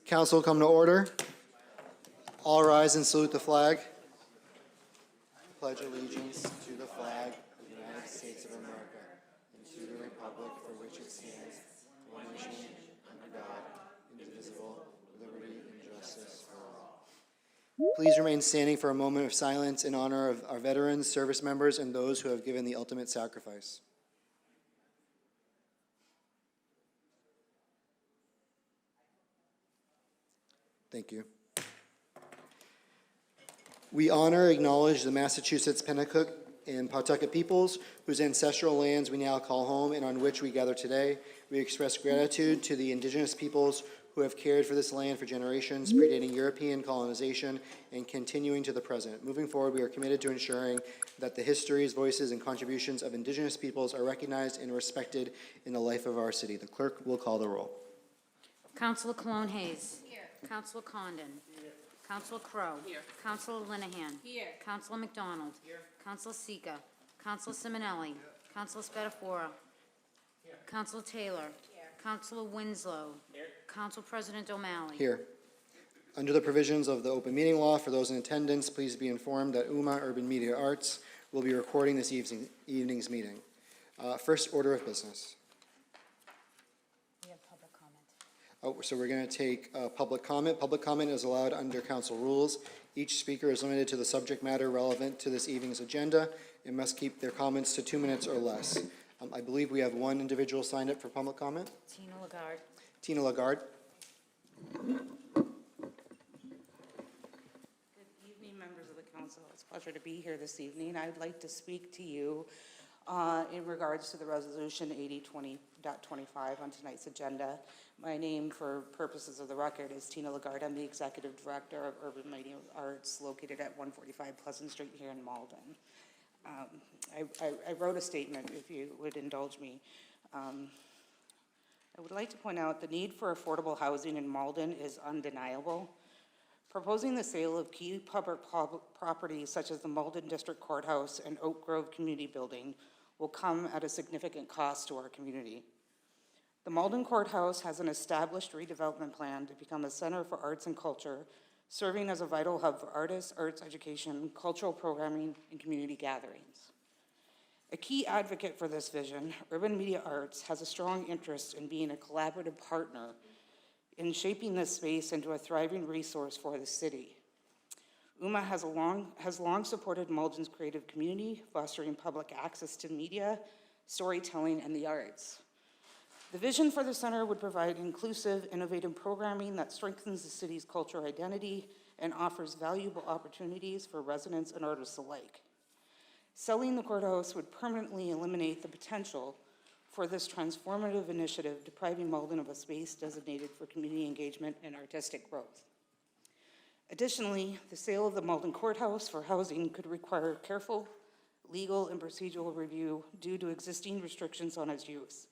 Council, come to order. All rise and salute the flag. Pledge allegiance to the flag of the United States of America and to the republic for which it stands, one nation, under God, indivisible, with liberty and justice for all. Please remain standing for a moment of silence in honor of our veterans, service members, and those who have given the ultimate sacrifice. Thank you. We honor, acknowledge the Massachusetts, Pennacook, and Pawtucket peoples, whose ancestral lands we now call home and on which we gather today. We express gratitude to the indigenous peoples who have cared for this land for generations, predating European colonization and continuing to the present. Moving forward, we are committed to ensuring that the histories, voices, and contributions of indigenous peoples are recognized and respected in the life of our city. The clerk will call the roll. Councilor Cologne Hayes. Here. Councilor Condon. Here. Councilor Crowe. Here. Councilor Linehan. Here. Councilor McDonald. Here. Councilor Sika. Councilor Simonelli. Here. Councilor Spatafora. Here. Councilor Taylor. Here. Councilor Winslow. Here. Council President O'Malley. Here. Under the provisions of the open meeting law, for those in attendance, please be informed that UMA Urban Media Arts will be recording this evening's meeting. First order of business. So we're going to take public comment. Public comment is allowed under council rules. Each speaker is limited to the subject matter relevant to this evening's agenda and must keep their comments to 2 minutes or less. I believe we have one individual signed up for public comment. Tina Lagarde. Tina Lagarde. Good evening, members of the council. It's a pleasure to be here this evening. I'd like to speak to you in regards to the resolution 8020.25 on tonight's agenda. My name, for purposes of the record, is Tina Lagarde. I'm the Executive Director of Urban Media Arts, located at 145 Pleasant Street here in Malden. I wrote a statement, if you would indulge me. I would like to point out the need for affordable housing in Malden is undeniable. Proposing the sale of key public properties such as the Malden District Courthouse and Oak Grove Community Building will come at a significant cost to our community. The Malden Courthouse has an established redevelopment plan to become a center for arts and culture, serving as a vital hub for artists, arts education, cultural programming, and community gatherings. A key advocate for this vision, Urban Media Arts has a strong interest in being a collaborative partner in shaping this space into a thriving resource for the city. UMA has long supported Malden's creative community, fostering public access to media, storytelling, and the arts. The vision for the center would provide inclusive, innovative programming that strengthens the city's cultural identity and offers valuable opportunities for residents and artists alike. Selling the courthouse would permanently eliminate the potential for this transformative initiative, depriving Malden of a space designated for community engagement and artistic growth. Additionally, the sale of the Malden Courthouse for housing could require careful legal and procedural review due to existing restrictions on its use.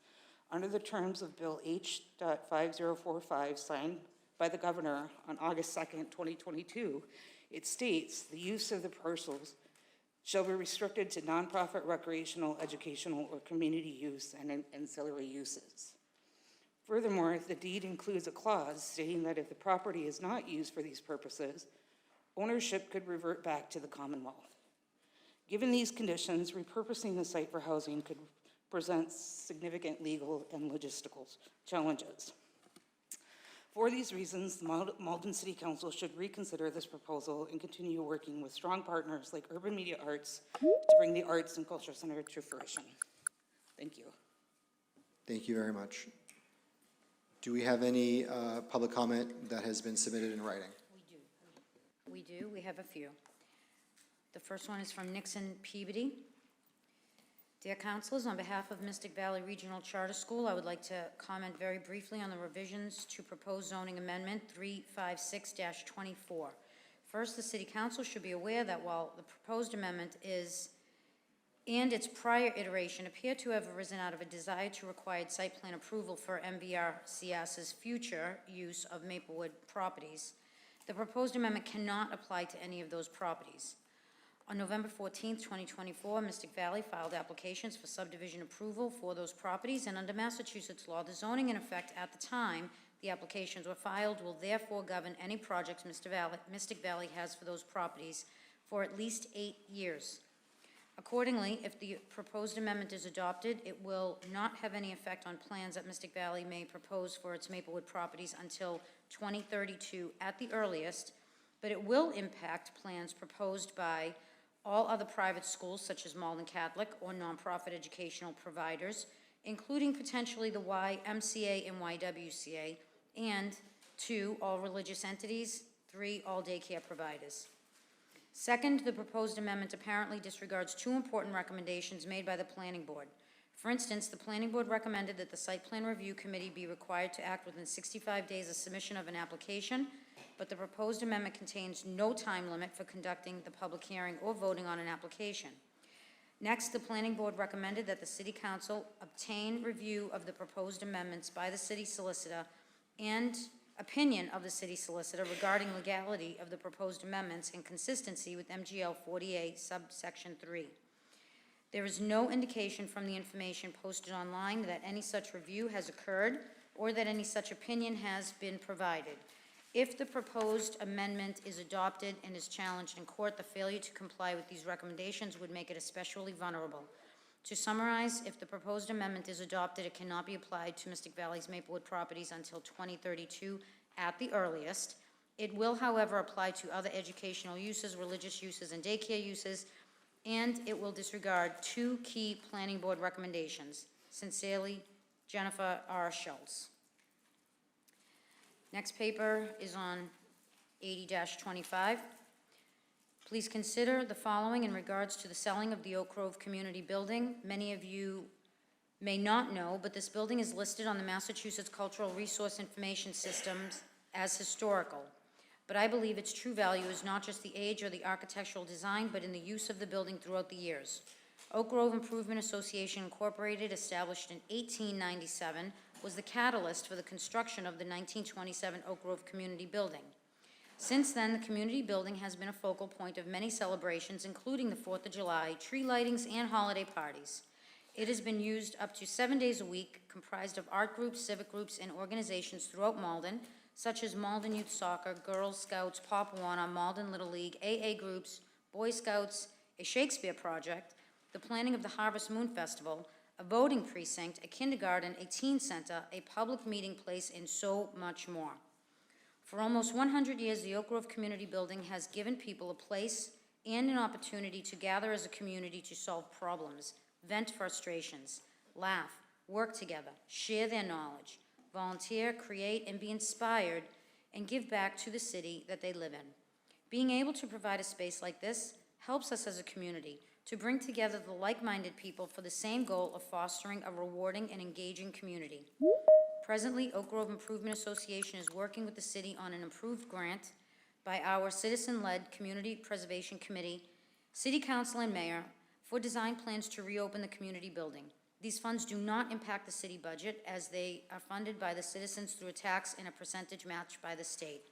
Under the terms of Bill H.5045 signed by the Governor on August 2nd, 2022, it states the use of the parcels shall be restricted to nonprofit, recreational, educational, or community use and ancillary uses. Furthermore, the deed includes a clause stating that if the property is not used for these purposes, ownership could revert back to the Commonwealth. Given these conditions, repurposing the site for housing could present significant legal and logistical challenges. For these reasons, the Malden City Council should reconsider this proposal and continue working with strong partners like Urban Media Arts to bring the Arts and Culture Center to fruition. Thank you. Thank you very much. Do we have any public comment that has been submitted in writing? We do. We have a few. The first one is from Nixon Peabody. Dear councilors, on behalf of Mystic Valley Regional Charter School, I would like to comment very briefly on the revisions to proposed zoning amendment 356-24. First, the City Council should be aware that while the proposed amendment and its prior iteration appear to have arisen out of a desire to require site plan approval for MVRCS's future use of Maplewood properties, the proposed amendment cannot apply to any of those properties. On November 14th, 2024, Mystic Valley filed applications for subdivision approval for those properties, and under Massachusetts law, the zoning in effect at the time the applications were filed will therefore govern any projects Mystic Valley has for those properties for at least 8 years. Accordingly, if the proposed amendment is adopted, it will not have any effect on plans that Mystic Valley may propose for its Maplewood properties until 2032 at the earliest, but it will impact plans proposed by all other private schools such as Malden Catholic or nonprofit educational providers, including potentially the YMCA and YWCA, and 2, all religious entities, 3, all daycare providers. Second, the proposed amendment apparently disregards 2 important recommendations made by the Planning Board. For instance, the Planning Board recommended that the Site Plan Review Committee be required to act within 65 days of submission of an application, but the proposed amendment contains no time limit for conducting the public hearing or voting on an application. Next, the Planning Board recommended that the City Council obtain review of the proposed amendments by the City Solicitor and opinion of the City Solicitor regarding legality of the proposed amendments and consistency with MGL 40A subsection 3. There is no indication from the information posted online that any such review has occurred or that any such opinion has been provided. If the proposed amendment is adopted and is challenged in court, the failure to comply with these recommendations would make it especially vulnerable. To summarize, if the proposed amendment is adopted, it cannot be applied to Mystic Valley's Maplewood properties until 2032 at the earliest. It will, however, apply to other educational uses, religious uses, and daycare uses, and it will disregard 2 key Planning Board recommendations. Sincerely, Jennifer R. Schultz. Next paper is on 80-25. Please consider the following in regards to the selling of the Oak Grove Community Building. Many of you may not know, but this building is listed on the Massachusetts Cultural Resource Information Systems as historical. But I believe its true value is not just the age or the architectural design, but in the use of the building throughout the years. Oak Grove Improvement Association Incorporated, established in 1897, was the catalyst for the construction of the 1927 Oak Grove Community Building. Since then, the community building has been a focal point of many celebrations, including the 4th of July, tree lightings, and holiday parties. It has been used up to 7 days a week, comprised of art groups, civic groups, and organizations throughout Malden, such as Malden Youth Soccer, Girl Scouts, Pop Warner, Malden Little League, AA groups, Boy Scouts, a Shakespeare project, the planning of the Harvest Moon Festival, a voting precinct, a kindergarten, a teen center, a public meeting place, and so much more. For almost 100 years, the Oak Grove Community Building has given people a place and an opportunity to gather as a community to solve problems, vent frustrations, laugh, work together, share their knowledge, volunteer, create, and be inspired, and give back to the city that they live in. Being able to provide a space like this helps us as a community to bring together the like-minded people for the same goal of fostering a rewarding and engaging community. Presently, Oak Grove Improvement Association is working with the city on an improved grant by our citizen-led Community Preservation Committee, City Council, and Mayor for design plans to reopen the community building. These funds do not impact the city budget as they are funded by the citizens through a tax and a percentage match by the state.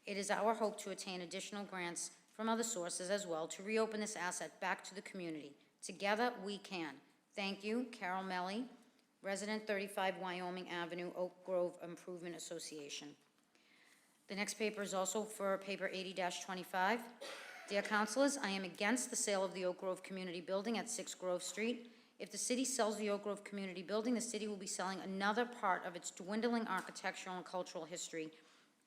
It is our hope to attain additional grants from other sources as well to reopen this asset back to the community. Together, we can. Thank you, Carol Melly, resident 35 Wyoming Avenue, Oak Grove Improvement Association. The next paper is also for paper 80-25. Dear councilors, I am against the sale of the Oak Grove Community Building at 6 Grove Street. If the city sells the Oak Grove Community Building, the city will be selling another part of its dwindling architectural and cultural history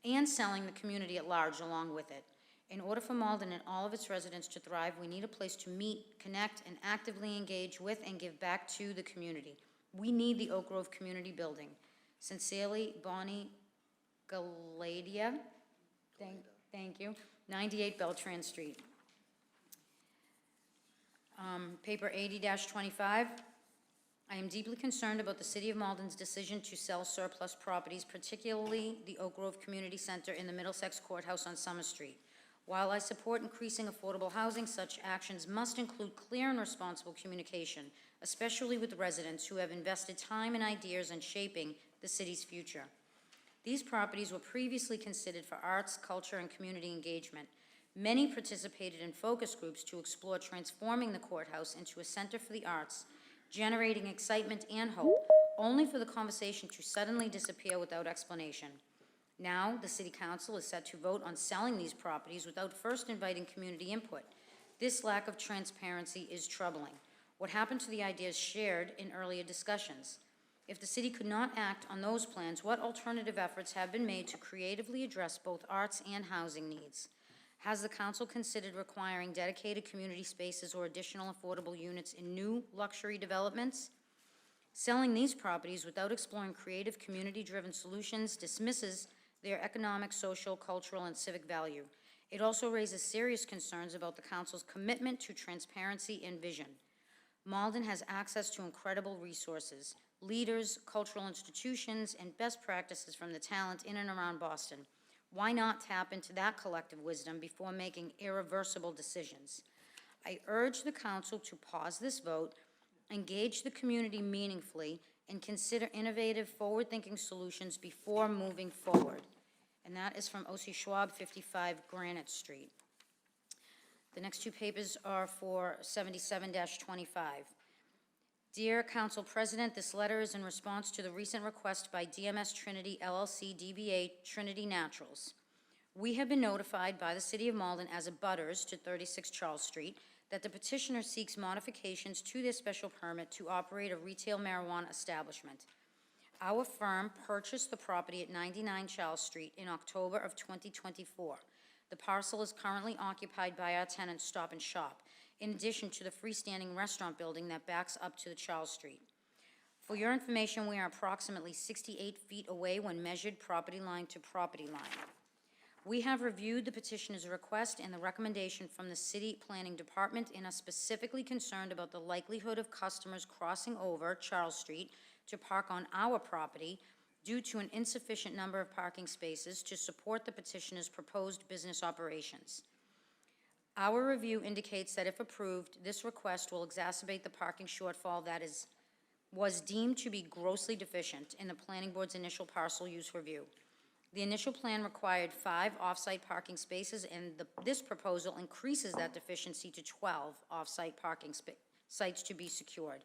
and selling the community at large along with it. In order for Malden and all of its residents to thrive, we need a place to meet, connect, and actively engage with and give back to the community. We need the Oak Grove Community Building. Sincerely, Bonnie Galadia. Thank you. 98 Beltran Street. Paper 80-25. I am deeply concerned about the City of Malden's decision to sell surplus properties, particularly the Oak Grove Community Center in the Middlesex Courthouse on Summer Street. While I support increasing affordable housing, such actions must include clear and responsible communication, especially with residents who have invested time and ideas in shaping the city's future. These properties were previously considered for arts, culture, and community engagement. Many participated in focus groups to explore transforming the courthouse into a center for the arts, generating excitement and hope, only for the conversation to suddenly disappear without explanation. Now, the City Council is set to vote on selling these properties without first inviting community input. This lack of transparency is troubling. What happened to the ideas shared in earlier discussions? If the city could not act on those plans, what alternative efforts have been made to creatively address both arts and housing needs? Has the council considered requiring dedicated community spaces or additional affordable units in new luxury developments? Selling these properties without exploring creative, community-driven solutions dismisses their economic, social, cultural, and civic value. It also raises serious concerns about the council's commitment to transparency and vision. Malden has access to incredible resources, leaders, cultural institutions, and best practices from the talent in and around Boston. Why not tap into that collective wisdom before making irreversible decisions? I urge the council to pause this vote, engage the community meaningfully, and consider innovative, forward-thinking solutions before moving forward. And that is from O.C. Schwab, 55 Granite Street. The next two papers are for 77-25. Dear Council President, this letter is in response to the recent request by DMS Trinity LLC DBA Trinity Naturals. We have been notified by the City of Malden as abutters to 36 Charles Street that the petitioner seeks modifications to their special permit to operate a retail marijuana establishment. Our firm purchased the property at 99 Charles Street in October of 2024. The parcel is currently occupied by our tenant Stop and Shop, in addition to the freestanding restaurant building that backs up to the Charles Street. For your information, we are approximately 68 feet away when measured property line to property line. We have reviewed the petitioner's request and the recommendation from the City Planning Department and are specifically concerned about the likelihood of customers crossing over Charles Street to park on our property due to an insufficient number of parking spaces to support the petitioner's proposed business operations. Our review indicates that if approved, this request will exacerbate the parking shortfall that was deemed to be grossly deficient in the Planning Board's initial parcel use review. The initial plan required 5 off-site parking spaces, and this proposal increases that deficiency to 12 off-site parking sites to be secured.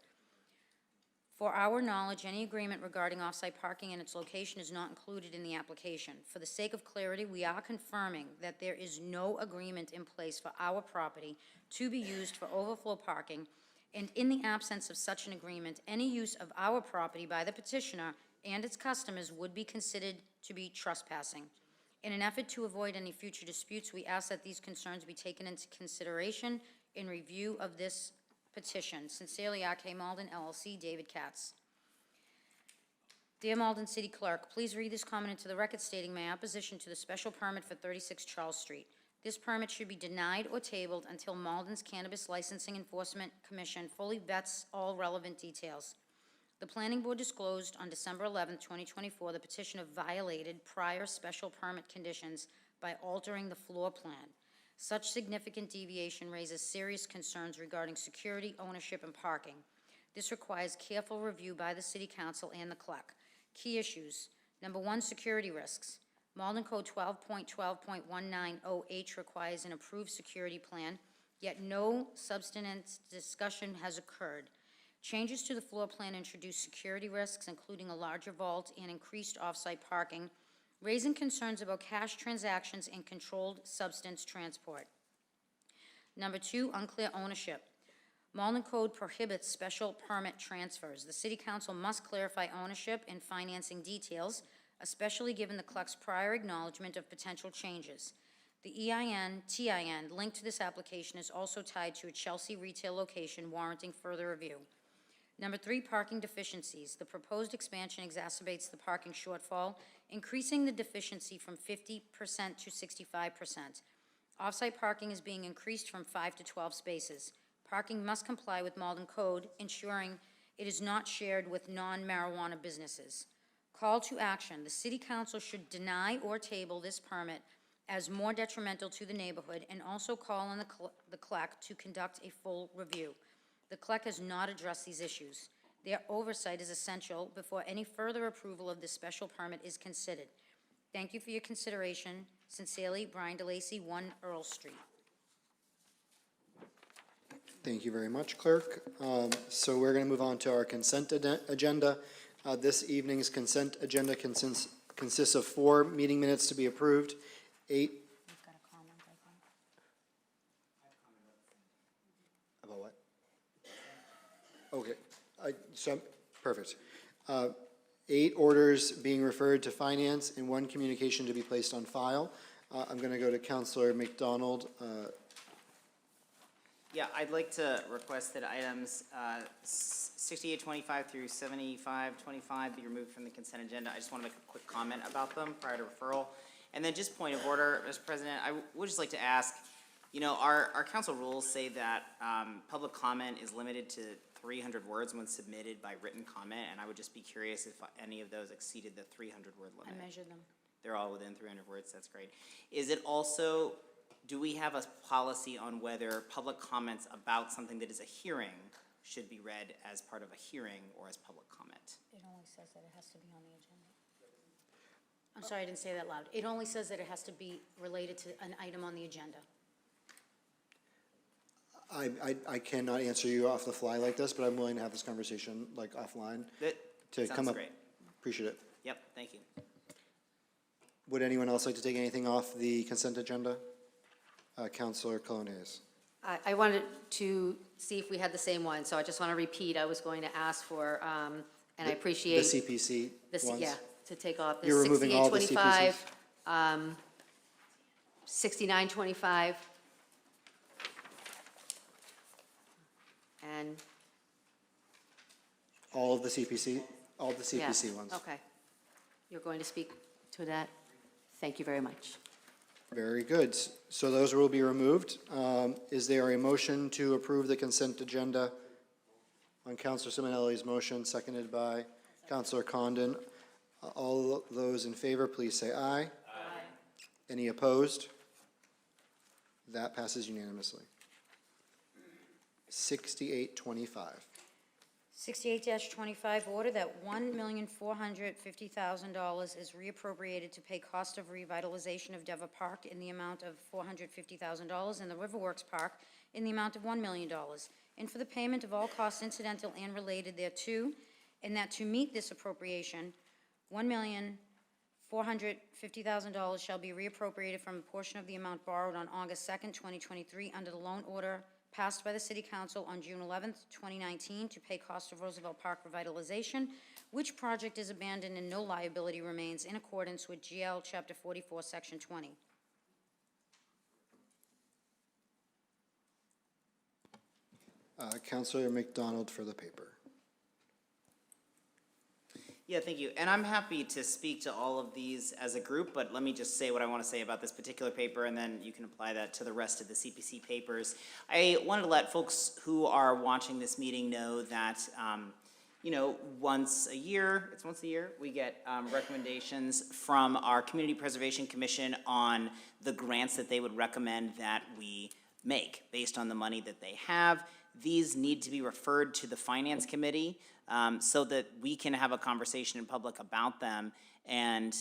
For our knowledge, any agreement regarding off-site parking and its location is not included in the application. For the sake of clarity, we are confirming that there is no agreement in place for our property to be used for overflow parking, and in the absence of such an agreement, any use of our property by the petitioner and its customers would be considered to be trespassing. In an effort to avoid any future disputes, we ask that these concerns be taken into consideration in review of this petition. Sincerely, R.K. Malden, LLC, David Katz. Dear Malden City Clerk, please read this comment into the record stating my opposition to the special permit for 36 Charles Street. This permit should be denied or tabled until Malden's Cannabis Licensing Enforcement Commission fully vets all relevant details. The Planning Board disclosed on December 11, 2024, the petitioner violated prior special permit conditions by altering the floor plan. Such significant deviation raises serious concerns regarding security, ownership, and parking. This requires careful review by the City Council and the CLEC. Key issues. Number 1, security risks. Malden Code 12.12.190H requires an approved security plan, yet no substantive discussion has occurred. Changes to the floor plan introduce security risks, including a larger vault and increased off-site parking, raising concerns about cash transactions and controlled substance transport. Number 2, unclear ownership. Malden Code prohibits special permit transfers. The City Council must clarify ownership and financing details, especially given the CLEC's prior acknowledgement of potential changes. The EIN/TIN linked to this application is also tied to a Chelsea retail location, warranting further review. Number 3, parking deficiencies. The proposed expansion exacerbates the parking shortfall, increasing the deficiency from 50% to 65%. Off-site parking is being increased from 5 to 12 spaces. Parking must comply with Malden Code, ensuring it is not shared with non-marijuana businesses. Call to action. The City Council should deny or table this permit as more detrimental to the neighborhood, and also call on the CLEC to conduct a full review. The CLEC has not addressed these issues. Their oversight is essential before any further approval of this special permit is considered. Thank you for your consideration. Sincerely, Brian DeLacy, 1 Earl Street. Thank you very much, Clerk. So we're going to move on to our consent agenda. This evening's consent agenda consists consists of 4 meeting minutes to be approved, 8. You've got a comment, I think. About what? Okay, perfect. 8 orders being referred to finance and 1 communication to be placed on file. I'm going to go to Councilor McDonald. Yeah, I'd like to request that items 6825 through 7525 be removed from the consent agenda. I just want to make a quick comment about them prior to referral. And then just point of order, Mr. President, I would just like to ask, you know, our council rules say that public comment is limited to 300 words when submitted by written comment, and I would just be curious if any of those exceeded the 300-word limit. I measured them. They're all within 300 words, that's great. Is it also, do we have a policy on whether public comments about something that is a hearing should be read as part of a hearing or as public comment? It only says that it has to be on the agenda. I'm sorry, I didn't say that loud. It only says that it has to be related to an item on the agenda. I cannot answer you off the fly like this, but I'm willing to have this conversation like offline. That To come sounds up. great. Appreciate it. Yep, thank you. Would anyone else like to take anything off the consent agenda? Councilor Colon-Hayes. I wanted to see if we had the same one, so I just want to repeat, I was going to ask for, and I appreciate. The CPC this. ones? Yeah, to take off the You're removing all the 6825, 6925, and, All of the CPC, all the yeah, CPC ones. okay. You're going to speak to that? Thank you very much. Very good. So those will be removed. Is there a motion to approve the consent agenda on Councilor Simonelli's motion, seconded by Councilor Condon? All those in favor, please say aye. Aye. Any opposed? That passes unanimously. 6825. 68-25, order that $1,450,000 is reappropriated to pay cost of revitalization of Deva Park in the amount of $450,000 and the Riverworks Park in the amount of $1 million, and for the payment of all costs incidental and related thereto, and that to meet this appropriation, $1,450,000 shall be reappropriated from a portion of the amount borrowed on August 2nd, 2023, under the loan order passed by the City Council on June 11th, 2019, to pay cost of Roosevelt Park revitalization, which project is abandoned and no liability remains in accordance with GL Chapter 44, Section 20. Councilor McDonald for the paper. Yeah, thank you. And I'm happy to speak to all of these as a group, but let me just say what I want to say about this particular paper, and then you can apply that to the rest of the CPC papers. I wanted to let folks who are watching this meeting know that, you know, once a year, we get recommendations from our Community Preservation Commission on the grants that they would recommend that we make based on the money that they have. These need to be referred to the Finance Committee so that we can have a conversation in public about them, and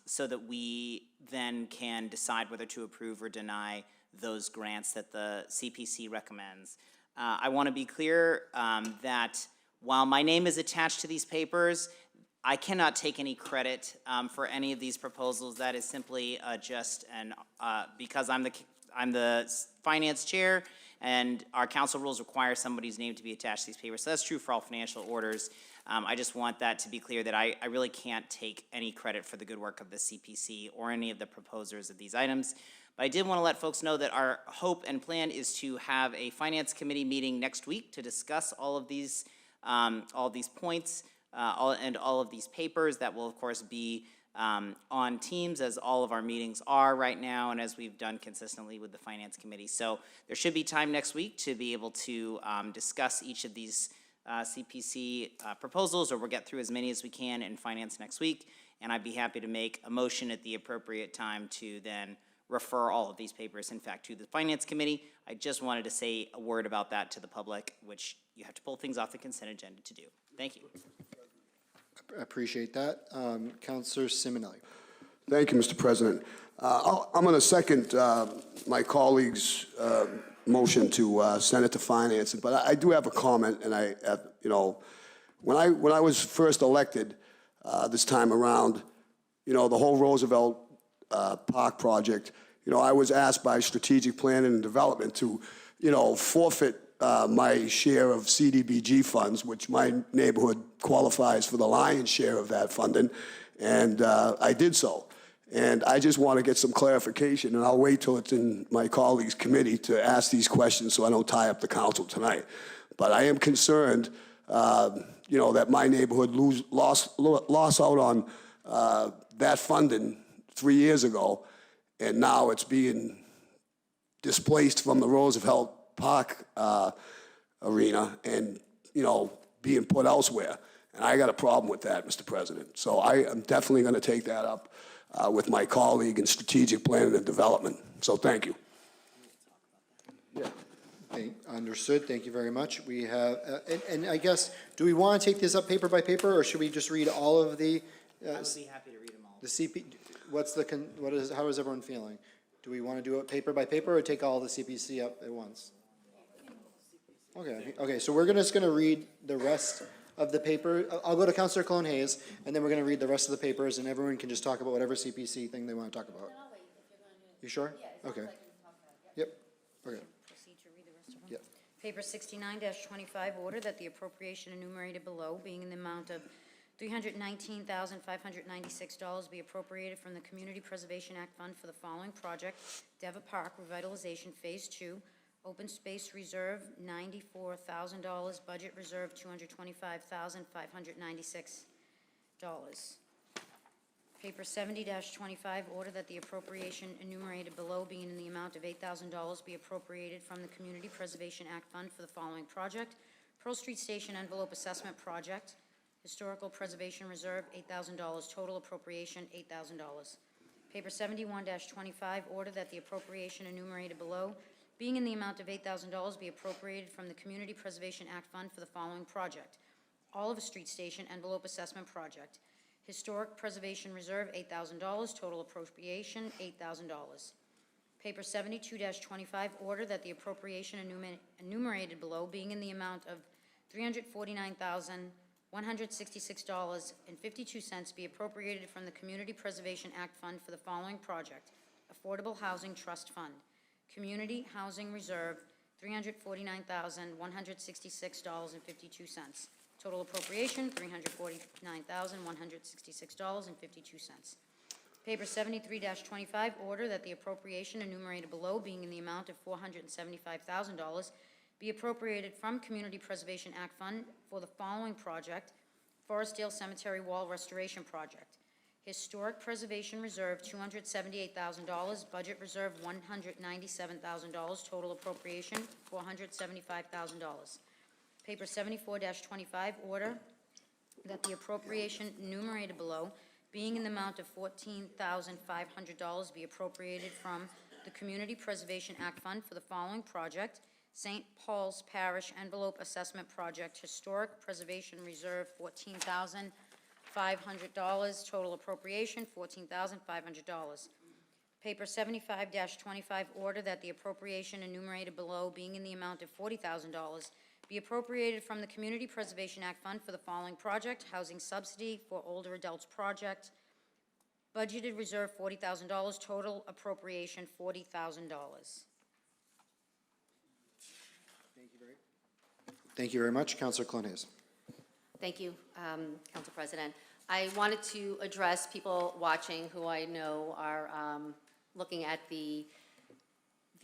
so that we then can decide whether to approve or deny those grants that the CPC recommends. I want to be clear that while my name is attached to these papers, I cannot take any credit for any of these proposals. That is simply just because I'm the finance chair, and our council rules require somebody's name to be attached to these papers. So that's true for all financial orders. I just want that to be clear that I really can't take any credit for the good work of the CPC or any of the proposers of these items. But I did want to let folks know that our hope and plan is to have a Finance Committee meeting next week to discuss all of these points and all of these papers. That will, of course, be on Teams, as all of our meetings are right now, and as we've done consistently with the Finance Committee. So there should be time next week to be able to discuss each of these CPC proposals, or we'll get through as many as we can in Finance next week, and I'd be happy to make a motion at the appropriate time to then refer all of these papers, in fact, to the Finance Committee. I just wanted to say a word about that to the public, which you have to pull things off the consent agenda to do. Thank you. I appreciate that. Councilor Simonelli. Thank you, Mr. President. I'm going to second my colleague's motion to send it to finance, but I do have a comment, and you know, when I was first elected this time around, the whole Roosevelt Park project, I was asked by Strategic Planning and Development to, forfeit my share of CDBG funds, which my neighborhood qualifies for the lion's share of that funding, and I did so. And I just want to get some clarification, and I'll wait till it's in my colleagues' committee to ask these questions so I don't tie up the council tonight. But I am concerned, that my neighborhood lost out on that funding 3 years ago, and now it's being displaced from the Roosevelt Park arena and, being put elsewhere. And I got a problem with that, Mr. President. So I am definitely going to take that up with my colleague in Strategic Planning and Development. So thank you. Understood, thank you very much. We have, and I guess, do we want to take this up paper by paper, or should we just read all of the? I would be happy to read them all. The CP, how is everyone feeling? Do we want to do it paper by paper, or take all the CPC up at once? Okay, so we're just gonna read the rest of the paper. I'll go to Councilor Clone Hayes, and then we're gonna read the rest of the papers, and everyone can just talk about whatever CPC thing they want to talk about. You sure? Okay. Yep, okay. Proceed to read the rest of them. Yep. Paper 69-25, order that the appropriation enumerated below, being in the amount of $319,596 be appropriated from the Community Preservation Act Fund for the following project: Devitt Park Revitalization Phase 2, Open Space Reserve $94,000, Budget Reserve $225,596. Paper 70-25, order that the appropriation enumerated below, being in the amount of $8,000, be appropriated from the Community Preservation Act Fund for the following project: Pearl Street Station Envelope Assessment Project, Historical Preservation Reserve $8,000, total appropriation $8,000. Paper 71-25, order that the appropriation enumerated below, being in the amount of $8,000, be appropriated from the Community Preservation Act Fund for the following project: Oliver Street Station Envelope Assessment Project, Historic Preservation Reserve $8,000, total appropriation $8,000. Paper 72-25, order that the appropriation enumerated below, being in the amount of $349,166.52, be appropriated from the Community Preservation Act Fund for the following project: Affordable Housing Trust Fund, Community Housing Reserve $349,166.52. Total appropriation, $349,166.52. Paper 73-25, order that the appropriation enumerated below, being in the amount of $475,000, be appropriated from Community Preservation Act Fund for the following project: Forestdale Cemetery Wall Restoration Project, Historic Preservation Reserve $278,000, Budget Reserve $197,000, total appropriation $475,000. Paper 74-25, order that the appropriation enumerated below, being in the amount of $14,500, be appropriated from the Community Preservation Act Fund for the following project: St. Paul's Parish Envelope Assessment Project, Historic Preservation Reserve $14,500, total appropriation $14,500. Paper 75-25, order that the appropriation enumerated below, being in the amount of $40,000, be appropriated from the Community Preservation Act Fund for the following project: Housing Subsidy for Older Adults Project, budgeted reserve $40,000, total appropriation $40,000. Thank you very much. Councilor Clone Hayes. Thank you, Council President. I wanted to address people watching who I know are looking at the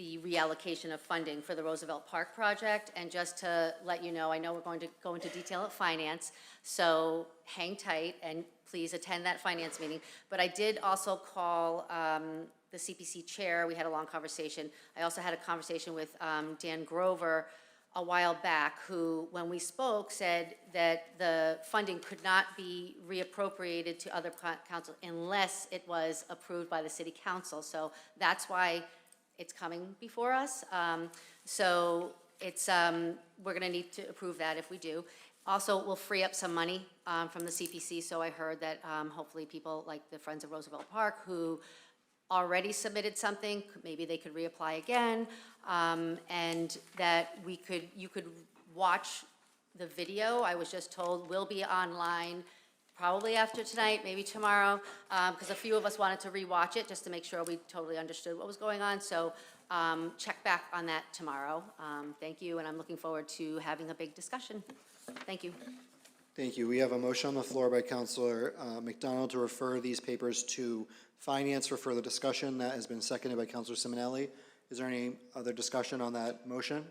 reallocation of funding for the Roosevelt Park project, and just to let you know, I know we're going to go into detail at finance, so hang tight and please attend that finance meeting. But I did also call the CPC chair. We had a long conversation. I also had a conversation with Dan Grover a while back, who, when we spoke, said that the funding could not be reappropriated to other council unless it was approved by the city council. So that's why it's coming before us. So it's, we're gonna need to approve that if we do. Also, we'll free up some money from the CPC, so I heard that hopefully people like the Friends of Roosevelt Park who already submitted something, maybe they could reapply again, and that you could watch the video. I was just told will be online probably after tonight, maybe tomorrow, because a few of us wanted to rewatch it just to make sure we totally understood what was going on. So check back on that tomorrow. Thank you, and I'm looking forward to having a big discussion. Thank you. Thank you. We have a motion on the floor by Councilor McDonald to refer these papers to Finance for further discussion. That has been seconded by Councilor Simonelli. Is there any other discussion on that motion?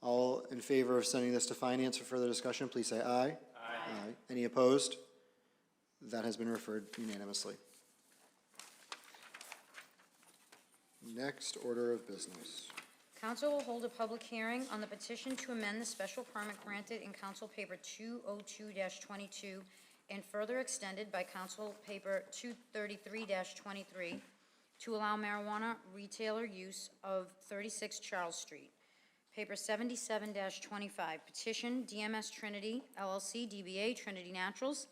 All in favor of sending this to Finance for further discussion, please say aye. Aye. Any opposed? That has been referred unanimously. Next order of business. Council will hold a public hearing on the petition to amend the special permit granted in Council Paper 202-22 and further extended by Council Paper 233-23 to allow marijuana retailer use of 36 Charles Street. Paper 77-25, petition DMS Trinity LLC, DBA Trinity Naturals,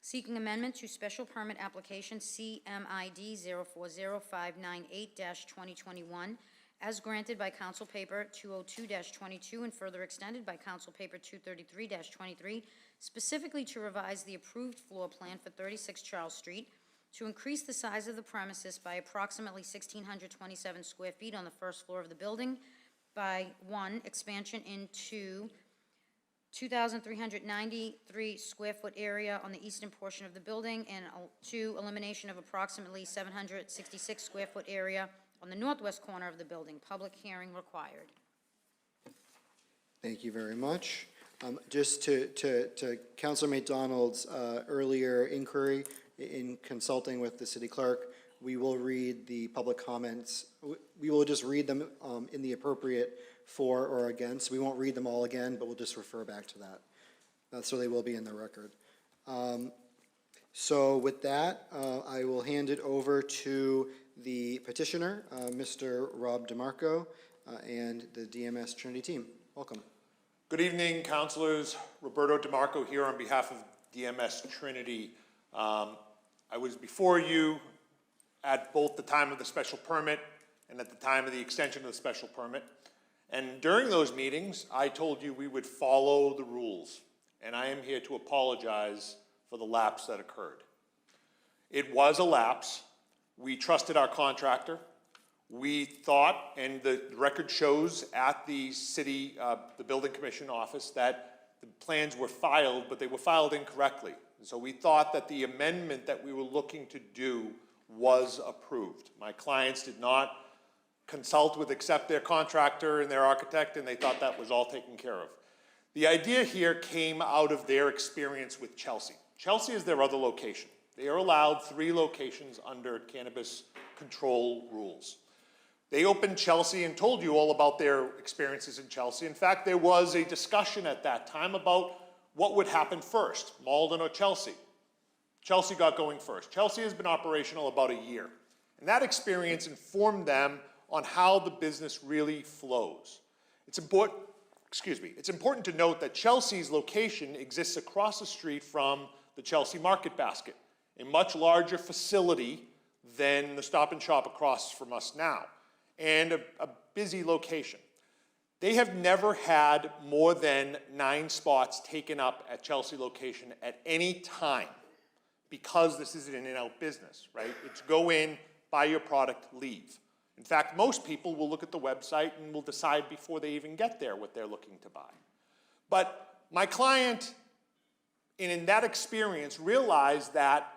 seeking amendment to special permit application CMID 040598-2021 as granted by Council Paper 202-22 and further extended by Council Paper 233-23, specifically to revise the approved floor plan for 36 Charles Street to increase the size of the premises by approximately 1,627 square feet on the first floor of the building by 1, expansion into 2,393 square foot area on the eastern portion of the building, and 2, elimination of approximately 766 square foot area on the northwest corner of the building. Public hearing required. Thank you very much. Just to Councilor McDonald's earlier inquiry, in consulting with the city clerk, we will read the public comments. We will just read them in the appropriate for or against. We won't read them all again, but we'll just refer back to that. So they will be in the record. So with that, I will hand it over to the petitioner, Mr. Rob DeMarco, and the DMS Trinity team. Welcome. Good evening, councilors. Roberto DeMarco here on behalf of DMS Trinity. I was before you at both the time of the special permit and at the time of the extension of the special permit. And during those meetings, I told you we would follow the rules. And I am here to apologize for the lapse that occurred. It was a lapse. We trusted our contractor. We thought, and the record shows at the city, the building commission office, that the plans were filed, but they were filed incorrectly. And so we thought that the amendment that we were looking to do was approved. My clients did not consult with, accept their contractor and their architect, and they thought that was all taken care of. The idea here came out of their experience with Chelsea. Chelsea is their other location. They are allowed 3 locations under cannabis control rules. They opened Chelsea and told you all about their experiences in Chelsea. In fact, there was a discussion at that time about what would happen first, Malden or Chelsea. Chelsea got going first. Chelsea has been operational about a year. And that experience informed them on how the business really flows. It's important to note that Chelsea's location exists across the street from the Chelsea Market Basket, a much larger facility than the Stop and Shop across from us now, and a busy location. They have never had more than 9 spots taken up at Chelsea location at any time because this is an in-and-out business, right? It's go in, buy your product, leave. In fact, most people will look at the website and will decide before they even get there what they're looking to buy. But my client, in that experience, realized that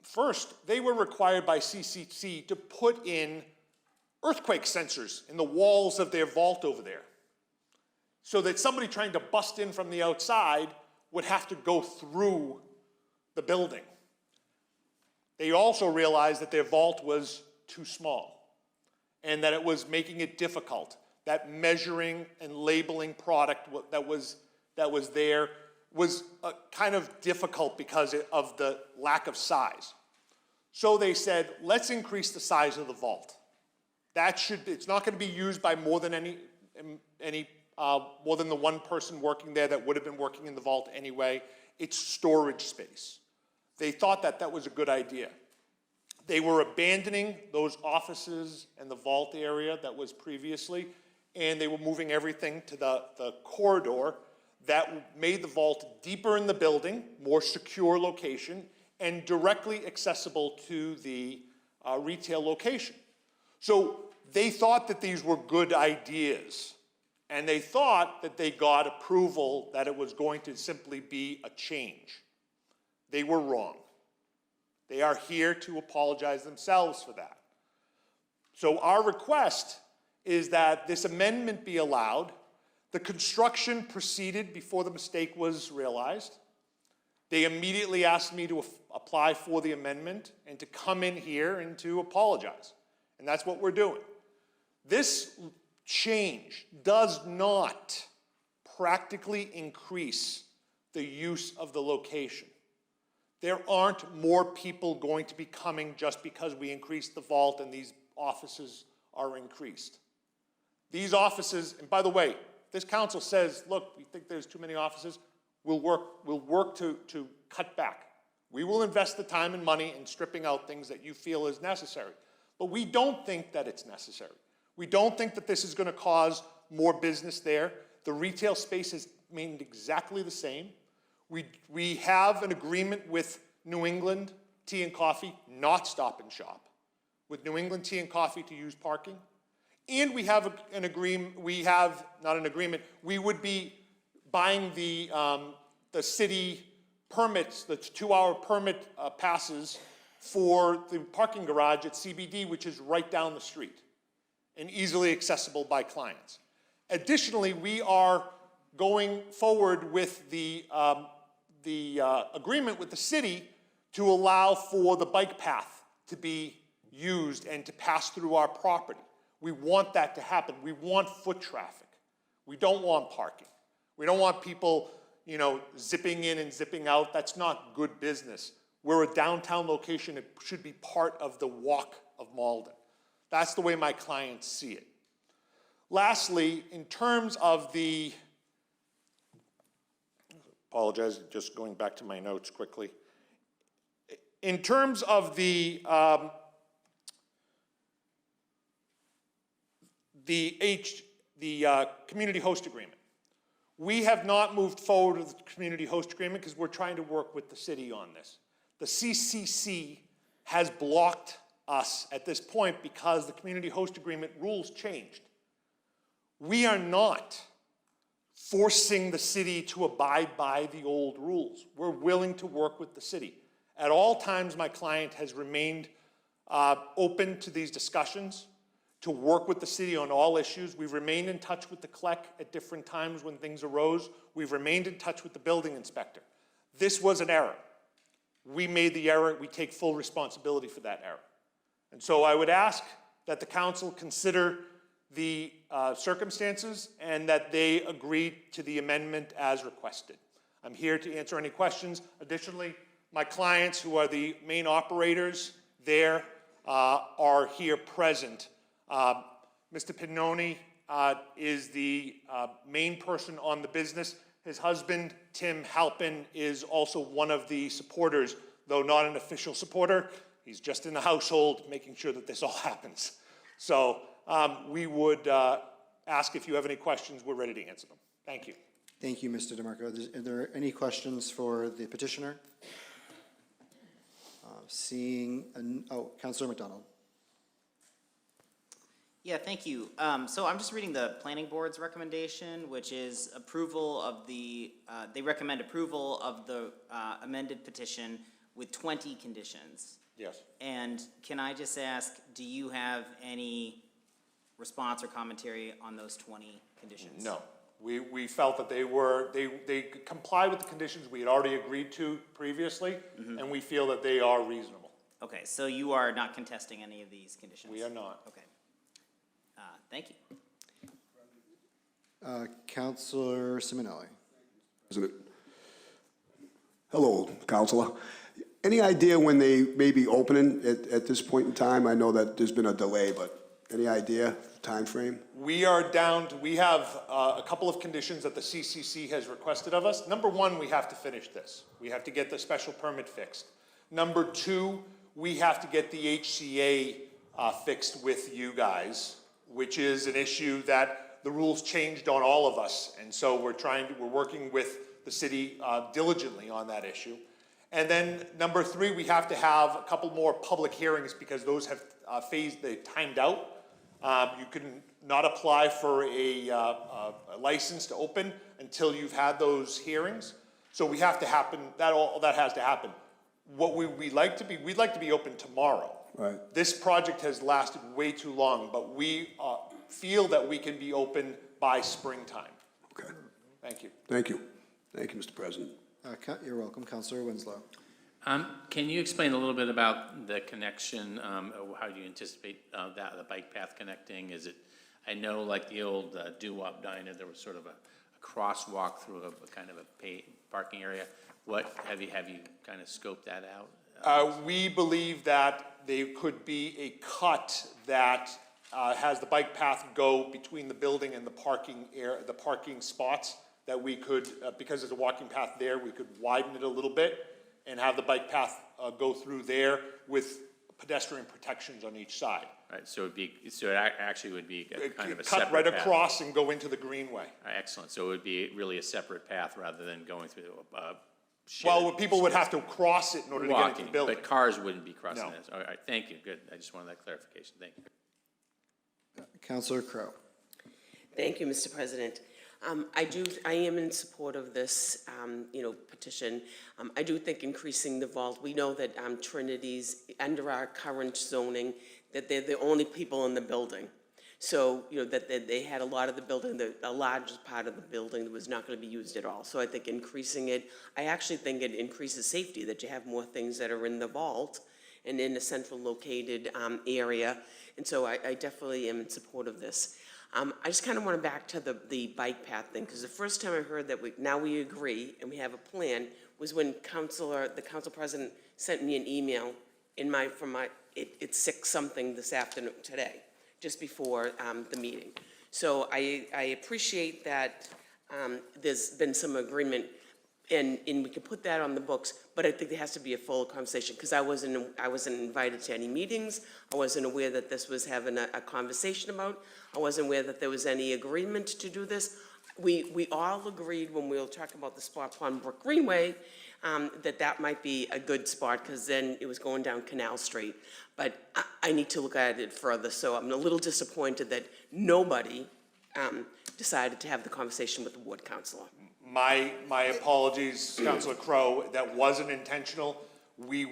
first, they were required by CCC to put in earthquake sensors in the walls of their vault over there, so that somebody trying to bust in from the outside would have to go through the building. They also realized that their vault was too small and that it was making it difficult, that measuring and labeling product that was there was kind of difficult because of the lack of size. So they said, let's increase the size of the vault. It's not going to be used by more than more than the one person working there that would have been working in the vault anyway. It's storage space. They thought that that was a good idea. They were abandoning those offices and the vault area that was previously, and they were moving everything to the corridor that made the vault deeper in the building, more secure location, and directly accessible to the retail location. So they thought that these were good ideas, and they thought that they got approval that it was going to simply be a change. They were wrong. They are here to apologize themselves for that. So our request is that this amendment be allowed. The construction proceeded before the mistake was realized. They immediately asked me to apply for the amendment and to come in here and to apologize. And that's what we're doing. This change does not practically increase the use of the location. There aren't more people going to be coming just because we increased the vault and these offices are increased. These offices, and by the way, this council says, look, we think there's too many offices, we'll work to cut back. We will invest the time and money in stripping out things that you feel is necessary. But we don't think that it's necessary. We don't think that this is going to cause more business there. The retail space has remained exactly the same. We have an agreement with New England Tea and Coffee, not Stop and Shop, with New England Tea and Coffee to use parking. And we have an agreement, we would be buying the city permits, the 2-hour permit passes for the parking garage at CBD, which is right down the street and easily accessible by clients. Additionally, we are going forward with the agreement with the city to allow for the bike path to be used and to pass through our property. We want that to happen. We want foot traffic. We don't want parking. We don't want people, zipping in and zipping out. That's not good business. We're a downtown location. It should be part of the walk of Malden. That's the way my clients see it. Lastly, in terms of the, apologize, just going back to my notes quickly. In terms of the community host agreement, we have not moved forward with the community host agreement because we're trying to work with the city on this. The CCC has blocked us at this point because the community host agreement rules changed. We are not forcing the city to abide by the old rules. We're willing to work with the city. At all times, my client has remained open to these discussions, to work with the city on all issues. We've remained in touch with the CLEC at different times when things arose. We've remained in touch with the building inspector. This was an error. We made the error. We take full responsibility for that error. And so I would ask that the council consider the circumstances and that they agree to the amendment as requested. I'm here to answer any questions. Additionally, my clients, who are the main operators there, are here present. Mr. Pignoni is the main person on the business. His husband, Tim Halpin, is also one of the supporters, though not an official supporter. He's just in the household making sure that this all happens. So we would ask if you have any questions. We're ready to answer them. Thank you. Thank you, Mr. DeMarco. Are there any questions for the petitioner? Councilor McDonald. Yeah, thank you. So I'm just reading the planning board's recommendation, which is approval of the, they recommend approval of the amended petition with 20 conditions. Yes. And can I just ask, do you have any response or commentary on those 20 conditions? No. We felt that they comply with the conditions we had already agreed to previously, and we feel that they are reasonable. Okay, so you are not contesting any of these conditions? We are not. Okay. Thank you. Councilor Simonelli. President. Hello, Councilor. Any idea when they may be opening at this point in time? I know that there's been a delay, but any idea, time frame? We are down to, we have a couple of conditions that the CCC has requested of us. Number one, we have to finish this. We have to get the special permit fixed. Number two, we have to get the HCA fixed with you guys, which is an issue that the rules changed on all of us. And so we're working with the city diligently on that issue. And then number 3, we have to have a couple more public hearings because those have they timed out. You can not apply for a license to open until you've had those hearings. So we have to happen, all that has to happen. What we'd like to be open tomorrow. Right. This project has lasted way too long, but we feel that we can be open by springtime. Okay. Thank you. Thank you. Thank you, Mr. President. You're welcome, Councilor Winslow. Can you explain a little bit about the connection, how do you anticipate the bike path connecting? Is it, I know like the old doo-wop diner, there was sort of a crosswalk through a kind of a parking area. What, have you kind of scoped that out? We believe that there could be a cut that has the bike path go between the building and the parking spots, that we could, because there's a walking path there, we could widen it a little bit and have the bike path go through there with pedestrian protections on each side. Right, so it actually would be a kind of a Cut separate right path. across and go into the greenway. Excellent, so it would be really a separate path rather than going through Well, people would have to cross it in order to get into walking, the building. but cars wouldn't be crossing No. this. All right, thank you, good. I just wanted that clarification, thank you. Councilor Crowe. Thank you, Mr. President. I am in support of this, petition. I do think increasing the vault, we know that Trinity's, under our current zoning, that they're the only people in the building. So, that they had a lot of the building, a large part of the building that was not going to be used at all. So I think increasing it, I actually think it increases safety, that you have more things that are in the vault and in a central located area. And so I definitely am in support of this. I just kind of want to back to the bike path thing, because the first time I heard that now we agree and we have a plan was when the council president sent me an email it's 6-something this afternoon, today, just before the meeting. So I appreciate that there's been some agreement, and we can put that on the books, but I think there has to be a full conversation, because I wasn't invited to any meetings. I wasn't aware that this was having a conversation about. I wasn't aware that there was any agreement to do this. We all agreed when we were talking about the spot on Brook Greenway, that might be a good spot, because then it was going down Canal Street. But I need to look at it further, so I'm a little disappointed that nobody decided to have the conversation with the ward councilor. My apologies, Councilor Crowe, that wasn't intentional. We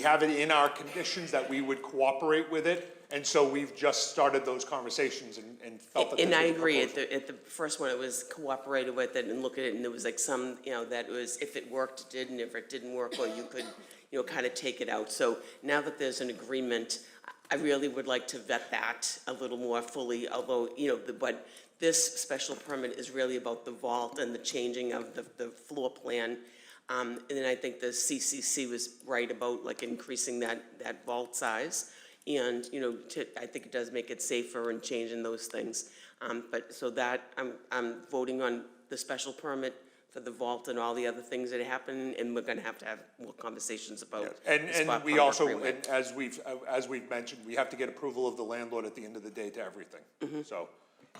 have it in our conditions that we would cooperate with it, and so we've just started those conversations and felt that. And I agree, at the first one, it was cooperated with it and look at it, and there was like some, that was, if it worked, it did, and if it didn't work, well, you could, kind of take it out. So now that there's an agreement, I really would like to vet that a little more fully, although, but this special permit is really about the vault and the changing of the floor plan. And then I think the CCC was right about like increasing that vault size. And, I think it does make it safer and changing those things. But so that, I'm voting on the special permit for the vault and all the other things that happen, and we're gonna have to have more conversations about. And we on also, Greenway. and as we've mentioned, we have to get approval of the landlord at the end of the day to everything.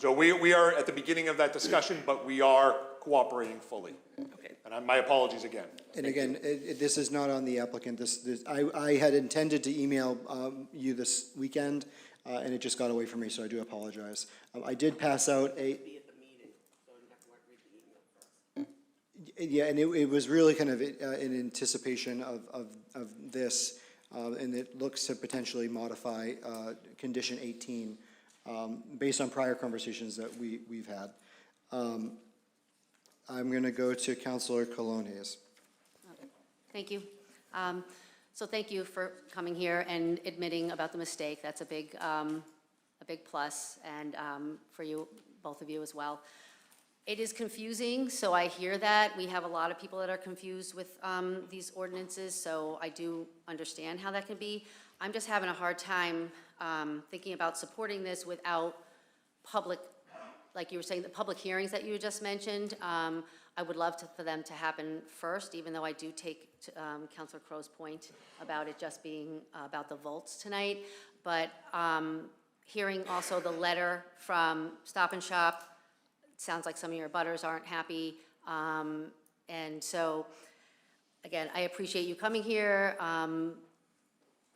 So we are at the beginning of that discussion, but we are cooperating fully. Okay. And my apologies again. And again, this is not on the applicant. I had intended to email you this weekend, and it just got away from me, so I do apologize. I did pass out a. Yeah, and it was really kind of in anticipation of this, and it looks to potentially modify condition 18 based on prior conversations that we've had. I'm going to go to Councilor Colonies. Thank you. So thank you for coming here and admitting about the mistake. That's a big plus, and for you, both of you as well. It is confusing, so I hear that. We have a lot of people that are confused with these ordinances, so I do understand how that can be. I'm just having a hard time thinking about supporting this without public, like you were saying, the public hearings that you just mentioned. I would love for them to happen first, even though I do take Councilor Crow's point about it just being about the vaults tonight. But hearing also the letter from Stop and Shop. It sounds like some of your butters aren't happy. And so, again, I appreciate you coming here,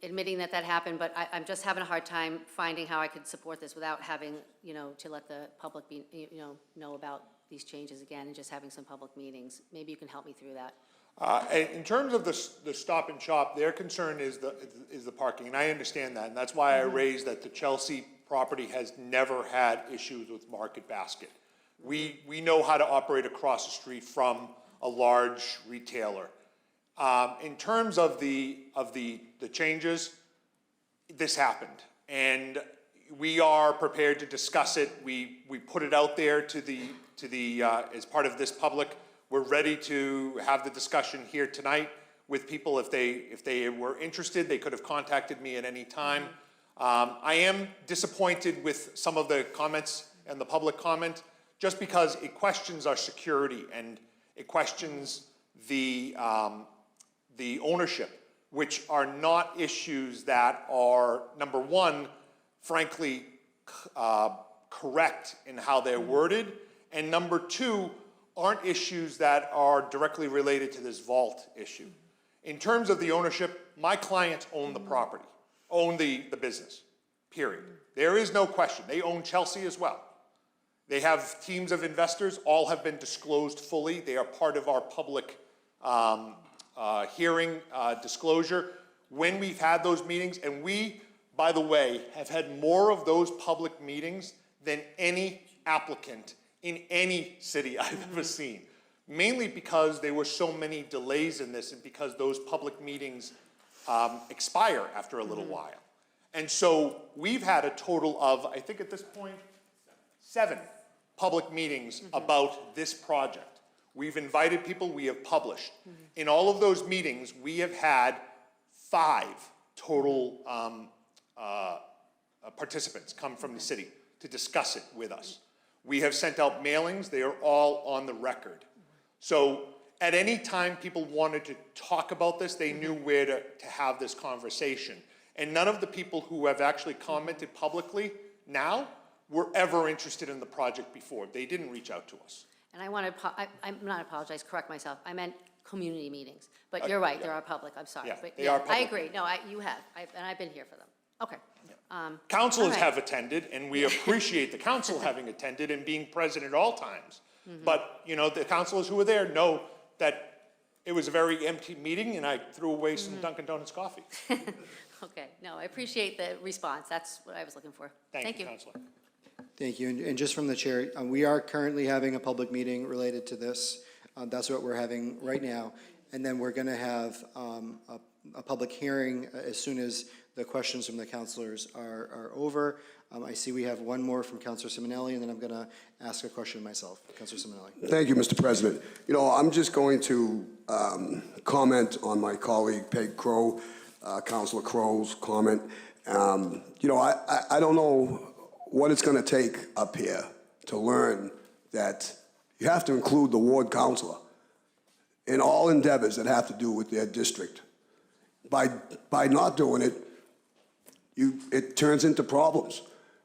admitting that that happened, but I'm just having a hard time finding how I could support this without having, to let the public be, know about these changes again and just having some public meetings. Maybe you can help me through that. In terms of the Stop and Shop, their concern is the parking, and I understand that, and that's why I raised that the Chelsea property has never had issues with Market Basket. We know how to operate across the street from a large retailer. In terms of the changes, this happened, and we are prepared to discuss it. We put it out there to the as part of this public. We're ready to have the discussion here tonight with people. If they were interested, they could have contacted me at any time. I am disappointed with some of the comments and the public comment, just because it questions our security and it questions the ownership, which are not issues that are, number one, frankly, correct in how they're worded, and number two, aren't issues that are directly related to this vault issue. In terms of the ownership, my clients own the property, own the business, period. There is no question. They own Chelsea as well. They have teams of investors, all have been disclosed fully. They are part of our public hearing disclosure when we've had those meetings, and we, by the way, have had more of those public meetings than any applicant in any city I've ever seen, mainly because there were so many delays in this and because those public meetings expire after a little while. And so we've had a total of, I think at this point, 7 public meetings about this project. We've invited people, we have published. In all of those meetings, we have had 5 total participants come from the city to discuss it with us. We have sent out mailings, they are all on the record. So at any time people wanted to talk about this, they knew where to have this conversation. And none of the people who have actually commented publicly now were ever interested in the project before. They didn't reach out to us. And I want to, I'm not apologize, correct myself. I meant community meetings. But you're right, there are public, I'm sorry. Yeah, But they are public. I agree. No, you have, and I've been here for them. Okay. Councilors all right. have attended, and we appreciate the council having attended and being present at all times. But, the councilors who were there know that it was a very empty meeting, and I threw away some Dunkin' Donuts coffee. Okay, no, I appreciate the response. That's what I was looking for. Thank you, Councilor. Thank you. And just from the chair, we are currently having a public meeting related to this. That's what we're having right now. And then we're going to have a public hearing as soon as the questions from the councilors are over. I see we have one more from Councilor Simonelli, and then I'm going to ask a question myself. Councilor Simonelli. Thank you, Mr. President. I'm just going to comment on my colleague Peg Crow, Councilor Crow's comment. I don't know what it's going to take up here to learn that you have to include the ward councilor in all endeavors that have to do with their district. By not doing it, it turns into problems.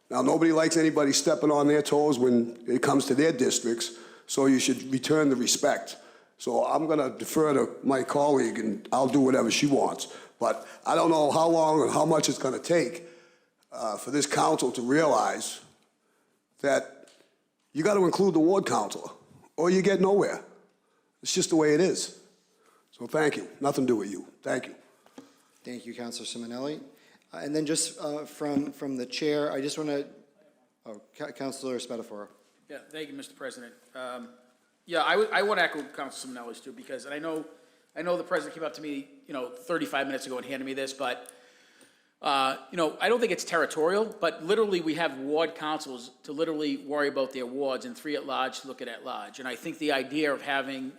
Now, nobody likes anybody stepping on their toes when it comes to their districts, so you should return the respect. So I'm going to defer to my colleague, and I'll do whatever she wants. But I don't know how long or how much it's going to take for this council to realize that you got to include the ward councilor, or you get nowhere. It's just the way it is. So thank you. Nothing to do with you. Thank you. Thank you, Councilor Simonelli. And then just from the chair, I just want to, Councilor Spatafora. Yeah, thank you, Mr. President. I want to echo Councilor Simonelli's too, because, and I know the president came up to me, 35 minutes ago and handed me this, but, I don't think it's territorial, but literally we have ward councils to literally worry about their wards and 3 at large to look at large. And I think the idea of having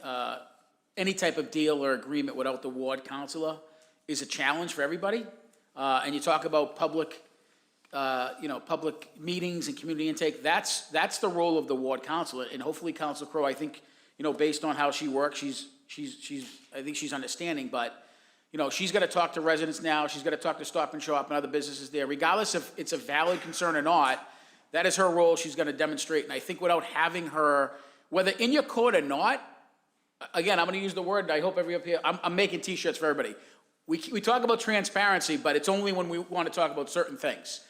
any type of deal or agreement without the ward councilor is a challenge for everybody. And you talk about public meetings and community intake. That's the role of the ward councilor. And hopefully, Councilor Crowe, I think, based on how she works, I think she's understanding. But You know, she's gotta talk to residents now, she's gotta talk to Stop and Shop and other businesses there, regardless if it's a valid concern or not, that is her role, she's gonna demonstrate, and I think without having her, whether in your court or not, again, I'm gonna use the word, I hope every up here, I'm making t-shirts for everybody. We talk about transparency, but it's only when we wanna talk about certain things.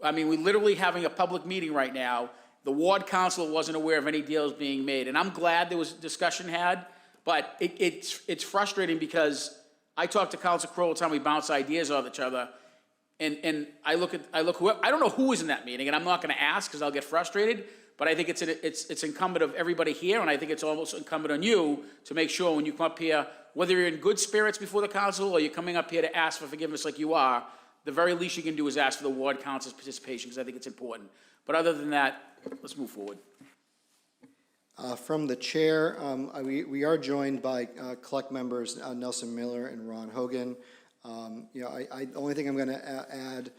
I mean, we're literally having a public meeting right now, the ward council wasn't aware of any deals being made, and I'm glad there was discussion had, but it's frustrating because I talk to Council Crowe all the time, we bounce ideas off each other, and I look, I don't know who was in that meeting, and I'm not gonna ask, because I'll get frustrated, but I think it's incumbent of everybody here, and I think it's almost incumbent on you to make sure when you come up here, whether you're in good spirits before the council, or you're coming up here to ask for forgiveness like you are, the very least you can do is ask for the ward council's participation, because I think it's important. But other than that, let's move forward. From the chair, we are joined by collect members Nelson Miller and Ron Hogan. You know, the only thing I'm going to add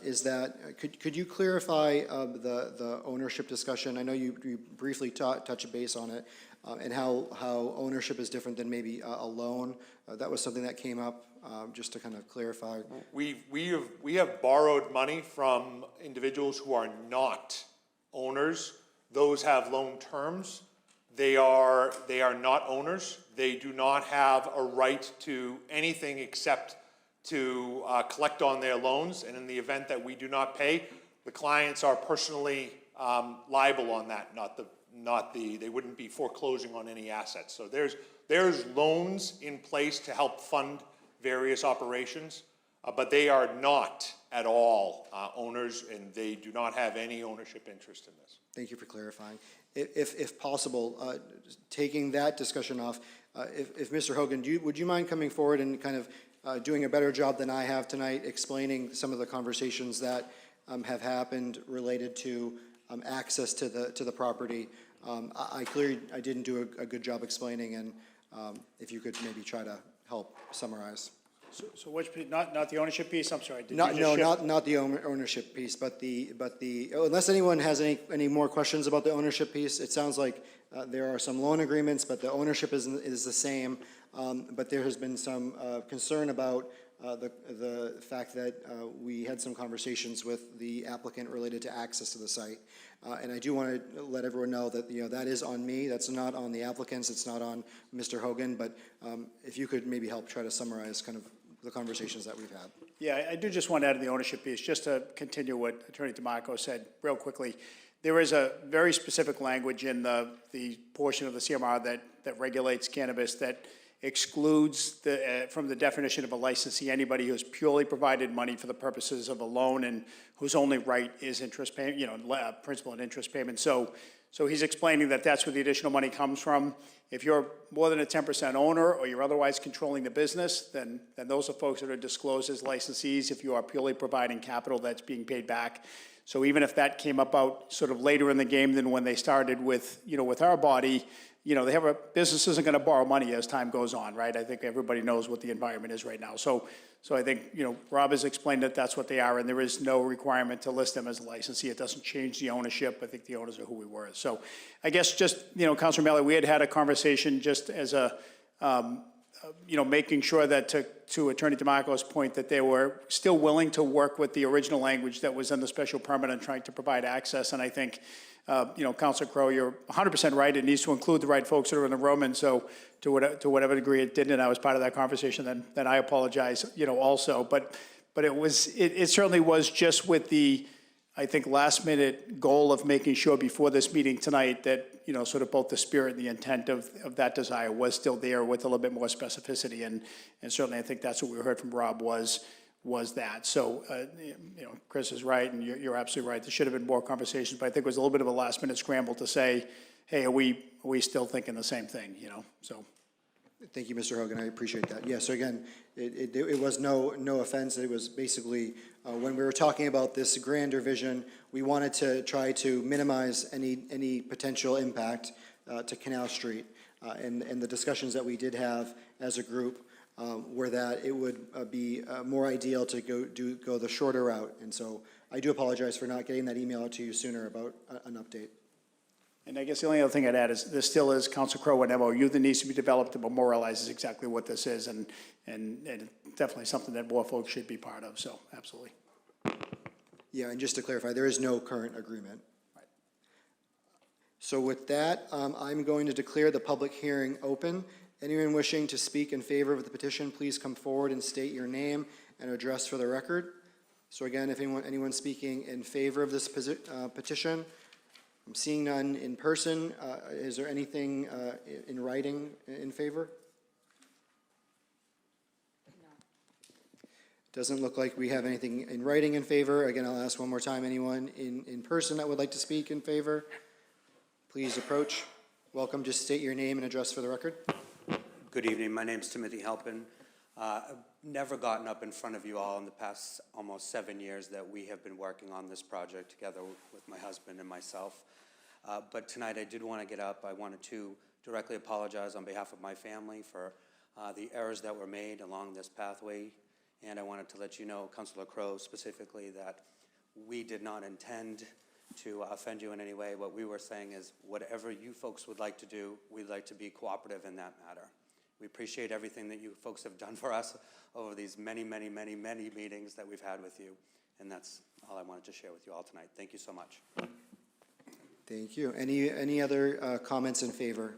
is that could you clarify the ownership discussion? I know you briefly touched base on it, and how ownership is different than maybe a loan. That was something that came up, just to kind of clarify. We have borrowed money from individuals who are not owners. Those have loan terms. They are not owners. They do not have a right to anything except to collect on their loans. And in the event that we do not pay, the clients are personally liable on that. They wouldn't be foreclosing on any assets. So there's loans in place to help fund various operations, but they are not at all owners, and they do not have any ownership interest in this. Thank you for clarifying. If possible, taking that discussion off, if Mr. Hogan, would you mind coming forward and kind of doing a better job than I have tonight, explaining some of the conversations that have happened related to access to the property? I didn't do a good job explaining, and if you could maybe try to help summarize. So which, not the ownership piece, I'm sorry. Not the ownership piece, but the unless anyone has any more questions about the ownership piece, it sounds like there are some loan agreements, but the ownership is the same. But there has been some concern about the fact that we had some conversations with the applicant related to access to the site. And I do want to let everyone know that, you know, that is on me. That's not on the applicants. It's not on Mr. Hogan. But if you could maybe help try to summarize kind of the conversations that we've had. Yeah, I do just want to add to the ownership piece, just to continue what Attorney DeMarco said real quickly. There is a very specific language in the portion of the CMR that regulates cannabis that excludes from the definition of a licensee anybody who's purely provided money for the purposes of a loan and whose only right is interest payment, you know, principal and interest payment. So he's explaining that that's where the additional money comes from. If you're more than a 10% owner or you're otherwise controlling the business, then those are folks that are disclosed as licensees if you are purely providing capital that's being paid back. So even if that came about sort of later in the game than when they started with, you know, with our body, you know, business isn't going to borrow money as time goes on, right? I think everybody knows what the environment is right now. So I think, you know, Rob has explained that that's what they are, and there is no requirement to list them as a licensee. It doesn't change the ownership. I think the owners are who we were. So I guess just, you know, Councilor Malley, we had a conversation just as a, you know, making sure that to Attorney DeMarco's point that they were still willing to work with the original language that was in the special permit and trying to provide access. And I think, you know, Councilor Crowe, you're 100% right. It needs to include the right folks that are in the room. And so to whatever degree it didn't, and I was part of that conversation, then I apologize, you know, also. But it certainly was just with the, I think, last minute goal of making sure before this meeting tonight that, you know, sort of both the spirit and the intent of that desire was still there with a little bit more specificity. And certainly I think that's what we heard from Rob was that. So, you know, Chris is right, and you're absolutely right. There should have been more conversations, but I think it was a little bit of a last minute scramble to say, hey, are we still thinking the same thing, you know, so. Thank you, Mr. Hogan. I appreciate that. Yeah, so again, it was no offense. It was basically, when we were talking about this grander vision, we wanted to try to minimize any potential impact to Canal Street. And the discussions that we did have as a group were that it would be more ideal to go the shorter route. And so I do apologize for not getting that email out to you sooner about an update. And I guess the only other thing I'd add is there still is, Council Crowe, an MOU that needs to be developed that memorializes exactly what this is, and definitely something that more folks should be part of, so absolutely. Yeah, and just to clarify, there is no current agreement. So with that, I'm going to declare the public hearing open. Anyone wishing to speak in favor of the petition, please come forward and state your name and address for the record. So again, if anyone speaking in favor of this petition, I'm seeing none in person. Is there anything in writing in favor? Doesn't look like we have anything in writing in favor. Again, I'll ask one more time, anyone in person that would like to speak in favor, please approach. Welcome, just state your name and address for the record. Good evening, my name's Timothy Halpin. I've never gotten up in front of you all in the past almost 7 years that we have been working on this project together with my husband and myself. But tonight I did want to get up. I wanted to directly apologize on behalf of my family for the errors that were made along this pathway. And I wanted to let you know, Councilor Crowe specifically, that we did not intend to offend you in any way. What we were saying is whatever you folks would like to do, we'd like to be cooperative in that matter. We appreciate everything that you folks have done for us over these many, many, many, many meetings that we've had with you. And that's all I wanted to share with you all tonight. Thank you so much. Thank you. Any other comments in favor?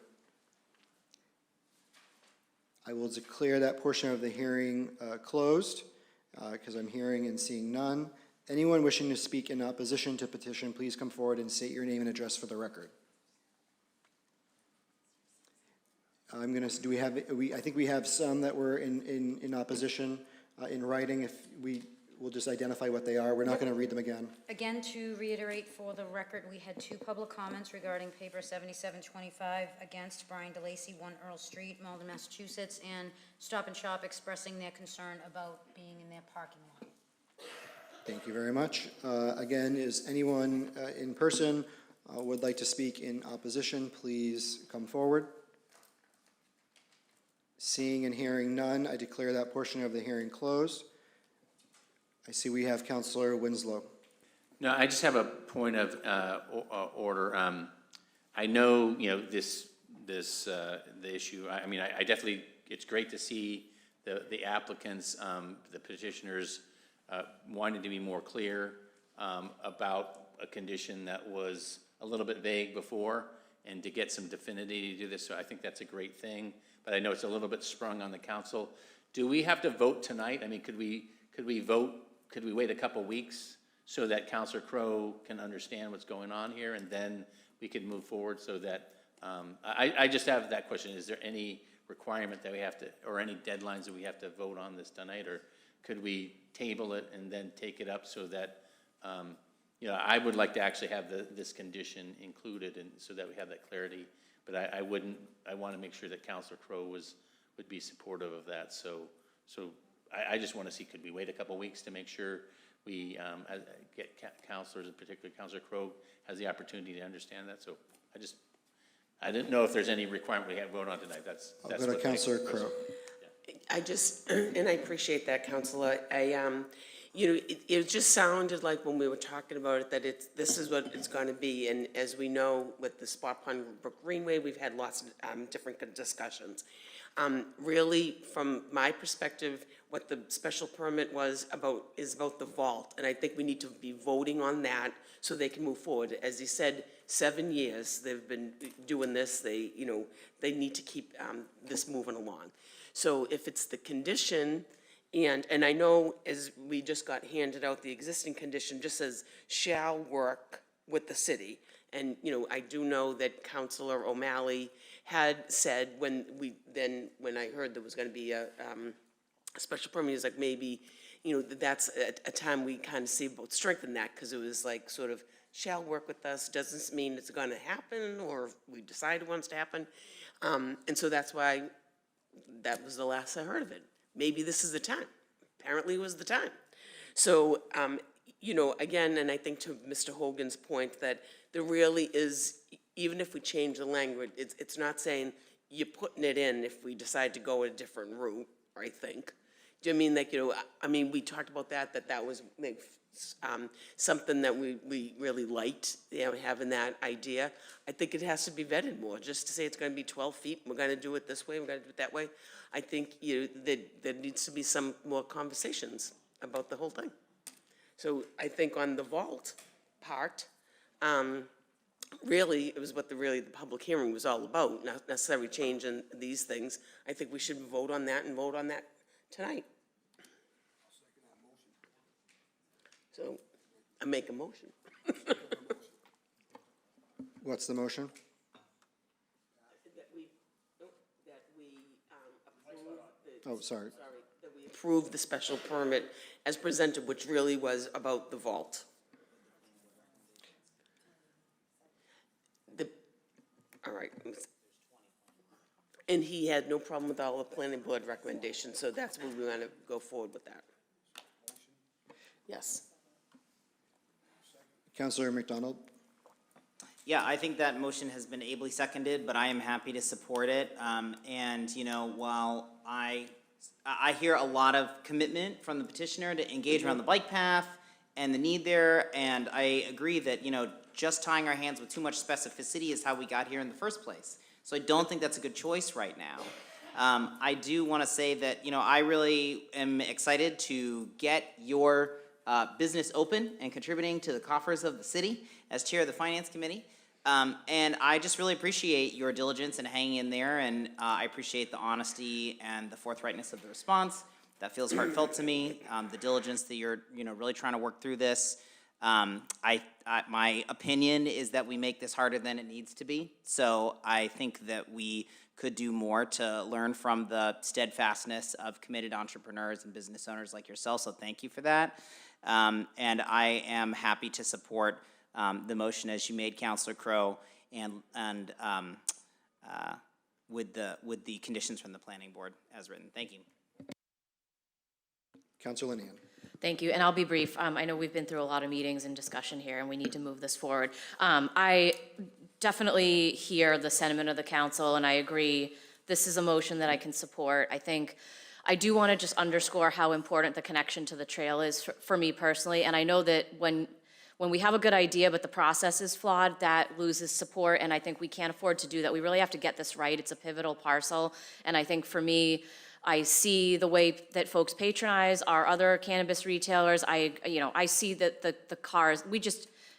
I will declare that portion of the hearing closed because I'm hearing and seeing none. Anyone wishing to speak in opposition to petition, please come forward and state your name and address for the record. I think we have some that were in opposition in writing. If we'll just identify what they are. We're not going to read them again. Again, to reiterate for the record, we had 2 public comments regarding paper 7725 against Brian DeLacy, 1 Earl Street, Malden, Massachusetts, and Stop and Shop expressing their concern about being in their parking lot. Thank you very much. Again, is anyone in person would like to speak in opposition, please come forward. Seeing and hearing none, I declare that portion of the hearing closed. I see we have Councilor Winslow. No, I just have a point of order. I know, the issue. I mean, I definitely, it's great to see the applicants, the petitioners wanting to be more clear about a condition that was a little bit vague before, and to get some definitivity to do this. So I think that's a great thing. But I know it's a little bit sprung on the council. Do we have to vote tonight? I mean, could we vote? Could we wait a couple weeks so that Councilor Crowe can understand what's going on here, and then we can move forward so that, I just have that question. Is there any requirement that we have to, or any deadlines that we have to vote on this tonight, or could we table it and then take it up so that, I would like to actually have this condition included, and so that we have that clarity, but I want to make sure that Councilor Crowe would be supportive of that, so I just want to see, could we wait a couple weeks to make sure we get councilors, in particular Councilor Crowe, has the opportunity to understand that? So I didn't know if there's any requirement we have to vote on tonight. I'll go to Councilor Crowe. And I appreciate that, Councilor. It just sounded like when we were talking about it that this is what it's going to be. And as we know, with the Spot Pond Brook Greenway, we've had lots of different discussions. Really, from my perspective, what the special permit is about the vault, and I think we need to be voting on that so they can move forward. As he said, 7 years they've been doing this. They need to keep this moving along. So if it's the condition, and I know as we just got handed out, the existing condition just says shall work with the city, and I do know that Councilor O'Malley had said when I heard there was going to be a special permit, he was like, maybe, that's a time we kind of see about strengthen that, because it was like sort of shall work with us, doesn't mean it's going to happen, or we decide it wants to happen. And so that's why that was the last I heard of it. Maybe this is the time. Apparently it was the time. So, again, and I think to Mr. Hogan's point that there really is, even if we change the language, it's not saying you're putting it in if we decide to go a different route, I think. Do you mean like, I mean, we talked about that was like, something that we really liked, having that idea. I think it has to be vetted more, just to say it's gonna be 12 feet, we're gonna do it this way, we're gonna do it that way. I think, there needs to be some more conversations about the whole thing. So I think on the vault part, really, it was what the public hearing was all about, not necessarily changing these things. I think we should vote on that tonight. So, I make a motion. What's the motion? That we approve Oh, sorry. that we approve the special permit as presented, which really was about the vault. All right. And he had no problem with all the planning board recommendations, so that's where we want to go forward with that. Yes. Councilor McDonald? Yeah, I think that motion has been ably seconded, but I am happy to support it. And, while I hear a lot of commitment from the petitioner to engage around the bike path and the need there, and I agree that, just tying our hands with too much specificity is how we got here in the first place. So I don't think that's a good choice right now. I do want to say that, I really am excited to get your business open and contributing to the coffers of the city as chair of the Finance Committee. And I just really appreciate your diligence and hanging in there, and I appreciate the honesty and the forthrightness of the response. That feels heartfelt to me, the diligence that you're, really trying to work through this. My opinion is that we make this harder than it needs to be. So I think that we could do more to learn from the steadfastness of committed entrepreneurs and business owners like yourself. So thank you for that. And I am happy to support the motion as you made, Councilor Crowe, and with the conditions from the planning board as written. Thank you. Councilor Linehan? Thank you, and I'll be brief. I know we've been through a lot of meetings and discussion here, and we need to move this forward. I definitely hear the sentiment of the council, and I agree. This is a motion that I can support. I do want to just underscore how important the connection to the trail is for me personally, and I know that when we have a good idea but the process is flawed, that loses support, and I think we can't afford to do that. We really have to get this right. It's a pivotal parcel, and I think for me, I see the way that folks patronize our other cannabis retailers. I see that the cars,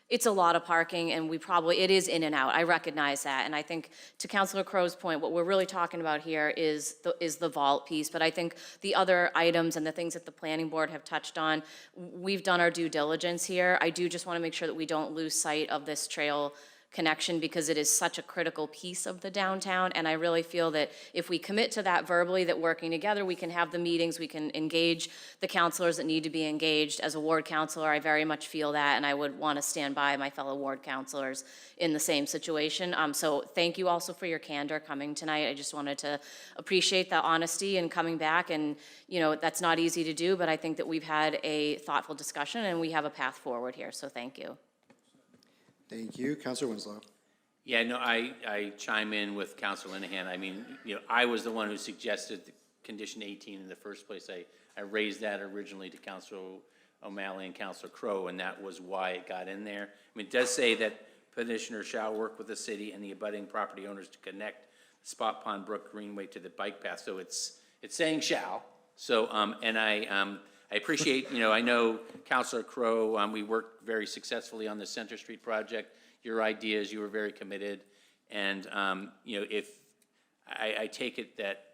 it's a lot of parking, and it is in and out. I recognize that, and I think to Councilor Crowe's point, what we're really talking about here is the vault piece, but I think the other items and the things that the planning board have touched on, we've done our due diligence here. I do just want to make sure that we don't lose sight of this trail connection, because it is such a critical piece of the downtown, and I really feel that if we commit to that verbally, that working together, we can have the meetings, we can engage the councilors that need to be engaged. As a ward councilor, I very much feel that, and I would want to stand by my fellow ward councilors in the same situation. So thank you also for your candor coming tonight. I just wanted to appreciate the honesty and coming back, and that's not easy to do, but I think that we've had a thoughtful discussion and we have a path forward here, so thank you. Thank you. Councilor Winslow? Yeah, no, I chime in with Councilor Linehan. I mean, I was the one who suggested the condition 18 in the first place. I raised that originally to Councilor O'Malley and Councilor Crowe, and that was why it got in there. I mean, it does say that petitioner shall work with the city and the abutting property owners to connect Spot Pond Brook Greenway to the bike path. So it's saying shall. So, and I appreciate, I know Councilor Crowe, we worked very successfully on the Center Street project. Your ideas, you were very committed. And, if I take it that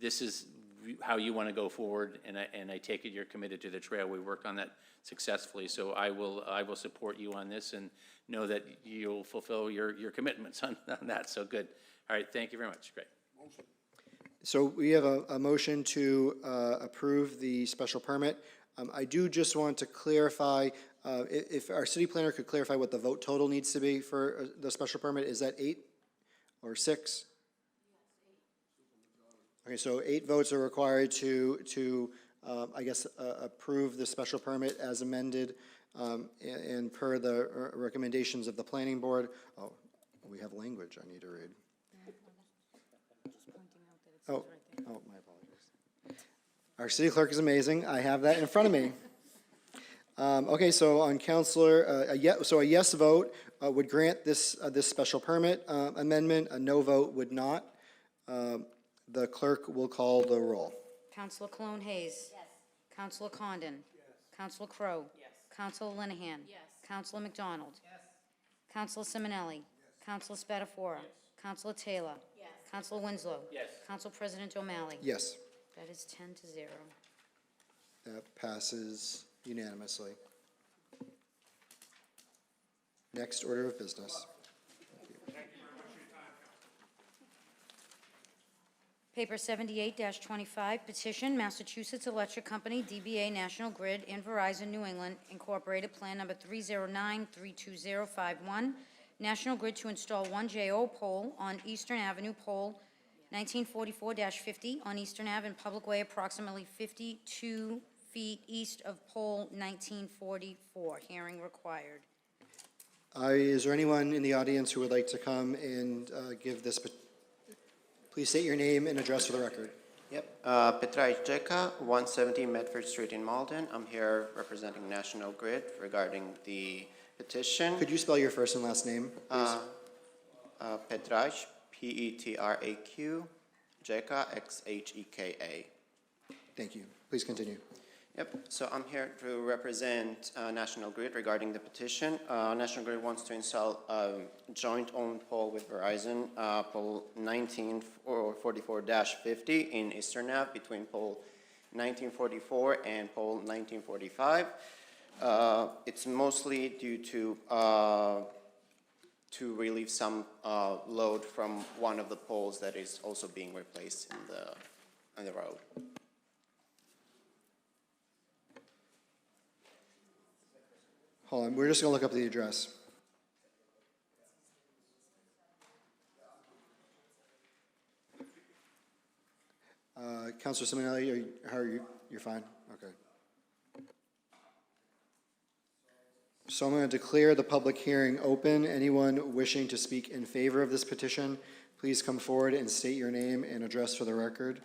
this is how you want to go forward, and I take it you're committed to the trail. We worked on that successfully. So I will support you on this and know that you'll fulfill your commitments on that. So good. All right. Thank you very much. Great. So we have a motion to approve the special permit. I do just want to clarify, if our city planner could clarify what the vote total needs to be for the special permit. Is that 8 or 6? Okay, so 8 votes are required to I guess, approve the special permit as amended and per the recommendations of the planning board. Oh, we have language I need to read. Oh, my apologies. Our city clerk is amazing. I have that in front of me. Okay, so on Counselor, a yes vote would grant this special permit amendment. A no vote would not. The clerk will call the roll. Counselor Cologne Hayes. Yes. Counselor Condon. Yes. Counselor Crowe. Yes. Counselor Linehan. Yes. Counselor McDonald. Yes. Counselor Simonelli. Yes. Counselor Spatafora. Yes. Counselor Taylor. Yes. Counselor Winslow. Yes. Council President O'Malley. Yes, That is 10-0. that passes unanimously. Next order of business. Paper 78-25, petition, Massachusetts Electric Company, DBA National Grid, and Verizon New England Incorporated, Plan Number 309-32051, National Grid to install one JO pole on Eastern Avenue, pole 1944-50 on Eastern Ave, and public way approximately 52 feet east of pole 1944. Hearing required. Is there anyone in the audience who would like to come and give this? Please state your name and address for the record. Yep, Petra Jeka, 170 Medford Street in Malden. I'm here representing National Grid regarding the petition. Could you spell your first and last name, please? Petraj, Petraq, Jeka, Xheka. Thank you. Please continue. Yep, so I'm here to represent National Grid regarding the petition. National Grid wants to install a joint-owned pole with Verizon, pole 1944-50 in Eastern Ave between pole 1944 and pole 1945. It's mostly due to relieve some load from one of the poles that is also being replaced in the road. Hold on, we're just going to look up the address. Councilor Simonelli, how are you? You're fine? Okay. So I'm going to declare the public hearing open. Anyone wishing to speak in favor of this petition, please come forward and state your name and address for the record.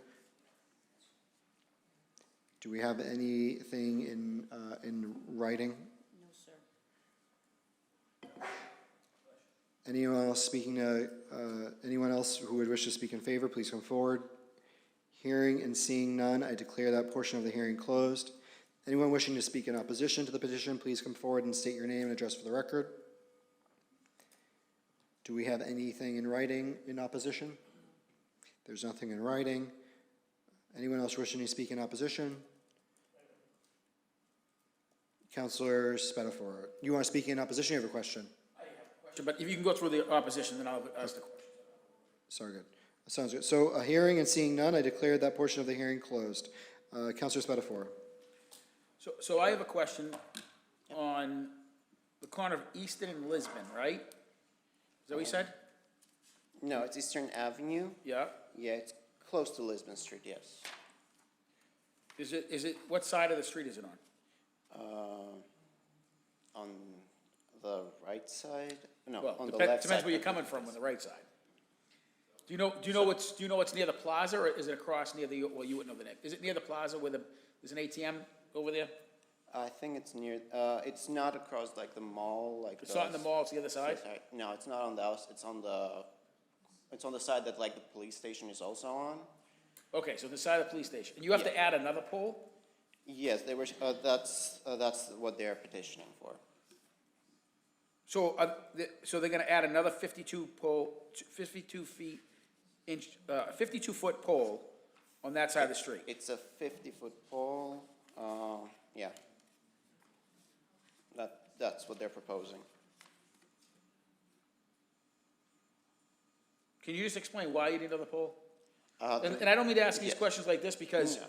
Do we have anything in writing? Anyone else speaking anyone else who would wish to speak in favor, please come forward. Hearing and seeing none, I declare that portion of the hearing closed. Anyone wishing to speak in opposition to the petition, please come forward and state your name and address for the record. Do we have anything in writing in opposition? There's nothing in writing. Anyone else wishing to speak in opposition? Councilor Spatafora, you want to speak in opposition or you have a question? But if you can go through the opposition, then I'll ask the question. Sorry, good. Sounds good. So a hearing and seeing none, I declare that portion of the hearing closed. Councilor Spatafora. So I have a question on the corner of Easton and Lisbon, right? Is that what you said? No, it's Eastern Avenue. Yeah. Yeah, it's close to Lisbon Street, yes. Is it, what side of the street is it on? On the right side? No, Well, on the left side. depends where you're coming from on the right side. Do you know what's near the plaza, or is it across near the, well, you wouldn't know the name. Is it near the plaza where there's an ATM over there? I think it's near, it's not across like the mall, like. It's not in the mall, it's the other side? No, it's not on the house, it's on the side that like the police station is also on. Okay, so the side of the police station. And you have to add another pole? Yes, they were, that's what they're petitioning for. So, so they're gonna add another 52 foot pole on that side of the street? It's a 50-foot pole, yeah. That's what they're proposing. Can you just explain why you need another pole? And I don't mean to ask these questions like this because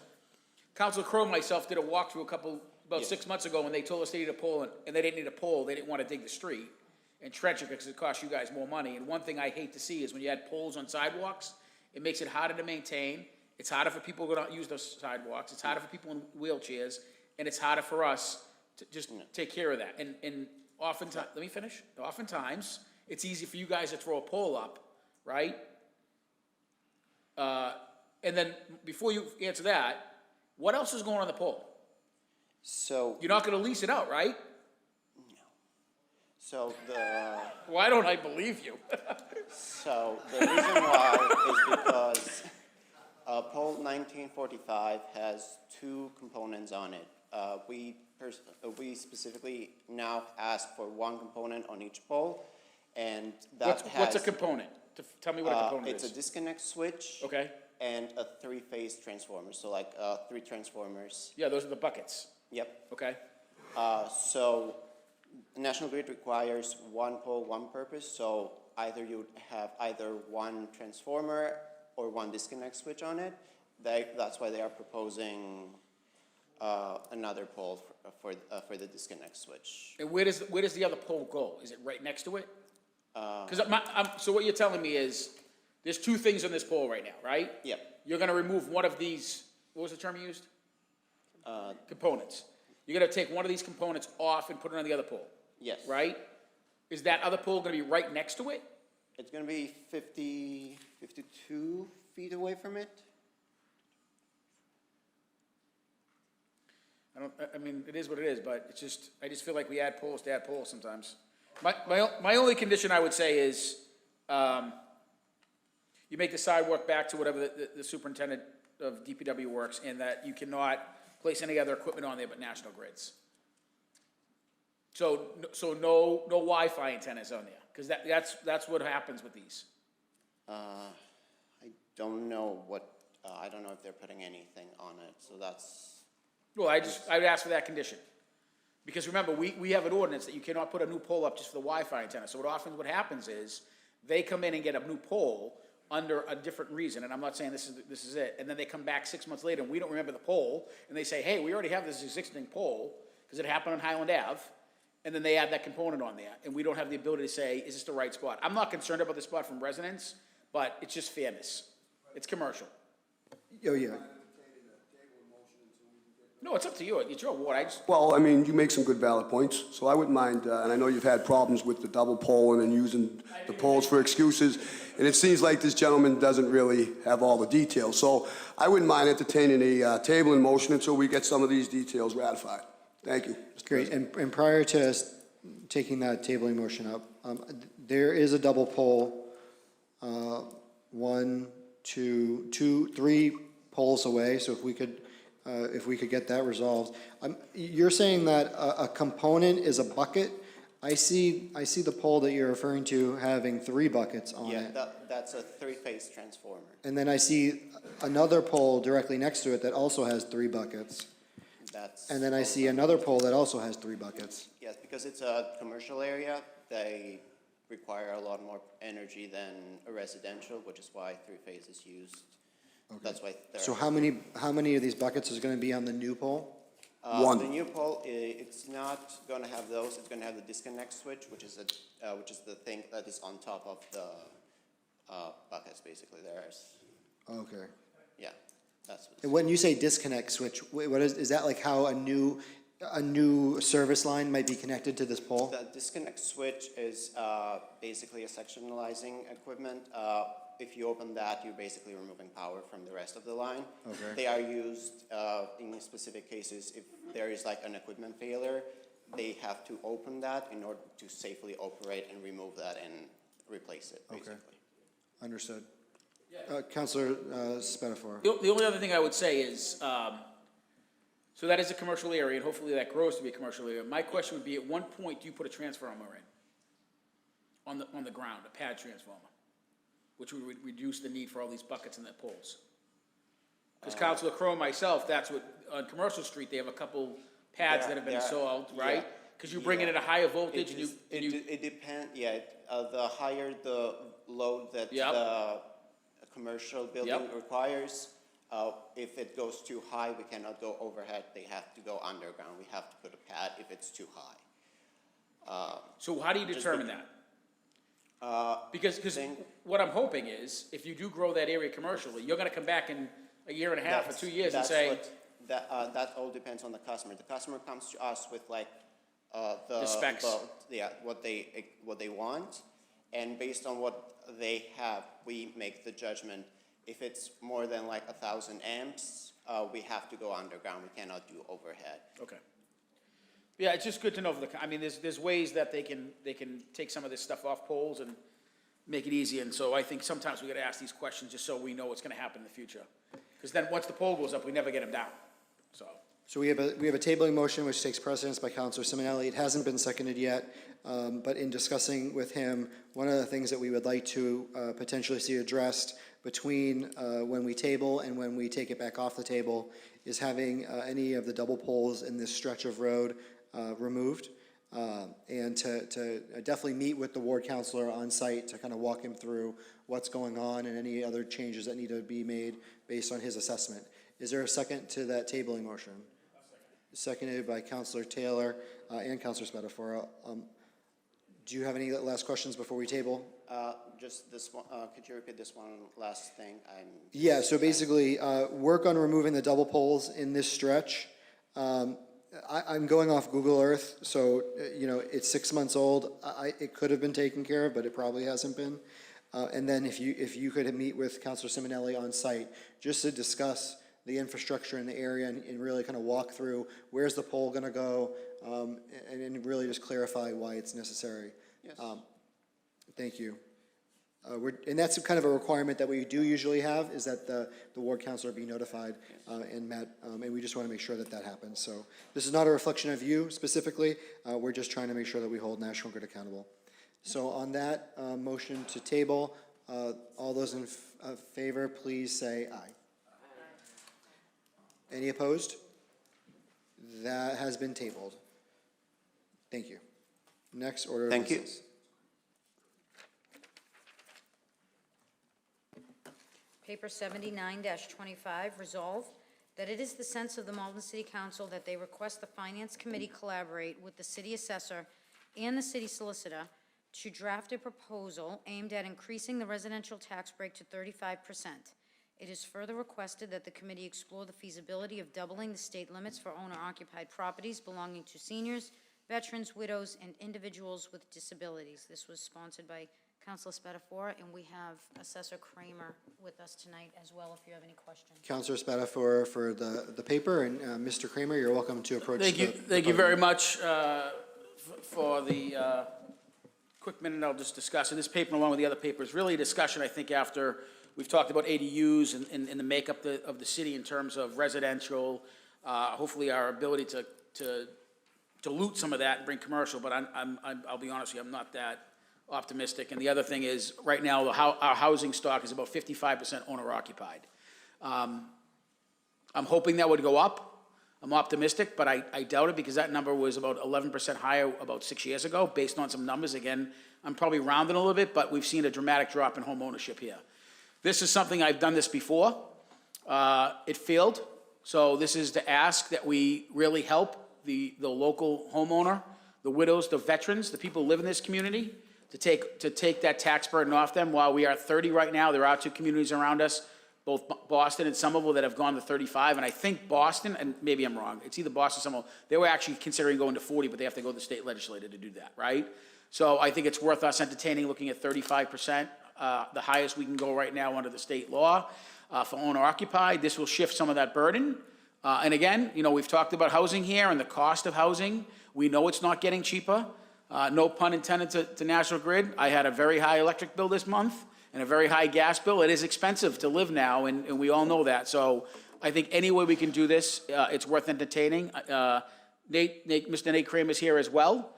Councilor Crowe and myself did a walkthrough about 6 months ago, and they told us they needed a pole, and they didn't need a pole, they didn't want to dig the street and trench it because it costs you guys more money. And one thing I hate to see is when you add poles on sidewalks, it makes it harder to maintain, it's harder for people who don't use those sidewalks, it's harder for people in wheelchairs, and it's harder for us to just take care of that. And oftentimes, let me finish, oftentimes, it's easy for you guys to throw a pole up, right? And then, before you answer that, What else is going on the pole? So, You're not gonna lease it out, right? so the, Why don't I believe you? so the reason why is because pole 1945 has two components on it. We specifically now ask for one component on each pole, and that What's a component? Tell me what a component it's a is. disconnect switch. Okay, And a three-phase transformer, so like 3 transformers. yeah, those are the buckets, Yep. okay? So National Grid requires one pole, one purpose, so either you have either one transformer or one disconnect switch on it. That's why they are proposing another pole for the disconnect switch. And where does the other pole go? Is it right next to it? Because so what you're telling me is, there's two things on this pole right now, right? Yep. You're gonna remove one of these, what was the term you used? Components. You're gonna take one of these components off and put it on the other pole, Yes. right? Is that other pole gonna be right next to it? It's gonna be 52 feet away from it. I mean, it is what it is, but it's just, I just feel like we add poles to add poles sometimes. My only condition I would say is, you make the sidewalk back to whatever the superintendent of DPW works, and that you cannot place any other equipment on there but National Grids. So no Wi-Fi antennas on there, because that's what happens with these. I don't know I don't know if they're putting anything on it, so that's, Well, I'd ask for that condition. Because remember, we have an ordinance that you cannot put a new pole up just for the Wi-Fi antenna. So what happens is, they come in and get a new pole under a different reason, and I'm not saying this is it, and then they come back 6 months later and we don't remember the pole, and they say, hey, we already have this existing pole, because it happened on Highland Ave, and then they add that component on there, and we don't have the ability to say, is this the right spot? I'm not concerned about the spot from residents, but it's just fairness. It's commercial. Oh, yeah. No, it's up to you. It's your ward. Well, I mean, you make some good valid points, so I wouldn't mind, and I know you've had problems with the double pole and then using the poles for excuses, and it seems like this gentleman doesn't really have all the details, so I wouldn't mind entertaining a table in motion until we get some of these details ratified. Thank you. Great, and prior to us taking that tabling motion up, there is a double pole, 1, 2, 3 poles away, so if we could get that resolved. You're saying that a component is a bucket? I see the pole that you're referring to having 3 buckets on it. yeah, that's a 3-phase transformer. And then I see another pole directly next to it that also has 3 buckets. And then I see another pole that also has 3 buckets. Yes, because it's a commercial area, they require a lot more energy than a residential, which is why 3-phase is used. That's why. So how many of these buckets is going to be on the new pole? One. The new pole, it's not going to have those. It's going to have the disconnect switch, which is the thing that is on top of the buckets. Basically, Okay. yeah, that's what. And when you say disconnect switch, what is that like how a new service line might be connected to this pole? The disconnect switch is basically a sectionalizing equipment. If you open that, you're basically removing power from the rest of the line. Okay. They are used in specific cases. If there is like an equipment failure, they have to open that in order to safely operate and remove that and replace it, basically. Okay. Understood. Councilor Spatafor. The only other thing I would say is, so that is a commercial area, and hopefully that grows to be a commercial area. My question would be, at one point, do you put a transformer in on the ground, a pad transformer, which would reduce the need for all these buckets and the poles? Because Councilor Crowe and myself, that's what, on Commercial Street, they have a couple pads that have been installed, right? Because you bring it at a higher voltage and you. It depends, yeah, the higher the load that Yep. the commercial building Yep. requires, if it goes too high, we cannot go overhead, they have to go underground, we have to put a pad if it's too high. So how do you determine that? Because what I'm hoping is, if you do grow that area commercially, you're gonna come back in a year and a half or 2 years and say. That all depends on the customer. The customer comes to us with like, The specs. What they want, and based on what they have, we make the judgment If it's more than like 1,000 amps, we have to go underground. We cannot do overhead. Okay. Yeah, it's just good to know for the, I mean, there's ways that they can take some of this stuff off poles and make it easy, and so I think sometimes we gotta ask these questions just so we know what's gonna happen in the future. Because then, once the pole goes up, we never get them down, so. So we have a tabling motion which takes precedence by Counselor Simonelli. It hasn't been seconded yet, but in discussing with him, one of the things that we would like to potentially see addressed between when we table and when we take it back off the table is having any of the double poles in this stretch of road removed. And to definitely meet with the ward counselor on site to kind of walk him through what's going on and any other changes that need to be made based on his assessment. Is there a second to that tabling motion? Seconded by Counselor Taylor and Counselor Spatafora. Do you have any last questions before we table? Just this one, could you repeat this one last thing? Yeah, so basically, work on removing the double poles in this stretch. I'm going off Google Earth, so, you know, it's 6 months old. It could have been taken care of, but it probably hasn't been. And then if you could meet with Counselor Simonelli on site, just to discuss the infrastructure in the area and really kind of walk through where's the pole gonna go, and really just clarify why it's necessary. Yes. Thank you. And that's kind of a requirement that we do usually have, is that the ward counselor be notified and met, and we just want to make sure that that happens. So this is not a reflection of you specifically, we're just trying to make sure that we hold National Grid accountable. So on that motion to table, all those in favor, please say aye. Any opposed? That has been tabled. Thank you. Next order of Thank you. business. Paper 79-25, resolve that it is the sense of the Malden City Council that they request the Finance Committee collaborate with the city assessor and the city solicitor to draft a proposal aimed at increasing the residential tax break to 35%. It is further requested that the committee explore the feasibility of doubling the state limits for owner-occupied properties belonging to seniors, veterans, widows, and individuals with disabilities. This was sponsored by Councilor Spatafora, and we have Assessor Kramer with us tonight as well, if you have any questions. Councilor Spatafora for the paper, and Mr. Kramer, you're welcome to approach. Thank you, thank you very much for the quick minute I'll just discuss. And this paper, along with the other papers, really a discussion, I think, after we've talked about ADUs and the makeup of the city in terms of residential, hopefully our ability to dilute some of that and bring commercial, but I'll be honest with you, I'm not that optimistic. And the other thing is, right now, our housing stock is about 55% owner-occupied. I'm hoping that would go up. I'm optimistic, but I doubt it, because that number was about 11% higher about 6 years ago, based on some numbers. Again, I'm probably rounding a little bit, but we've seen a dramatic drop in home ownership here. This is something I've done this before. It failed, so this is to ask that we really help the local homeowner, the widows, the veterans, the people who live in this community, to take that tax burden off them. While we are at 30 right now, there are two communities around us, both Boston and Somerville, that have gone to 35, and I think Boston, and maybe I'm wrong, it's either Boston or Somerville, they were actually considering going to 40, but they have to go to the state legislature to do that, right? So I think it's worth us entertaining, looking at 35%, the highest we can go right now under the state law for owner-occupied. This will shift some of that burden. And again, you know, we've talked about housing here and the cost of housing. We know it's not getting cheaper. No pun intended to National Grid. I had a very high electric bill this month and a very high gas bill. It is expensive to live now, and we all know that. So I think any way we can do this, it's worth entertaining. Mr. Nate Kramer is here as well.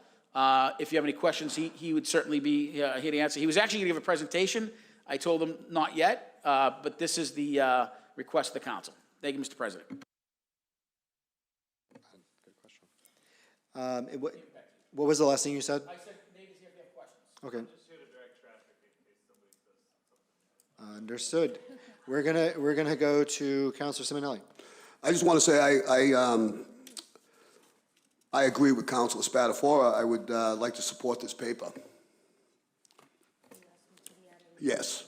If you have any questions, he would certainly be here to answer. He was actually going to give a presentation. I told him not yet, but this is the request of the council. Thank you, Mr. President. Good question. What was the last thing you said? I said Nate is here if you have questions. Okay. I'm just here to direct traffic in case somebody says something. Understood. We're gonna go to Councilor Simonelli. I just want to say I agree with Councilor Spatafora. I would like to support this paper. Yes.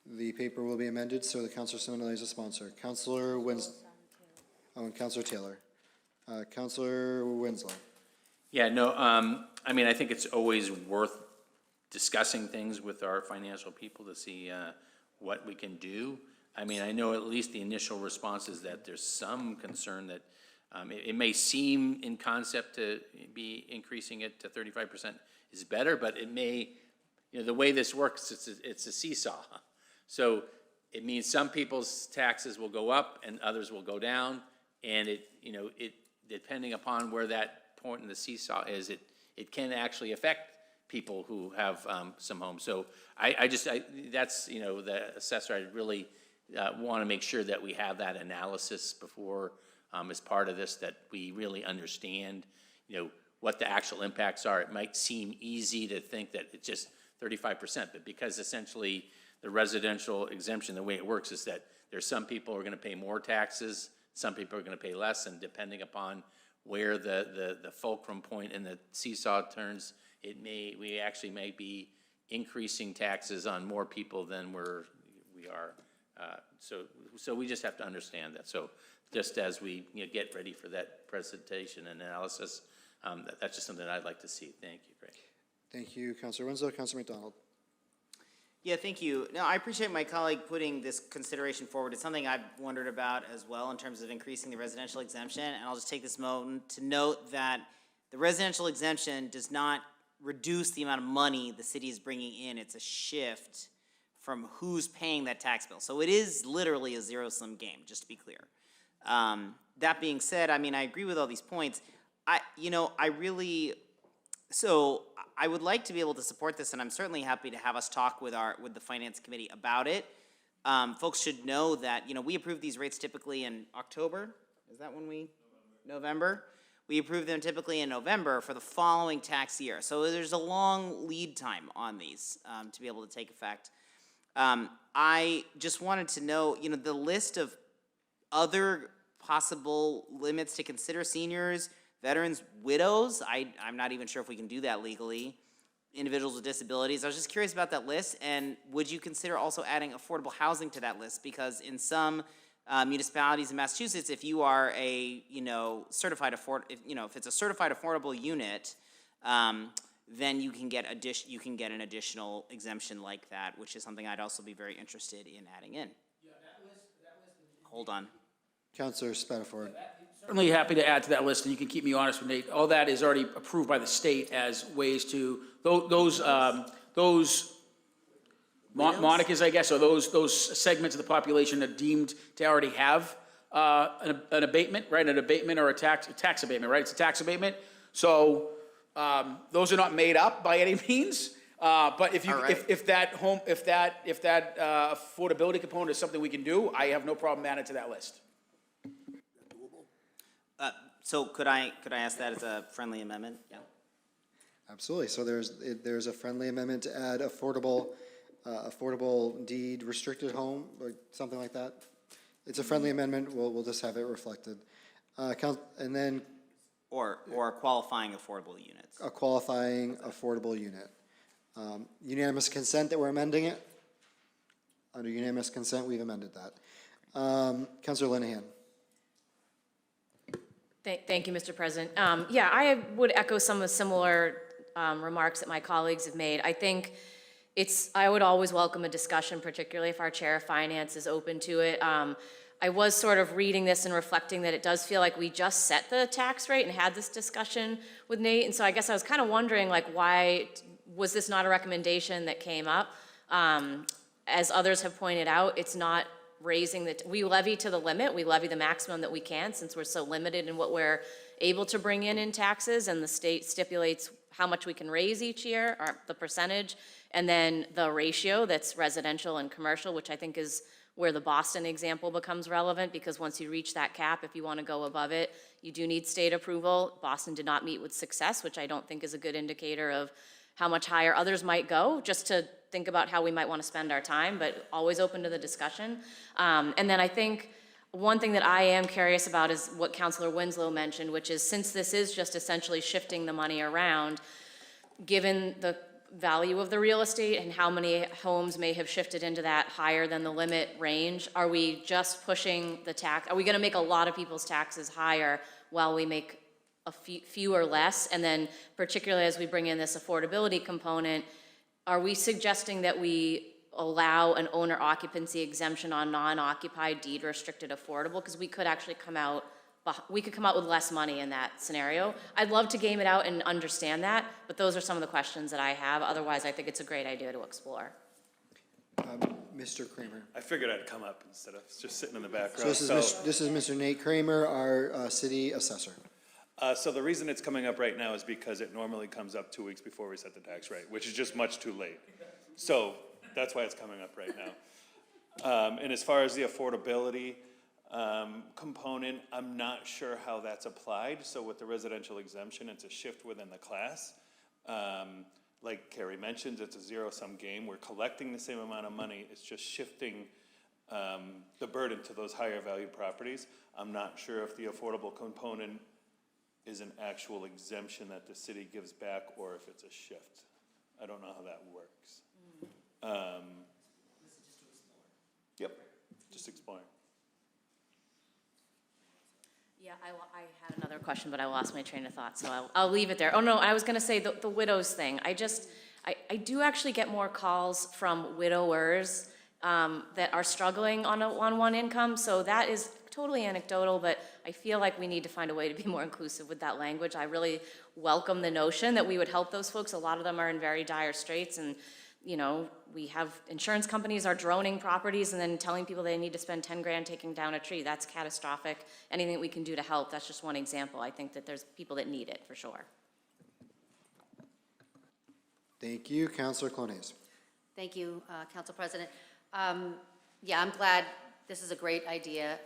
The paper will be amended, so the Councilor Simonelli is a sponsor. Councilor Winslow. Oh, and Councilor Taylor. Councilor Winslow. Yeah, no, I mean, I think it's always worth discussing things with our financial people to see what we can do. I mean, I know at least the initial response is that there's some concern that it may seem in concept to be increasing it to 35% is better, but it may, the way this works, it's a seesaw. So it means some people's taxes will go up and others will go down, and it depending upon where that point in the seesaw is, it can actually affect people who have some homes. So that's, the assessor, I really want to make sure that we have that analysis before, as part of this, that we really understand, what the actual impacts are. It might seem easy to think that it's just 35%, but because essentially the residential exemption, the way it works is that there's some people who are going to pay more taxes, some people are going to pay less, and depending upon where the fulcrum point in the seesaw turns, we actually may be increasing taxes on more people than we are. So we just have to understand that. So just as we get ready for that presentation and analysis, that's just something I'd like to see. Thank you, Greg. Thank you, Councilor Winslow. Councilor McDonald. Yeah, thank you. No, I appreciate my colleague putting this consideration forward. It's something I've wondered about as well in terms of increasing the residential exemption. And I'll just take this moment to note that the residential exemption does not reduce the amount of money the city is bringing in. It's a shift from who's paying that tax bill. So it is literally a zero-sum game, just to be clear. That being said, I mean, I agree with all these points. I would like to be able to support this, and I'm certainly happy to have us talk with the Finance Committee about it. Folks should know that, we approve these rates typically in October. Is that when November? We approve them typically in November for the following tax year. So there's a long lead time on these to be able to take effect. I just wanted to know, the list of other possible limits to consider: seniors, veterans, widows. I'm not even sure if we can do that legally. Individuals with disabilities. I was just curious about that list, and would you consider also adding affordable housing to that list? Because in some municipalities in Massachusetts, if you are a certified if it's a certified affordable unit, then you can get an additional exemption like that, which is something I'd also be very interested in adding in. Yeah, that list. Hold on. Councilor Spataford. Certainly happy to add to that list, and you can keep me honest with Nate. All that is already approved by the state as ways to, those monikers, I guess, or those segments of the population are deemed to already have an abatement, right? An abatement or a tax abatement, right? It's a tax abatement. So those are not made up by any means. But if that affordability component is something we can do, I have no problem adding to that list. So could I ask that as a friendly amendment? Yeah. Absolutely. So there's a friendly amendment to add affordable deed restricted home, or something like that. It's a friendly amendment. We'll just have it reflected. And then. Or qualifying affordable units. A qualifying affordable unit. Unanimous consent that we're amending it? Under unanimous consent, we've amended that. Councilor Linehan. Thank you, Mr. President. Yeah, I would echo some of the similar remarks that my colleagues have made. I think I would always welcome a discussion, particularly if our Chair of Finance is open to it. I was sort of reading this and reflecting that it does feel like we just set the tax rate and had this discussion with Nate, and so I guess I was kind of wondering, why was this not a recommendation that came up? As others have pointed out, it's not raising we levy to the limit, we levy the maximum that we can, since we're so limited in what we're able to bring in taxes, and the state stipulates how much we can raise each year, or the percentage, and then the ratio that's residential and commercial, which I think is where the Boston example becomes relevant, because once you reach that cap, if you want to go above it, you do need state approval. Boston did not meet with success, which I don't think is a good indicator of how much higher others might go, just to think about how we might want to spend our time, but always open to the discussion. And then I think one thing that I am curious about is what Councilor Winslow mentioned, which is, since this is just essentially shifting the money around, given the value of the real estate and how many homes may have shifted into that higher than the limit range, are we just pushing the tax? Are we going to make a lot of people's taxes higher while we make a fewer less? And then particularly as we bring in this affordability component, are we suggesting that we allow an owner occupancy exemption on non-occupied deed restricted affordable, because we could actually come out with less money in that scenario. I'd love to game it out and understand that, but those are some of the questions that I have. Otherwise, I think it's a great idea to explore. Mr. Kramer. I figured I'd come up instead of just sitting in the back So row. this is Mr. Nate Kramer, our city assessor. So the reason it's coming up right now is because it normally comes up 2 weeks before we set the tax rate, which is just much too late. So that's why it's coming up right now. And as far as the affordability component, I'm not sure how that's applied. So with the residential exemption, it's a shift within the class. Like Carrie mentioned, it's a zero-sum game. We're collecting the same amount of money. It's just shifting the burden to those higher value properties. I'm not sure if the affordable component is an actual exemption that the city gives back or if it's a shift. I don't know how that works. Yep, just exploring. Yeah, I had another question, but I lost my train of thought, so I'll leave it there. Oh, no, I was gonna say the widows thing. I do actually get more calls from widowers that are struggling on one income, so that is totally anecdotal, but I feel like we need to find a way to be more inclusive with that language. I really welcome the notion that we would help those folks. A lot of them are in very dire straits, and we have insurance companies are droning properties and then telling people they need to spend 10 grand taking down a tree. That's catastrophic. Anything that we can do to help, that's just one example. I think that there's people that need it, for sure. Thank you, Councilor Clones. Thank you, Council President. Yeah, I'm glad this is a great idea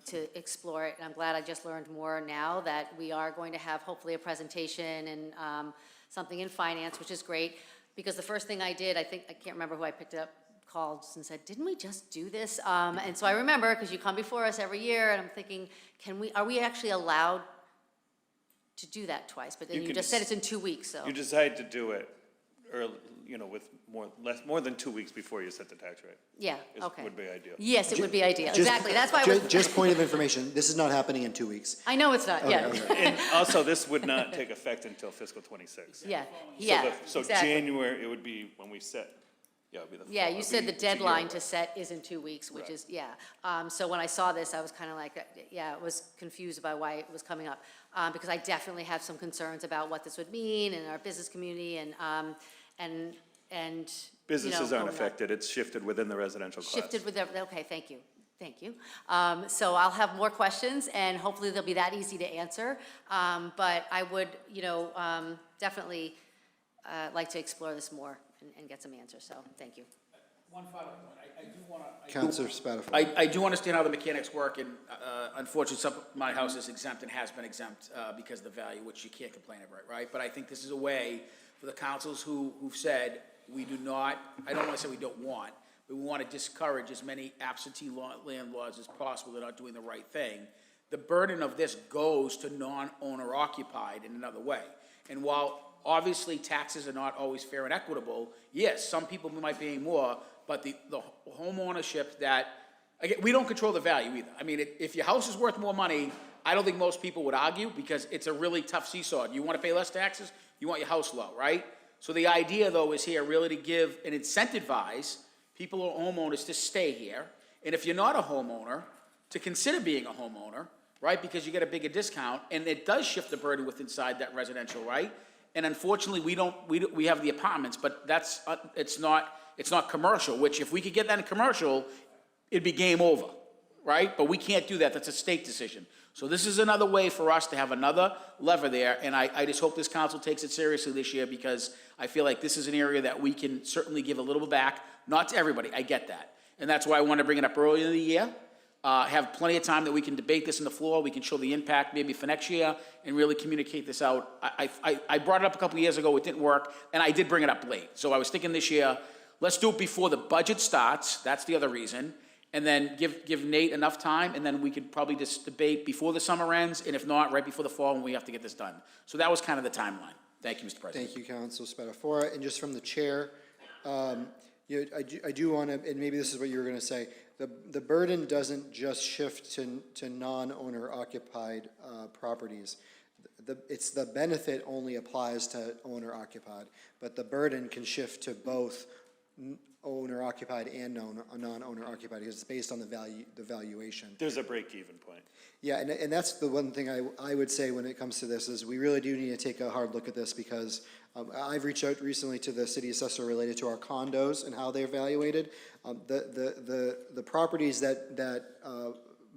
to explore it. And I'm glad I just learned more now that we are going to have hopefully a presentation and something in finance, which is great. Because the first thing I did, I can't remember who I picked up, called and said, didn't we just do this? And so I remember, because you come before us every year, and I'm thinking, are we actually allowed to do that twice? But then you just said it's in 2 weeks, so. You decide to do it early, with more than 2 weeks before you set the tax rate. Yeah, okay. Would be ideal. Yes, it would be ideal, exactly. That's why I was. Just point of information, this is not happening in 2 weeks. I know it's not, yeah. Okay. And also, this would not take effect until fiscal '26. Yeah, yeah, So exactly. January, it would be when we set, it'd be the. Yeah, fall, you it'd said be the 2 years deadline away. to set is in 2 weeks, which Right. is, yeah. So when I saw this, I was kind of like, yeah, I was confused by why it was coming up. Because I definitely have some concerns about what this would mean in our business community and Businesses going aren't up. affected, it's shifted within the residential class. Shifted with, okay, thank you. Thank you. So I'll have more questions, and hopefully they'll be that easy to answer. But I would, definitely like to explore this more and get some answers, so thank you. One final point, I do want to. Councilor Spatafor. I do understand how the mechanics work, and unfortunately, my house is exempt and has been exempt because of the value, which you can't complain about, right? But I think this is a way for the councils who've said, we do not, I don't want to say we don't want, but we want to discourage as many absentee landlords as possible that are not doing the right thing. The burden of this goes to non-owner occupied in another way. And while obviously taxes are not always fair and equitable, yes, some people might be paying more, but the home ownership that, again, we don't control the value either. I mean, if your house is worth more money, I don't think most people would argue, because it's a really tough seesaw. You want to pay less taxes, you want your house low, right? So the idea, though, is here really to give and incentivize people who are homeowners to stay here. And if you're not a homeowner, to consider being a homeowner, right? Because you get a bigger discount, and it does shift the burden with inside that residential, right? And unfortunately, we have the apartments, but that's, it's not commercial, which if we could get that in commercial, it'd be game over, right? But we can't do that, that's a state decision. So this is another way for us to have another lever there, and I just hope this council takes it seriously this year, because I feel like this is an area that we can certainly give a little bit back, not to everybody, I get that. And that's why I wanted to bring it up earlier in the year, have plenty of time that we can debate this on the floor, we can show the impact maybe for next year, and really communicate this out. I brought it up a couple of years ago, it didn't work, and I did bring it up late. So I was thinking this year, let's do it before the budget starts, that's the other reason, and then give Nate enough time, and then we could probably just debate before the summer ends, and if not, right before the fall when we have to get this done. So that was kind of the timeline. Thank you, Mr. President. Thank you, Council Spatafor. And just from the chair, I do want to, and maybe this is what you were going to say, the burden doesn't just shift to non-owner occupied properties. It's the benefit only applies to owner occupied, but the burden can shift to both owner occupied and non-owner occupied, because it's based on the valuation. There's a break-even point. Yeah, and that's the one thing I would say when it comes to this, is we really do need to take a hard look at this, because I've reached out recently to the city assessor related to our condos and how they're evaluated. The properties that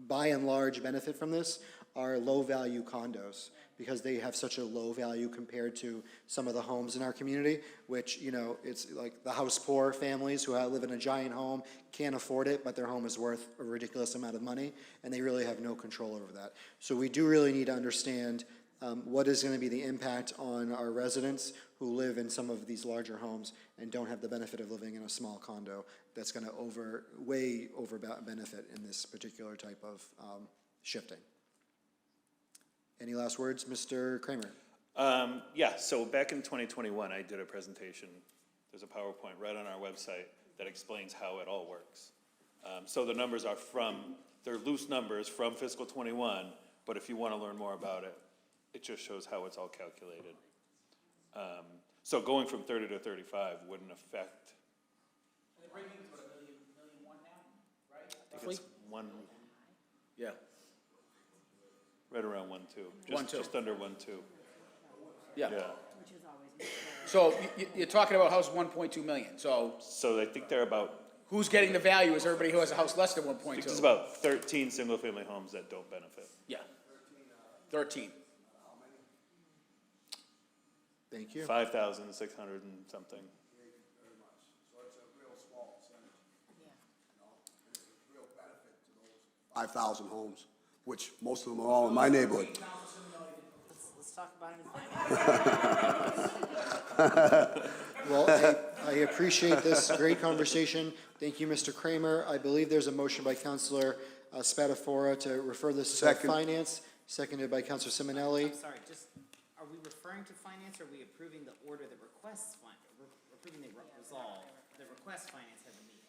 by and large benefit from this are low-value condos, because they have such a low value compared to some of the homes in our community, which, you know, it's like the house poor families who live in a giant home, can't afford it, but their home is worth a ridiculous amount of money, and they really have no control over that. So we do really need to understand what is going to be the impact on our residents who live in some of these larger homes and don't have the benefit of living in a small condo that's going to way over benefit in this particular type of shifting. Any last words, Mr. Kramer? Yeah, so back in 2021, I did a presentation. There's a PowerPoint right on our website that explains how it all works. So the numbers are they're loose numbers from fiscal 21, but if you want to learn more about it, it just shows how it's all calculated. So going from 30 to 35 wouldn't affect. The break even's what, $1.1 million now, right? I think it's one, Yeah. right around 1.2. 1.2. Just under 1.2. Yeah. Yeah. So you're talking about a house 1.2 million, so So I think they're about, who's getting the value is everybody who has a house less than I think 1.2. there's about 13 single-family homes that don't benefit. Yeah. 13. Thank you. 5,600 and something. 5,000 homes, which most of them are all in my neighborhood. Let's talk about it. Well, I appreciate this great conversation. Thank you, Mr. Kramer. I believe there's a motion by Councilor Spatafora to refer this to Second. Finance, seconded by Councilor Simonelli. I'm sorry, just, are we referring to finance, or are we approving the order that requests finance? Approving the resolve, the request finance has a meeting.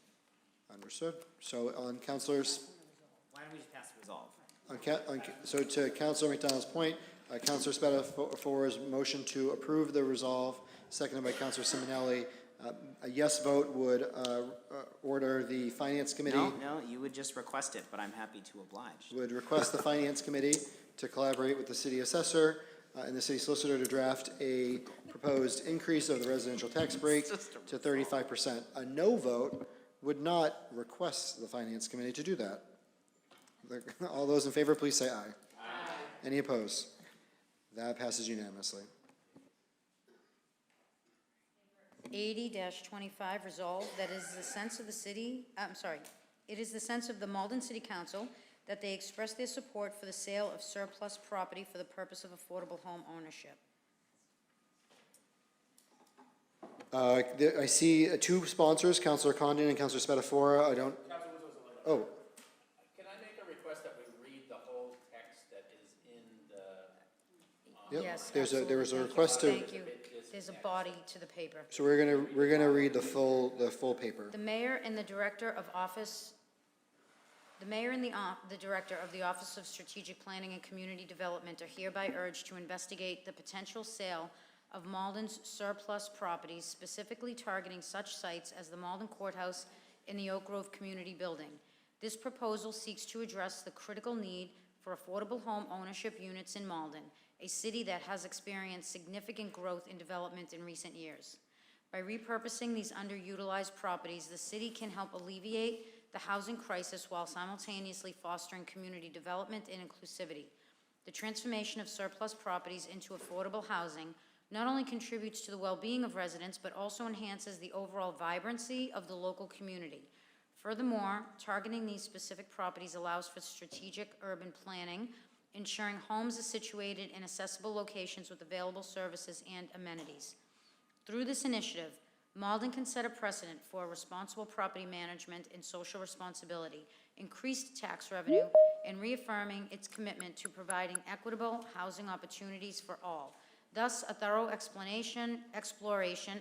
Understood. So on Councilors, Why don't we just pass the resolve? so to Councilor McDonald's point, Councilor Spatafora's motion to approve the resolve, seconded by Councilor Simonelli. A yes vote would order the Finance Committee. No, you would just request it, but I'm happy to oblige. Would request the Finance Committee to collaborate with the City Assessor and the City Solicitor to draft a proposed increase of the residential tax break to 35%. A no vote would not request the Finance Committee to do that. All those in favor, please say aye. Aye. Any opposed? That passes unanimously. 80-25 resolved that is the sense of the city, it is the sense of the Malden City Council that they express their support for the sale of surplus property for the purpose of affordable home ownership. I see two sponsors, Councilor Condon and Councilor Spatafora. Oh, Can I make a request that we read the whole text that is in the? yep. Yes, There was a absolutely. request to, Thank you. There's a body to the paper. so we're gonna read the full paper. The mayor and the director of office, the mayor and the director of the Office of Strategic Planning and Community Development are hereby urged to investigate the potential sale of Malden's surplus properties, specifically targeting such sites as the Malden Courthouse and the Oak Grove Community Building. This proposal seeks to address the critical need for affordable home ownership units in Malden, a city that has experienced significant growth in development in recent years. By repurposing these underutilized properties, the city can help alleviate the housing crisis while simultaneously fostering community development and inclusivity. The transformation of surplus properties into affordable housing not only contributes to the well-being of residents, but also enhances the overall vibrancy of the local community. Furthermore, targeting these specific properties allows for strategic urban planning, ensuring homes are situated in accessible locations with available services and amenities. Through this initiative, Malden can set a precedent for responsible property management and social responsibility, increased tax revenue, and reaffirming its commitment to providing equitable housing opportunities for all. Thus, a thorough exploration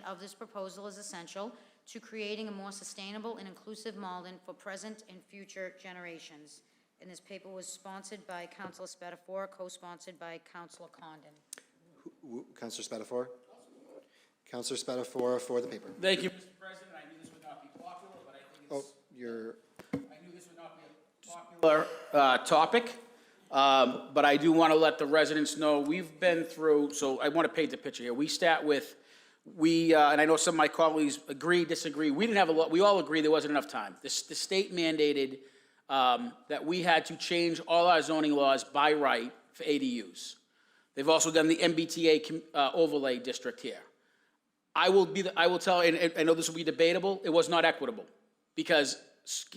of this proposal is essential to creating a more sustainable and inclusive Malden for present and future generations. And this paper was sponsored by Councilor Spatafora, co-sponsored by Councilor Condon. Councilor Spatafora? Councilor Spatafora for the paper. Thank you, Mr. President. I knew this would not be popular. Oh, you're, I knew this would not be a popular topic, but I do want to let the residents know, we've been through, so I want to paint the picture here. We start with, and I know some of my colleagues agree, disagree, we didn't have a lot, we all agree there wasn't enough time. The state mandated that we had to change all our zoning laws by right for ADUs. They've also done the MBTA overlay district here. I will tell, and I know this will be debatable, it was not equitable. Because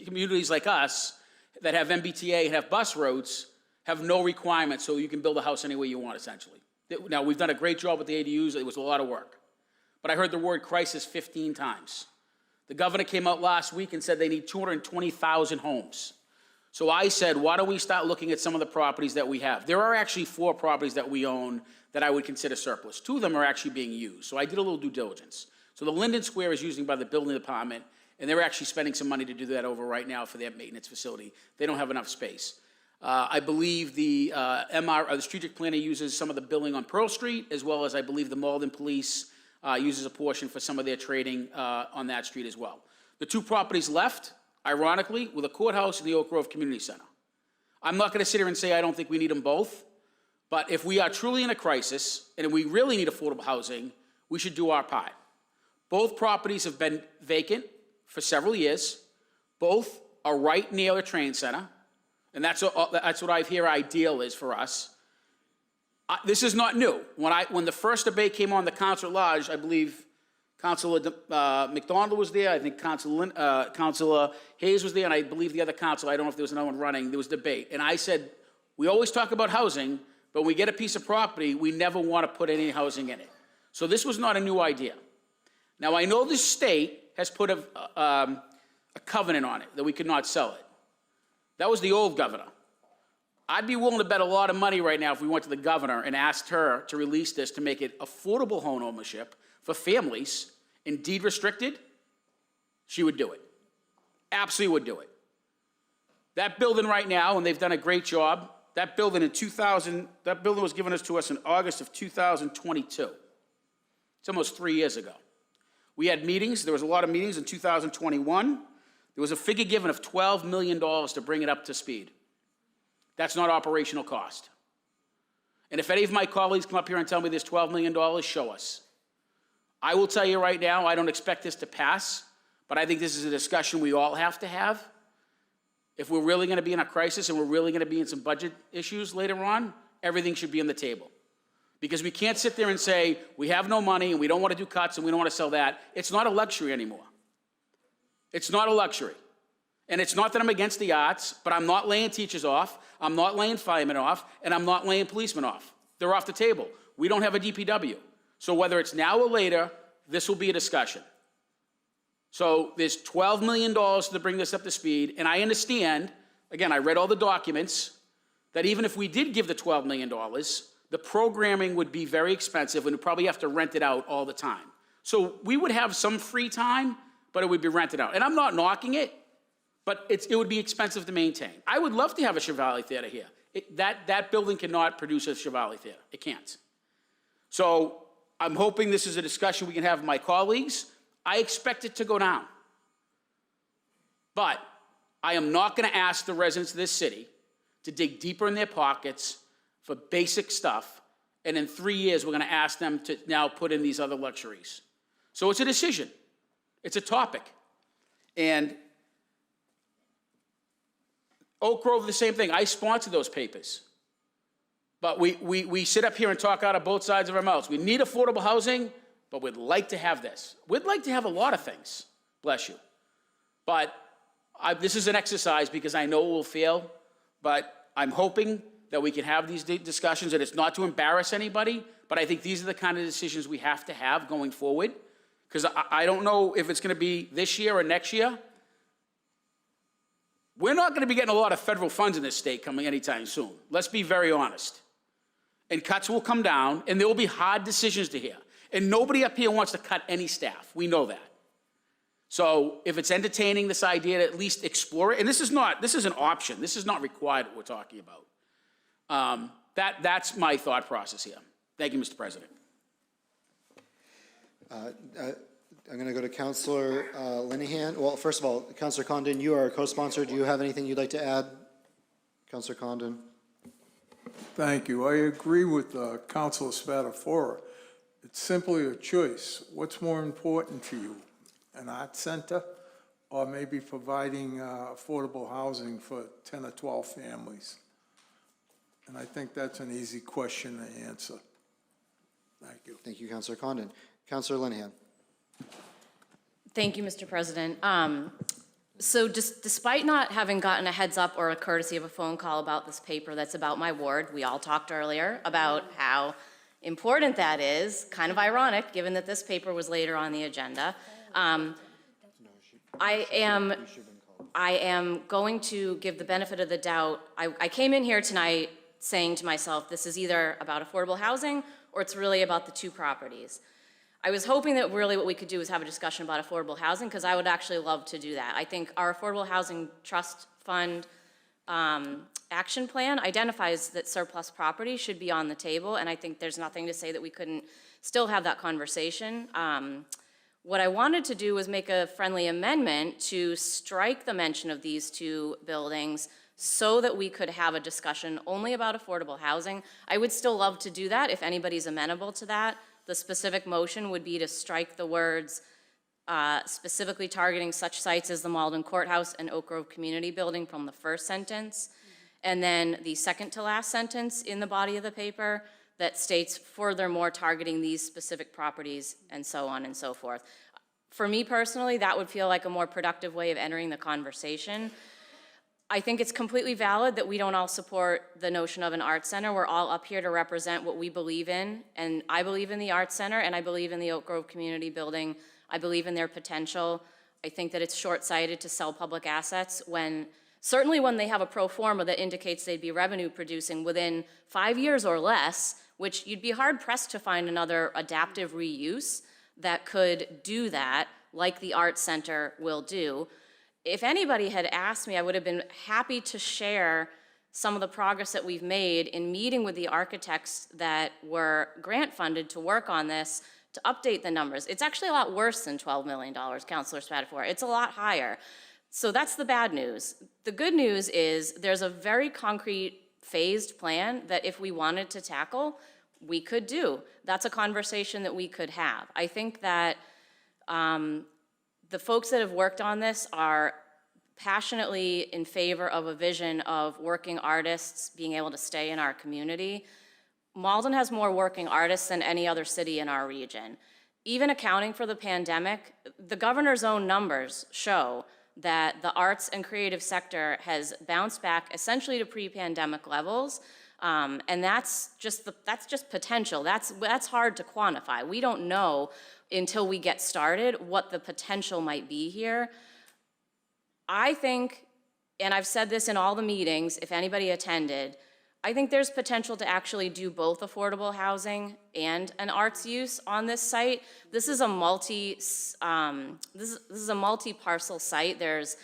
communities like us that have MBTA and have bus routes have no requirements, so you can build a house any way you want, essentially. Now, we've done a great job with the ADUs, it was a lot of work. But I heard the word crisis 15 times. The governor came out last week and said they need 220,000 homes. So I said, why don't we start looking at some of the properties that we have? There are actually 4 properties that we own that I would consider surplus. 2 of them are actually being used, so I did a little due diligence. So the Linden Square is used by the building department, and they're actually spending some money to do that over right now for their maintenance facility. They don't have enough space. I believe the the strategic planner uses some of the building on Pearl Street, as well as I believe the Malden Police uses a portion for some of their trading on that street as well. The 2 properties left, ironically, were the courthouse and the Oak Grove Community Center. I'm not gonna sit here and say I don't think we need them both, but if we are truly in a crisis and we really need affordable housing, we should do our part. Both properties have been vacant for several years. Both are right near the train center, and that's what I hear ideal is for us. This is not new. When the first debate came on the council at large, I believe Councilor McDonald was there, I think Councilor Hayes was there, and I believe the other council, I don't know if there was another one running, there was debate. And I said, we always talk about housing, but when we get a piece of property, we never want to put any housing in it. So this was not a new idea. Now, I know the state has put a covenant on it that we could not sell it. That was the old governor. I'd be willing to bet a lot of money right now if we went to the governor and asked her to release this to make it affordable home ownership for families and deed restricted, she would do it. Absolutely would do it. That building right now, and they've done a great job, that building was given to us in August of 2022. It's almost 3 years ago. We had meetings, there was a lot of meetings in 2021. There was a figure given of $12 million to bring it up to speed. That's not operational cost. And if any of my colleagues come up here and tell me there's $12 million, show us. I will tell you right now, I don't expect this to pass, but I think this is a discussion we all have to have. If we're really gonna be in a crisis and we're really gonna be in some budget issues later on, everything should be on the table. Because we can't sit there and say, we have no money and we don't wanna do cuts and we don't wanna sell that. It's not a luxury anymore. It's not a luxury. And it's not that I'm against the arts, but I'm not laying teachers off, I'm not laying firemen off, and I'm not laying policemen off. They're off the table. We don't have a DPW. So whether it's now or later, this will be a discussion. So there's $12 million to bring this up to speed, and I understand, again, I read all the documents, that even if we did give the $12 million, the programming would be very expensive and we'd probably have to rent it out all the time. So we would have some free time, but it would be rented out. And I'm not knocking it, but it would be expensive to maintain. I would love to have a Chevalier Theater here. That building cannot produce a Chevalier Theater. It can't. So I'm hoping this is a discussion we can have with my colleagues. I expect it to go down. But I am not going to ask the residents of this city to dig deeper in their pockets for basic stuff, and in 3 years, we're going to ask them to now put in these other luxuries. So it's a decision. It's a topic. And Oak Grove, the same thing. I sponsored those papers. But we sit up here and talk out of both sides of our mouths. We need affordable housing, but we'd like to have this. We'd like to have a lot of things, bless you. But this is an exercise because I know it will fail, but I'm hoping that we can have these discussions, and it's not to embarrass anybody, but I think these are the kind of decisions we have to have going forward, because I don't know if it's going to be this year or next year. We're not going to be getting a lot of federal funds in this state coming anytime soon. Let's be very honest. And cuts will come down, and there will be hard decisions to hear. And nobody up here wants to cut any staff. We know that. So if it's entertaining, this idea to at least explore it, and this is an option. This is not required what we're talking about. That's my thought process here. Thank you, Mr. President. I'm going to go to Councilor Linehan. Well, first of all, Councilor Condon, you are a co-sponsor. Do you have anything you'd like to add? Councilor Condon. Thank you. I agree with Councilor Spatafora. It's simply a choice. What's more important to you, an art center or maybe providing affordable housing for 10 or 12 families? And I think that's an easy question to answer. Thank you. Thank you, Councilor Condon. Councilor Linehan. Thank you, Mr. President. So just despite not having gotten a heads up or a courtesy of a phone call about this paper that's about my ward, we all talked earlier about how important that is, kind of ironic, given that this paper was later on the agenda. I am going to give the benefit of the doubt. I came in here tonight saying to myself, this is either about affordable housing or it's really about the two properties. I was hoping that really what we could do is have a discussion about affordable housing, because I would actually love to do that. I think our Affordable Housing Trust Fund action plan identifies that surplus property should be on the table, and I think there's nothing to say that we couldn't still have that conversation. What I wanted to do was make a friendly amendment to strike the mention of these two buildings so that we could have a discussion only about affordable housing. I would still love to do that if anybody's amenable to that. The specific motion would be to strike the words specifically targeting such sites as the Malden Courthouse and Oak Grove Community Building from the first sentence, and then the second to last sentence in the body of the paper that states furthermore targeting these specific properties and so on and so forth. For me personally, that would feel like a more productive way of entering the conversation. I think it's completely valid that we don't all support the notion of an art center. We're all up here to represent what we believe in, and I believe in the art center, and I believe in the Oak Grove Community Building. I believe in their potential. I think that it's short-sighted to sell public assets when, certainly when they have a pro forma that indicates they'd be revenue producing within 5 years or less, which you'd be hard-pressed to find another adaptive reuse that could do that, like the art center will do. If anybody had asked me, I would have been happy to share some of the progress that we've made in meeting with the architects that were grant funded to work on this, to update the numbers. It's actually a lot worse than $12 million, Councilor Spatafora. It's a lot higher. So that's the bad news. The good news is there's a very concrete phased plan that if we wanted to tackle, we could do. That's a conversation that we could have. I think that the folks that have worked on this are passionately in favor of a vision of working artists being able to stay in our community. Malden has more working artists than any other city in our region. Even accounting for the pandemic, the governor's own numbers show that the arts and creative sector has bounced back essentially to pre-pandemic levels. And that's just potential. That's hard to quantify. We don't know until we get started what the potential might be here. I think, and I've said this in all the meetings, if anybody attended, I think there's potential to actually do both affordable housing and an arts use on this site. This is a multi-parcel site. There's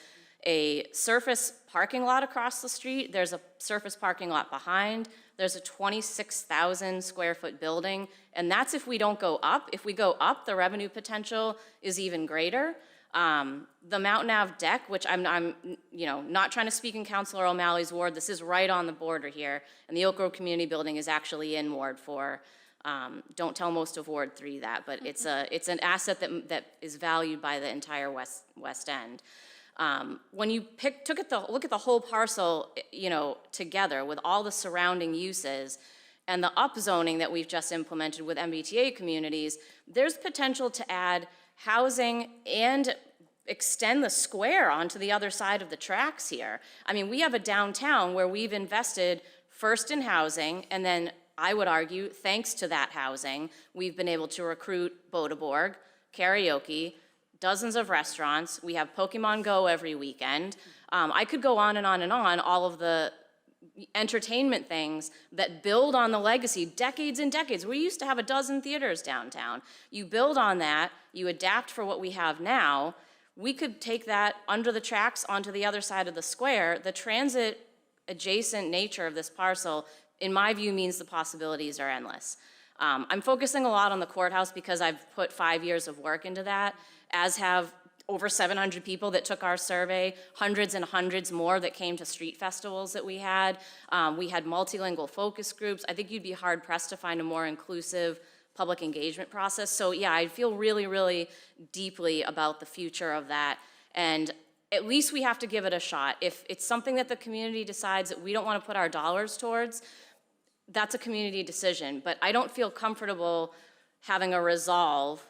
a surface parking lot across the street. There's a surface parking lot behind. There's a 26,000 square foot building, and that's if we don't go up. If we go up, the revenue potential is even greater. The Mountain Ave deck, which I'm not trying to speak in Councilor O'Malley's ward. This is right on the border here, and the Oak Grove Community Building is actually in Ward 4. Don't tell most of Ward 3 that, but it's an asset that is valued by the entire West End. When you look at the whole parcel, together with all the surrounding uses and the upzoning that we've just implemented with MBTA communities, there's potential to add housing and extend the square onto the other side of the tracks here. I mean, we have a downtown where we've invested first in housing, and then I would argue, thanks to that housing, we've been able to recruit Bodeborg, karaoke, dozens of restaurants. We have Pokemon Go every weekend. I could go on and on and on, all of the entertainment things that build on the legacy decades and decades. We used to have a dozen theaters downtown. You build on that, you adapt for what we have now. We could take that under the tracks onto the other side of the square. The transit adjacent nature of this parcel, in my view, means the possibilities are endless. I'm focusing a lot on the courthouse because I've put 5 years of work into that, as have over 700 people that took our survey, hundreds and hundreds more that came to street festivals that we had. We had multilingual focus groups. I think you'd be hard pressed to find a more inclusive public engagement process. So yeah, I feel really, really deeply about the future of that. And at least we have to give it a shot. If it's something that the community decides that we don't want to put our dollars towards, that's a community decision. But I don't feel comfortable having a resolve,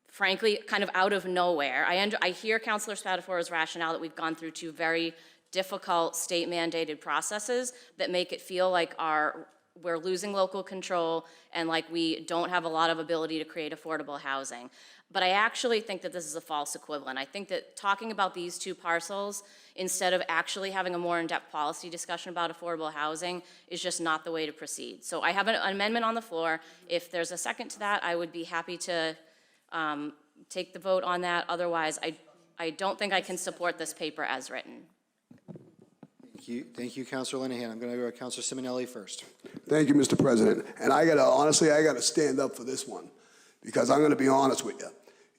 frankly, kind of out of nowhere. I hear Councilor Spatafora's rationale that we've gone through two very difficult state-mandated processes that make it feel like we're losing local control and like we don't have a lot of ability to create affordable housing. But I actually think that this is a false equivalent. I think that talking about these two parcels, instead of actually having a more in-depth policy discussion about affordable housing, is just not the way to proceed. So I have an amendment on the floor. If there's a second to that, I would be happy to take the vote on that. Otherwise, I don't think I can support this paper as written. Thank you, Councilor Linehan. I'm going to go to Councilor Simonelli first. Thank you, Mr. President. And honestly, I gotta stand up for this one, because I'm gonna be honest with you.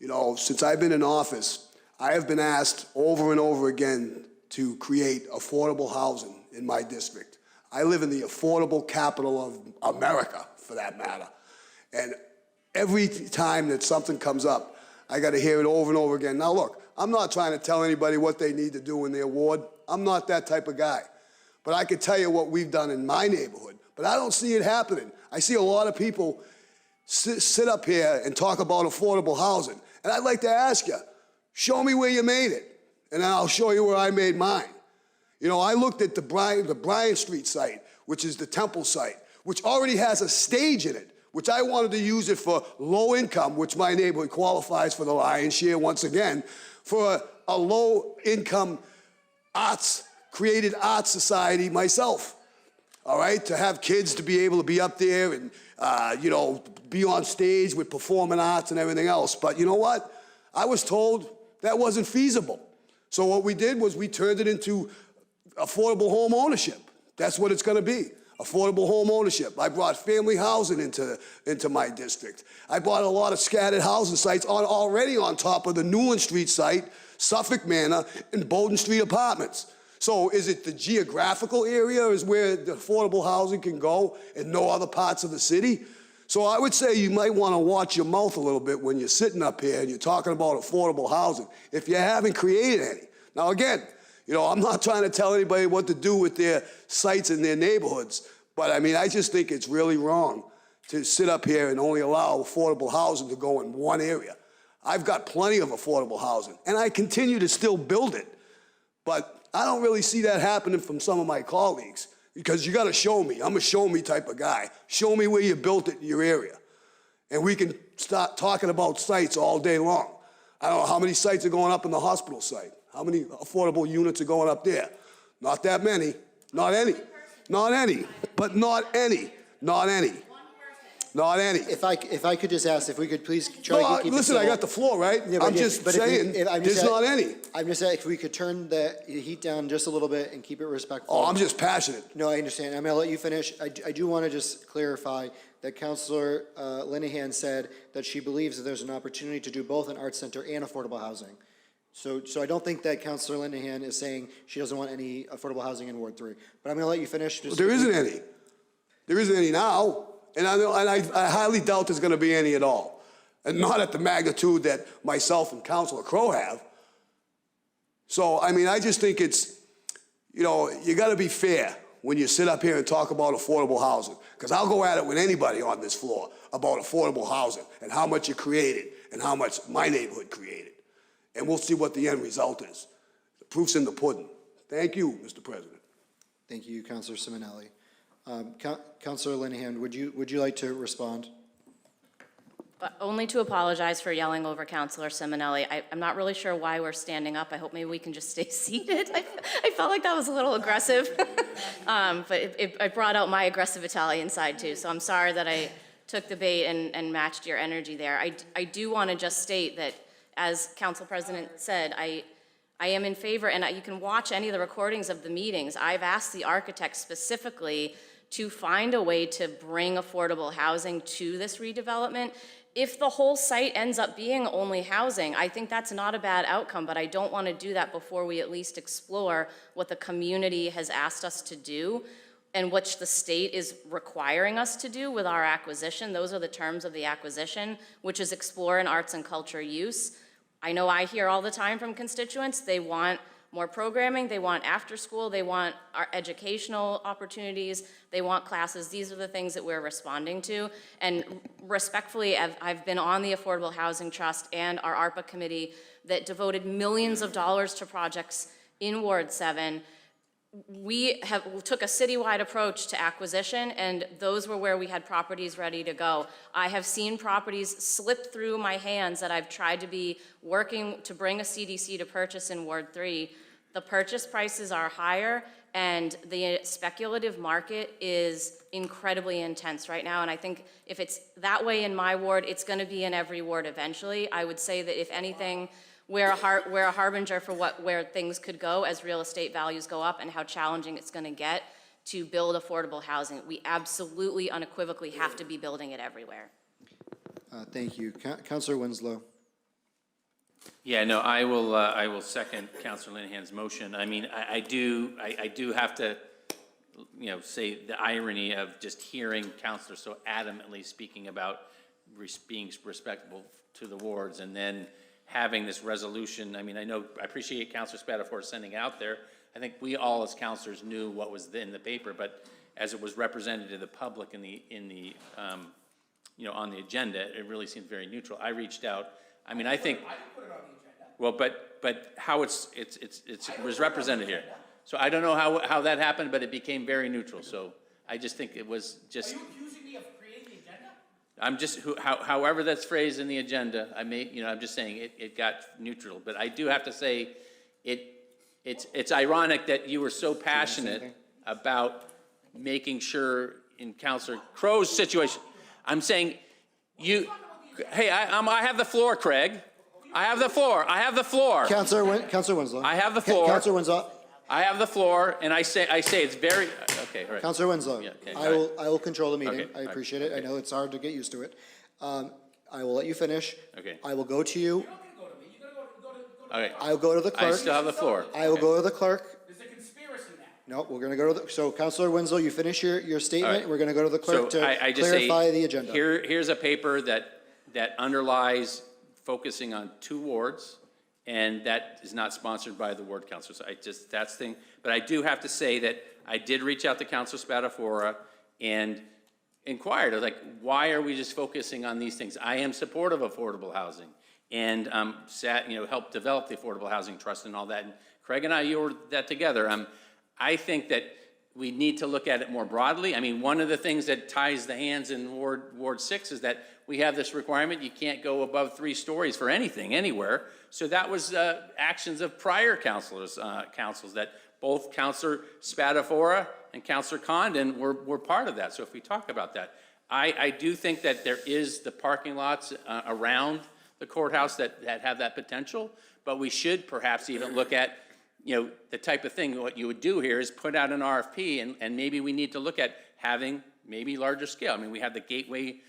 You know, since I've been in office, I have been asked over and over again to create affordable housing in my district. I live in the affordable capital of America, for that matter. And every time that something comes up, I gotta hear it over and over again. Now look, I'm not trying to tell anybody what they need to do in their ward. I'm not that type of guy. But I can tell you what we've done in my neighborhood. But I don't see it happening. I see a lot of people sit up here and talk about affordable housing. And I'd like to ask you, show me where you made it, and then I'll show you where I made mine. You know, I looked at the Bryan Street site, which is the Temple site, which already has a stage in it, which I wanted to use it for low income, which my neighborhood qualifies for the lion's share once again, for a low income created arts society myself. All right, to have kids to be able to be up there and, you know, be on stage with performing arts and everything else. But you know what? I was told that wasn't feasible. So what we did was we turned it into affordable home ownership. That's what it's going to be, affordable home ownership. I brought family housing into my district. I brought a lot of scattered housing sites already on top of the Newland Street site, Suffolk Manor, and Bowden Street Apartments. So is it the geographical area is where the affordable housing can go and no other parts of the city? So I would say you might want to watch your mouth a little bit when you're sitting up here and you're talking about affordable housing, if you haven't created any. Now again, you know, I'm not trying to tell anybody what to do with their sites in their neighborhoods, but I mean, I just think it's really wrong to sit up here and only allow affordable housing to go in one area. I've got plenty of affordable housing, and I continue to still build it, but I don't really see that happening from some of my colleagues, because you gotta show me. I'm a show me type of guy. Show me where you built it in your area. And we can start talking about sites all day long. I don't know how many sites are going up in the hospital site. How many affordable units are going up there? Not that many, not any, not any, but not any, not any. Not any. If I could just ask, if we could please try to keep it listen, I civil. got the floor, right? Yeah, I'm just saying, there's not any. I'm just saying, if we could turn the heat down just a little bit and keep it respectful. Oh, I'm just passionate. No, I understand. I'm going to let you finish. I do want to just clarify that Councilor Linehan said that she believes that there's an opportunity to do both an arts center and affordable housing. So I don't think that Councilor Linehan is saying she doesn't want any affordable housing in Ward 3. But I'm going to let you finish. Well, there isn't any. There isn't any now. And I highly doubt there's going to be any at all. And not at the magnitude that myself and Councilor Crowe have. So, I mean, I just think it's, you know, you got to be fair when you sit up here and talk about affordable housing. Because I'll go at it with anybody on this floor about affordable housing and how much you created and how much my neighborhood created. And we'll see what the end result is. The proof's in the pudding. Thank you, Mr. President. Thank you, Councilor Simonelli. Councilor Linehan, would you like to respond? Only to apologize for yelling over Councilor Simonelli. I'm not really sure why we're standing up. I hope maybe we can just stay seated. I felt like that was a little aggressive. But it brought out my aggressive Italian side too. So I'm sorry that I took the bait and matched your energy there. I do want to just state that, as Council President said, I am in favor, and you can watch any of the recordings of the meetings. I've asked the architect specifically to find a way to bring affordable housing to this redevelopment. If the whole site ends up being only housing, I think that's not a bad outcome, but I don't want to do that before we at least explore what the community has asked us to do and which the state is requiring us to do with our acquisition. Those are the terms of the acquisition, which is explore an arts and culture use. I know I hear all the time from constituents, they want more programming, they want after school, they want our educational opportunities, they want classes. These are the things that we're responding to. And respectfully, I've been on the Affordable Housing Trust and our ARPA committee that devoted millions of dollars to projects in Ward 7. We took a citywide approach to acquisition, and those were where we had properties ready to go. I have seen properties slip through my hands that I've tried to be working to bring a CDC to purchase in Ward 3. The purchase prices are higher, and the speculative market is incredibly intense right now, and I think if it's that way in my ward, it's gonna be in every ward eventually. I would say that if anything, we're a harbinger for where things could go as real estate values go up and how challenging it's going to get to build affordable housing. We absolutely, unequivocally have to be building it everywhere. Thank you. Councilor Winslow. Yeah, no, I will second Councilor Linehan's motion. I mean, I do have to, say the irony of just hearing councilors so adamantly speaking about being respectable to the wards and then having this resolution. I mean, I appreciate Councilor Spatafore sending out there. I think we all as councilors knew what was in the paper, but as it was represented to the public in the on the agenda, it really seemed very neutral. I reached out. I mean, I think. I didn't put it on the agenda. Well, but how it was represented here. So I don't know how that happened, but it became very neutral. So I just think it was just. Are you accusing me of creating the agenda? I'm just, however that's phrased in the agenda, I'm just saying it got neutral. But I do have to say, it's ironic that you were so passionate about making sure in Councilor Crow's situation. I'm saying hey, I have the floor, Craig. I have the floor. Councilor Winslow. I have the floor. Councilor Winslow. I have the floor, and I say it's very, okay, all right. Councilor Winslow, Yeah, okay, I will control the meeting. Okay, I appreciate it. okay. I know it's hard to get used to it. I will let you finish. Okay. I will go to you. Okay. I will go to the clerk. I still have the floor. I will go to the clerk. There's a conspiracy now. No, we're going to go to the, so Councilor Winslow, you finish your statement. All right. We're going to go to the clerk So to I just say, clarify the agenda. Here's a paper that underlies focusing on 2 wards, and that is not sponsored by the ward councilors. That's the thing. But I do have to say that I did reach out to Councilor Spatafora and inquired, why are we just focusing on these things? I am supportive of affordable housing and helped develop the Affordable Housing Trust and all that. And Craig and I were that together. I think that we need to look at it more broadly. I mean, one of the things that ties the hands in Ward 6 is that we have this requirement, you can't go above 3 stories for anything, anywhere. So that was actions of prior councils that both Councilor Spatafora and Councilor Condon were part of that. So if we talk about that, I do think that there is the parking lots around the courthouse that have that potential, but we should perhaps even look at the type of thing, what you would do here is put out an RFP, and maybe we need to look at having maybe larger scale. I mean, we have the Gateway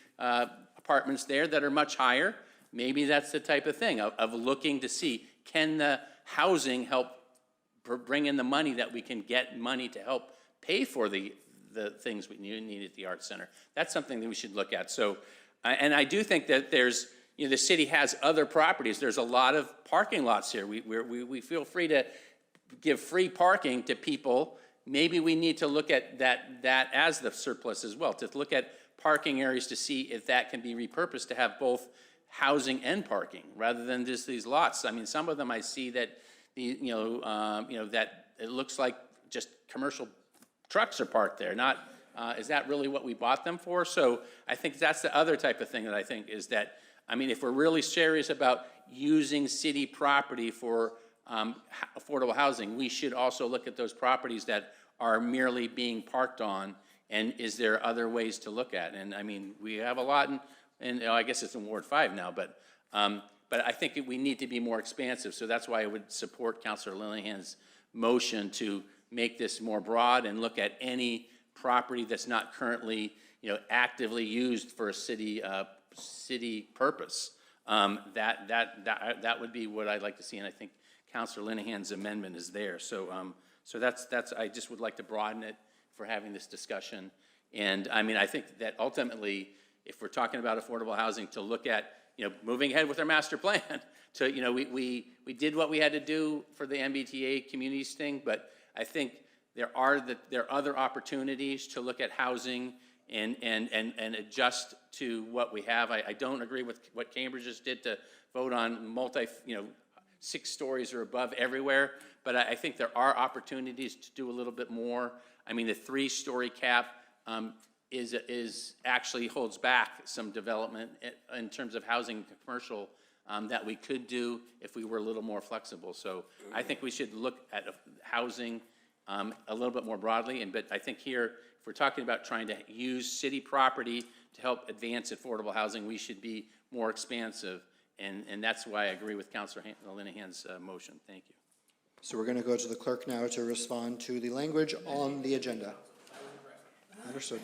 apartments there that are much higher. Maybe that's the type of thing of looking to see, can the housing help bring in the money that we can get money to help pay for the things we need at the Arts Center. That's something that we should look at. So, and I do think that there's, the city has other properties. There's a lot of parking lots here. We feel free to give free parking to people. Maybe we need to look at that as the surplus as well, to look at parking areas to see if that can be repurposed to have both housing and parking rather than just these lots. I mean, some of them I see that that it looks like just commercial trucks are parked there. Not is that really what we bought them for? So I think that's the other type of thing that I think is that, I mean, if we're really serious about using city property for affordable housing, we should also look at those properties that are merely being parked on, and is there other ways to look at? And I mean, we have a lot in I guess it's in Ward 5 now, but I think we need to be more expansive. So that's why I would support Councilor Linehan's motion to make this more broad and look at any property that's not currently, actively used for a city purpose. That would be what I'd like to see, and I think Councilor Linehan's amendment is there. So that's, I just would like to broaden it for having this discussion. And I mean, I think that ultimately, if we're talking about affordable housing, to look at, moving ahead with our master plan, to, we did what we had to do for the MBTA communities thing, but I think there are other opportunities to look at housing and adjust to what we have. I don't agree with what Cambridge just did to vote on 6 stories or above everywhere, but I think there are opportunities to do a little bit more. I mean, the 3-story cap is actually holds back some development in terms of housing and commercial that we could do if we were a little more flexible. So I think we should look at housing a little bit more broadly. But I think here, if we're talking about trying to use city property to help advance affordable housing, we should be more expansive. And that's why I agree with Councilor Linehan's motion. Thank you. So we're going to go to the clerk now to respond to the language on the agenda. Understood.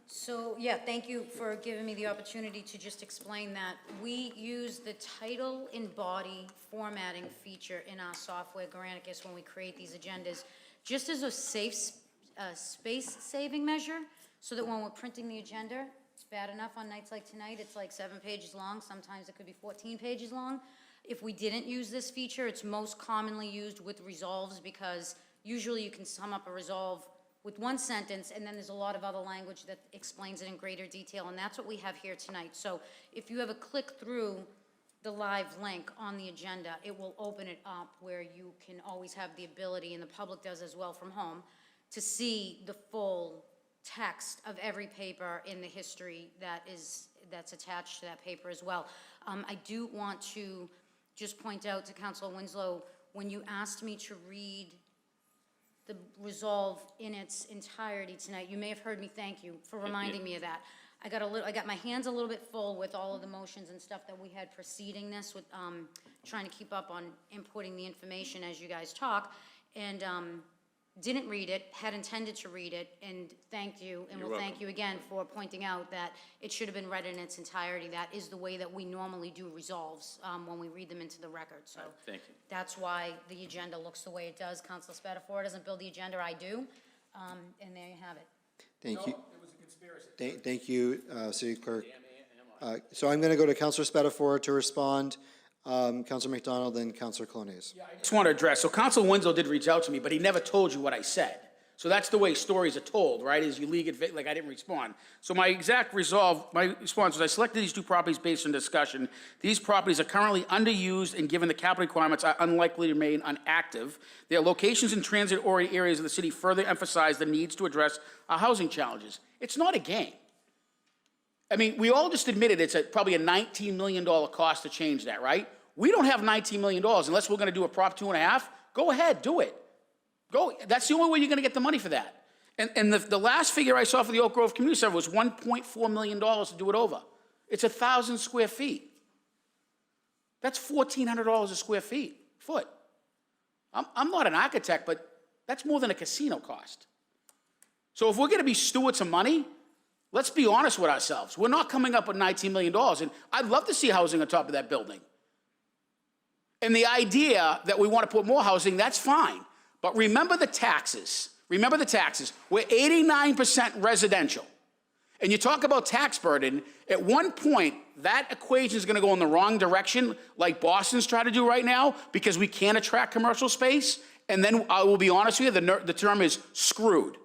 So, yeah, thank you for giving me the opportunity to just explain that. We use the title and body formatting feature in our software, Granicus, when we create these agendas, just as a space-saving measure, so that when we're printing the agenda, it's bad enough on nights like tonight, it's like 7 pages long, sometimes it could be 14 pages long. If we didn't use this feature, it's most commonly used with resolves, because usually you can sum up a resolve with one sentence, and then there's a lot of other language that explains it in greater detail, and that's what we have here tonight. So if you ever click through the live link on the agenda, it will open it up where you can always have the ability, and the public does as well from home, to see the full text of every paper in the history that's attached to that paper as well. I do want to just point out to Councilor Winslow, when you asked me to read the resolve in its entirety tonight, you may have heard me thank you for reminding me of that. I got my hands a little bit full with all of the motions and stuff that we had preceding this, with trying to keep up on inputting the information as you guys talk, and didn't read it, had intended to read it, and thank you, and will thank you again for pointing out that it should have been read in its entirety. That is the way that we normally do resolves when we read them into the record. So thank you. That's why the agenda looks the way it does. Councilor Spatafora doesn't build the agenda, I do, and there you have it. Thank you. It was a conspiracy. Thank you, City Clerk. So I'm going to go to Councilor Spatafora to respond. Councilor McDonald, then Councilor Colonese. I just want to address, so Council Winslow did reach out to me, but he never told you what I said. So that's the way stories are told, right, is you leave it, like I didn't respond. So my exact my response was, I selected these 2 properties based on discussion. These properties are currently underused, and given the capital requirements, are unlikely to remain inactive. Their locations in transit-oriented areas of the city further emphasize the needs to address our housing challenges. It's not a game. I mean, we all just admitted it's probably a $19 million cost to change that, right? We don't have $19 million unless we're going to do a Prop 2.5. Go ahead, do it. Go. That's the only way you're going to get the money for that. And the last figure I saw for the Oak Grove Community Center was $1.4 million to do it over. It's 1,000 square feet. That's $1,400 a square foot. I'm not an architect, but that's more than a casino cost. So if we're going to be stewards of money, let's be honest with ourselves. We're not coming up with $19 million, and I'd love to see housing on top of that building. And the idea that we want to put more housing, that's fine. But remember the taxes. Remember the taxes. We're 89% residential. And you talk about tax burden, at one point, that equation is going to go in the wrong direction, like Boston's trying to do right now, because we can't attract commercial space. And then I will be honest with you, the term is screwed.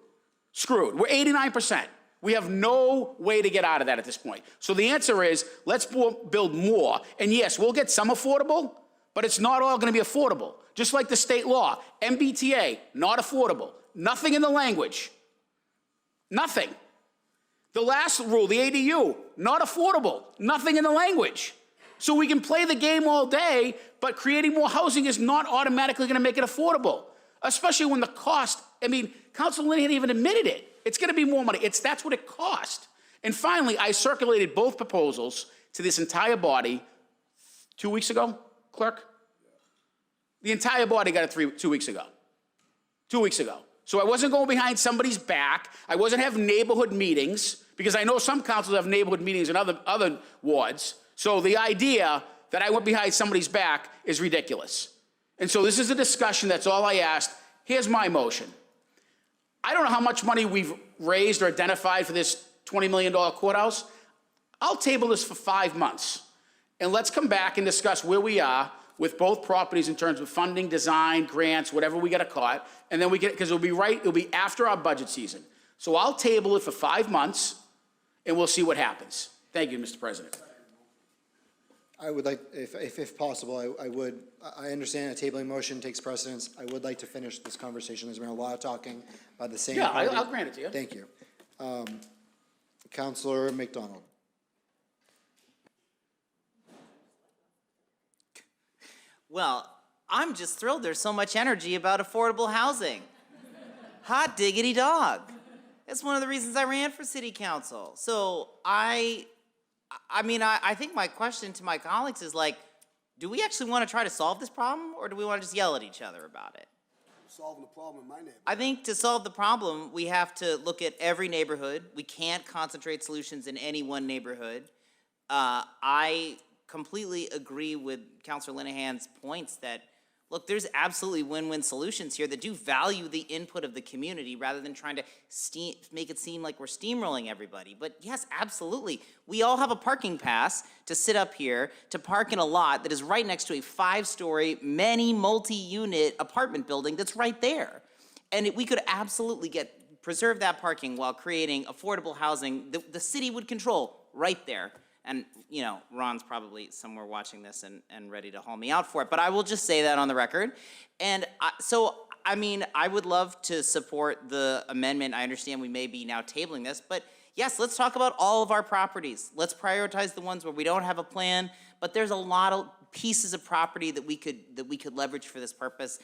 Screwed. We're 89%. We have no way to get out of that at this point. So the answer is, let's build more. And yes, we'll get some affordable, but it's not all going to be affordable. Just like the state law, MBTA, not affordable. Nothing in the language. Nothing. The last rule, the ADU, not affordable. Nothing in the language. So we can play the game all day, but creating more housing is not automatically going to make it affordable. Especially when the cost, Councilor Linehan even admitted it. It's going to be more money. That's what it cost. And finally, I circulated both proposals to this entire body 2 weeks ago, Clerk? The entire body got it 2 weeks ago. 2 weeks ago. So I wasn't going behind somebody's back. I wasn't having neighborhood meetings, because I know some councils have neighborhood meetings in other wards. So the idea that I went behind somebody's back is ridiculous. And so this is a discussion, that's all I asked. Here's my motion. I don't know how much money we've raised or identified for this $20 million courthouse. I'll table this for 5 months, and let's come back and discuss where we are with both properties in terms of funding, design, grants, whatever we gotta call it, and then because it'll be after our budget season. So I'll table it for 5 months, and we'll see what happens. Thank you, Mr. President. I would like, if possible, I understand a tabling motion takes precedence. I would like to finish this conversation. There's been a lot of talking by the same Yeah, party. I'll grant it to you. Thank you. Councilor McDonald. Well, I'm just thrilled there's so much energy about affordable housing. Hot diggity dog. That's one of the reasons I ran for city council. So I think my question to my colleagues is like, do we actually want to try to solve this problem, or do we want to just yell at each other about it? Solving the problem in my neighborhood. I think to solve the problem, we have to look at every neighborhood. We can't concentrate solutions in any one neighborhood. I completely agree with Councilor Linehan's points that, look, there's absolutely win-win solutions here that do value the input of the community rather than trying to make it seem like we're steamrolling everybody. But yes, absolutely. We all have a parking pass to sit up here to park in a lot that is right next to a 5-story, many multi-unit apartment building that's right there. And we could absolutely preserve that parking while creating affordable housing that the city would control right there. And, you know, Ron's probably somewhere watching this and ready to haul me out for it. But I will just say that on the record. And I would love to support the amendment. I understand we may be now tabling this. But, yes, let's talk about all of our properties. Let's prioritize the ones where we don't have a plan. But there's a lot of pieces of property that we could leverage for this purpose.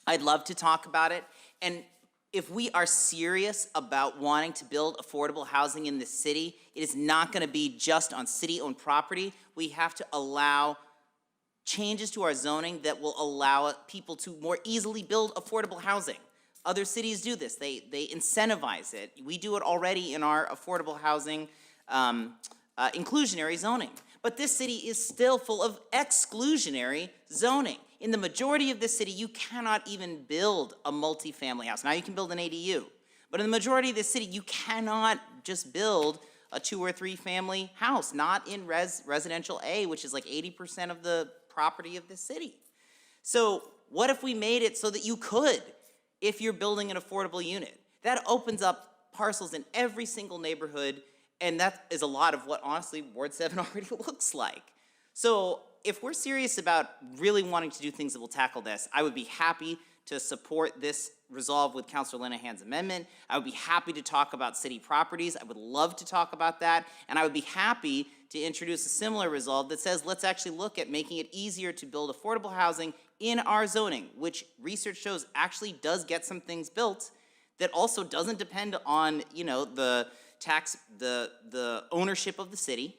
I'd love to talk about it. And if we are serious about wanting to build affordable housing in this city, it is not going to be just on city-owned property. We have to allow changes to our zoning that will allow people to more easily build affordable housing. Other cities do this. They incentivize it. We do it already in our affordable housing inclusionary zoning. But this city is still full of exclusionary zoning. In the majority of this city, you cannot even build a multifamily house. Now you can build an ADU, but in the majority of this city, you cannot just build a 2 or 3 family house, not in residential A, which is like 80% of the property of this city. So what if we made it so that you could, if you're building an affordable unit? That opens up parcels in every single neighborhood, and that is a lot of what, honestly, Ward 7 already looks like. So if we're serious about really wanting to do things that will tackle this, I would be happy to support this resolve with Councilor Linehan's amendment. I would be happy to talk about city properties. I would love to talk about that. And I would be happy to introduce a similar resolve that says, let's actually look at making it easier to build affordable housing in our zoning, which research shows actually does get some things built that also doesn't depend on, you know, the ownership of the city.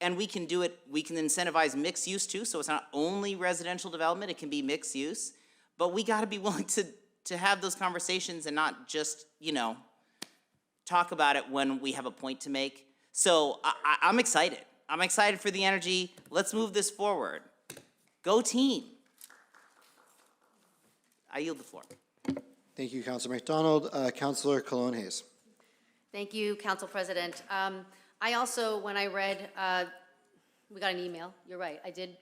And we can do it, we can incentivize mixed use too, so it's not only residential development, it can be mixed use. But we gotta be willing to have those conversations and not just, you know, talk about it when we have a point to make. So I'm excited. I'm excited for the energy. Let's move this forward. Go team. I yield the floor. Thank you, Councilor McDonald. Councilor Cologne Hayes. Thank you, Council President. I also, when I read, we got an email, you're right, I did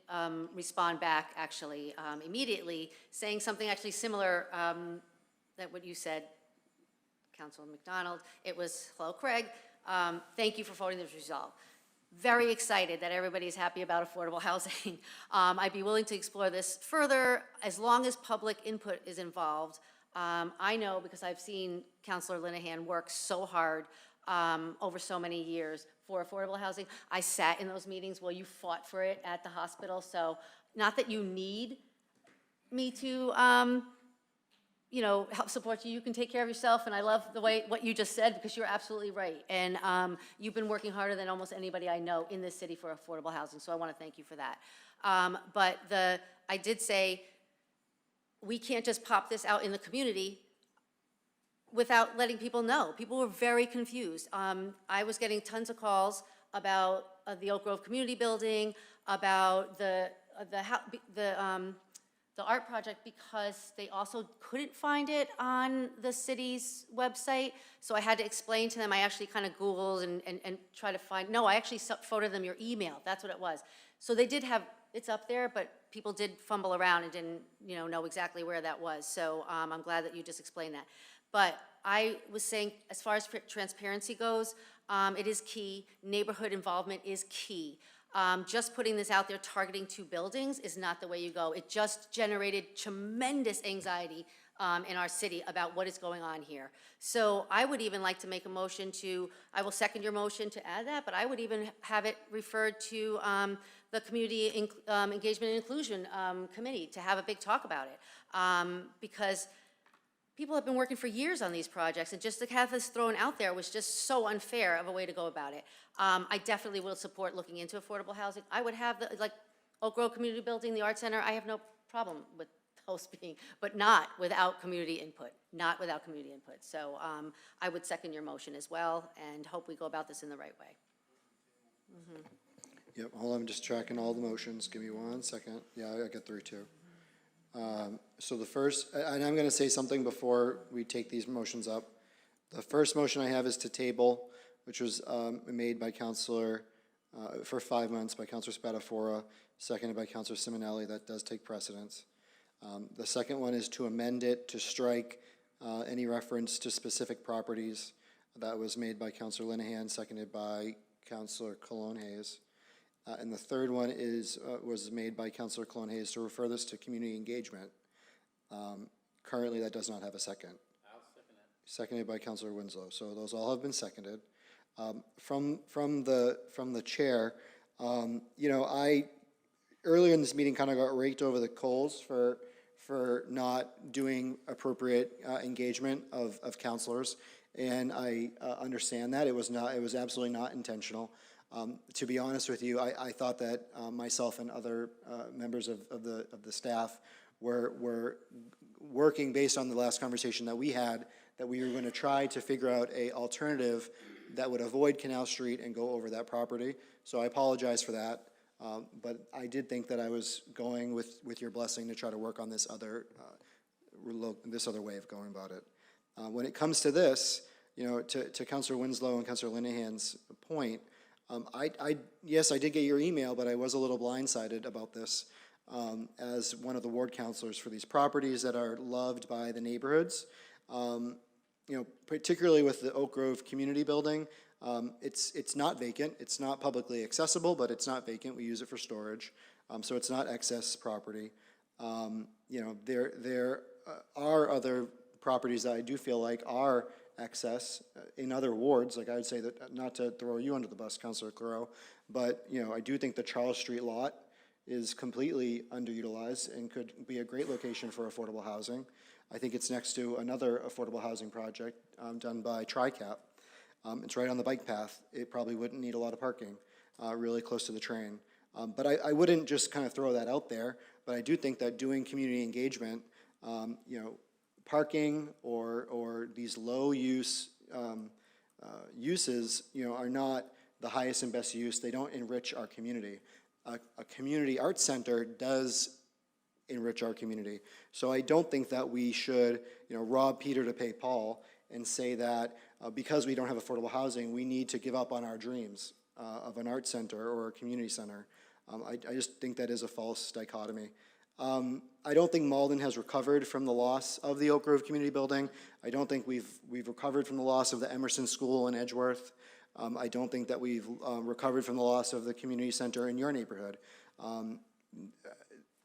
respond back actually immediately, saying something actually similar that what you said, Councilor McDonald. It was, hello Craig, thank you for voting this resolve. Very excited that everybody's happy about affordable housing. I'd be willing to explore this further as long as public input is involved. I know because I've seen Councilor Linehan work so hard over so many years for affordable housing. I sat in those meetings while you fought for it at the hospital, so not that you need me to, you know, help support you. You can take care of yourself, and I love the way what you just said because you're absolutely right. And you've been working harder than almost anybody I know in this city for affordable housing, so I want to thank you for that. But I did say we can't just pop this out in the community. without letting people know. People were very confused. I was getting tons of calls about the Oak Grove Community Building, about the art project, because they also couldn't find it on the city's website. So I had to explain to them. I actually kind of Googled and try to find, no, I actually photoed them your email. That's what it was. So they did have, it's up there, but people did fumble around and didn't, know exactly where that was. So I'm glad that you just explained that. But I was saying, as far as transparency goes, it is key. Neighborhood involvement is key. Just putting this out there, targeting 2 buildings, is not the way you go. It just generated tremendous anxiety in our city about what is going on here. So I would even like to make a motion to, I will second your motion to add that, but I would even have it referred to the Community Engagement and Inclusion Committee to have a big talk about it. Because people have been working for years on these projects, and just to have this thrown out there was just so unfair of a way to go about it. I definitely will support looking into affordable housing. I would have like Oak Grove Community Building, the Art Center, I have no problem with those being, but not without community input, not without community input. So I would second your motion as well, and hope we go about this in the right way. Yep, hold on, I'm just tracking all the motions. Give me 1 second. Yeah, I got 3 too. So the first, and I'm going to say something before we take these motions up. The first motion I have is to table, which was made by Councilor, for 5 months by Councilor Spatafora, seconded by Councilor Simonelli. That does take precedence. The second one is to amend it to strike any reference to specific properties. That was made by Councilor Linehan, seconded by Councilor Cologne-Hayes. And the third one was made by Councilor Cologne-Hayes to refer this to community engagement. Currently, that does not have a second. I'll second it. Seconded by Councilor Winslow. So those all have been seconded. From the chair, I earlier in this meeting kind of got raked over the coals for not doing appropriate engagement of counselors, and I understand that. It was absolutely not intentional. To be honest with you, I thought that myself and other members of the staff were working based on the last conversation that we had, that we were going to try to figure out a alternative that would avoid Canal Street and go over that property. So I apologize for that, but I did think that I was going with your blessing to try to work on this other way of going about it. When it comes to this, to Councilor Winslow and Councilor Linehan's point, yes, I did get your email, but I was a little blindsided about this as one of the ward councilors for these properties that are loved by the neighborhoods. Particularly with the Oak Grove Community Building, it's not vacant. It's not publicly accessible, but it's not vacant. We use it for storage, so it's not excess property. There are other properties that I do feel like are excess in other wards. Like I would say that, not to throw you under the bus, Councilor Claro, but I do think the Charles Street lot is completely underutilized and could be a great location for affordable housing. I think it's next to another affordable housing project done by TriCap. It's right on the bike path. It probably wouldn't need a lot of parking, really close to the train. But I wouldn't just kind of throw that out there, but I do think that doing community engagement, parking or these low use uses, are not the highest and best use. They don't enrich our community. A community arts center does enrich our community. So I don't think that we should, rob Peter to pay Paul and say that because we don't have affordable housing, we need to give up on our dreams of an art center or a community center. I just think that is a false dichotomy. I don't think Malden has recovered from the loss of the Oak Grove Community Building. I don't think we've recovered from the loss of the Emerson School in Edgeworth. I don't think that we've recovered from the loss of the community center in your neighborhood.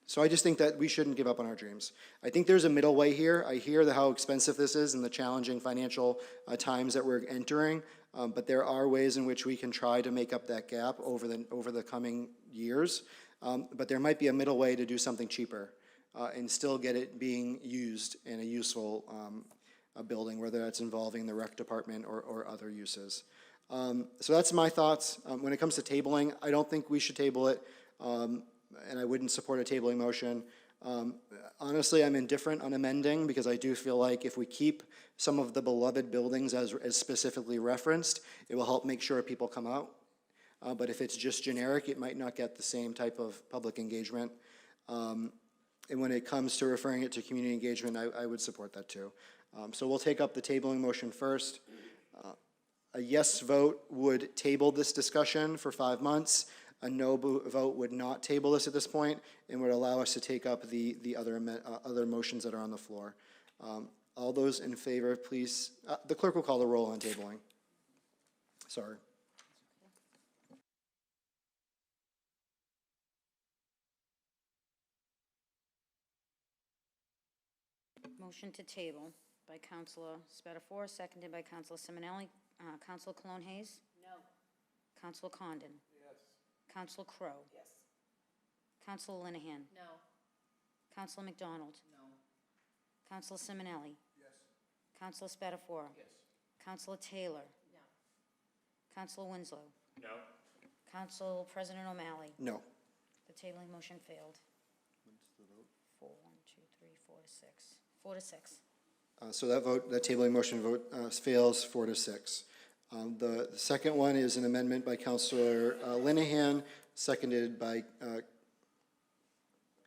So I just think that we shouldn't give up on our dreams. I think there's a middle way here. I hear how expensive this is and the challenging financial times that we're entering, but there are ways in which we can try to make up that gap over the coming years. But there might be a middle way to do something cheaper and still get it being used in a useful building, whether that's involving the rec department or other uses. So that's my thoughts. When it comes to tabling, I don't think we should table it, and I wouldn't support a tabling motion. Honestly, I'm indifferent on amending because I do feel like if we keep some of the beloved buildings as specifically referenced, it will help make sure people come out. But if it's just generic, it might not get the same type of public engagement. And when it comes to referring it to community engagement, I would support that too. So we'll take up the tabling motion first. A yes vote would table this discussion for 5 months. A no vote would not table this at this point and would allow us to take up the other motions that are on the floor. All those in favor, please. The clerk will call the roll on tabling. Sorry. Motion to table by Councilor Spatafor, seconded by Councilor Simonelli. Councilor Cologne Hayes? No. Councilor Condon? Yes. Councilor Crowe? Yes. Councilor Linehan? No. Councilor McDonald? No. Councilor Simonelli? Yes. Councilor Spatafor? Yes. Councilor Taylor? No. Councilor Winslow? No. Council President O'Malley? No. The tabling motion failed. What's the vote? 4, 1, 2, 3, 4 to 6. 4 to 6. So that tabling motion vote fails 4 to 6. The second one is an amendment by Councilor Linehan, seconded by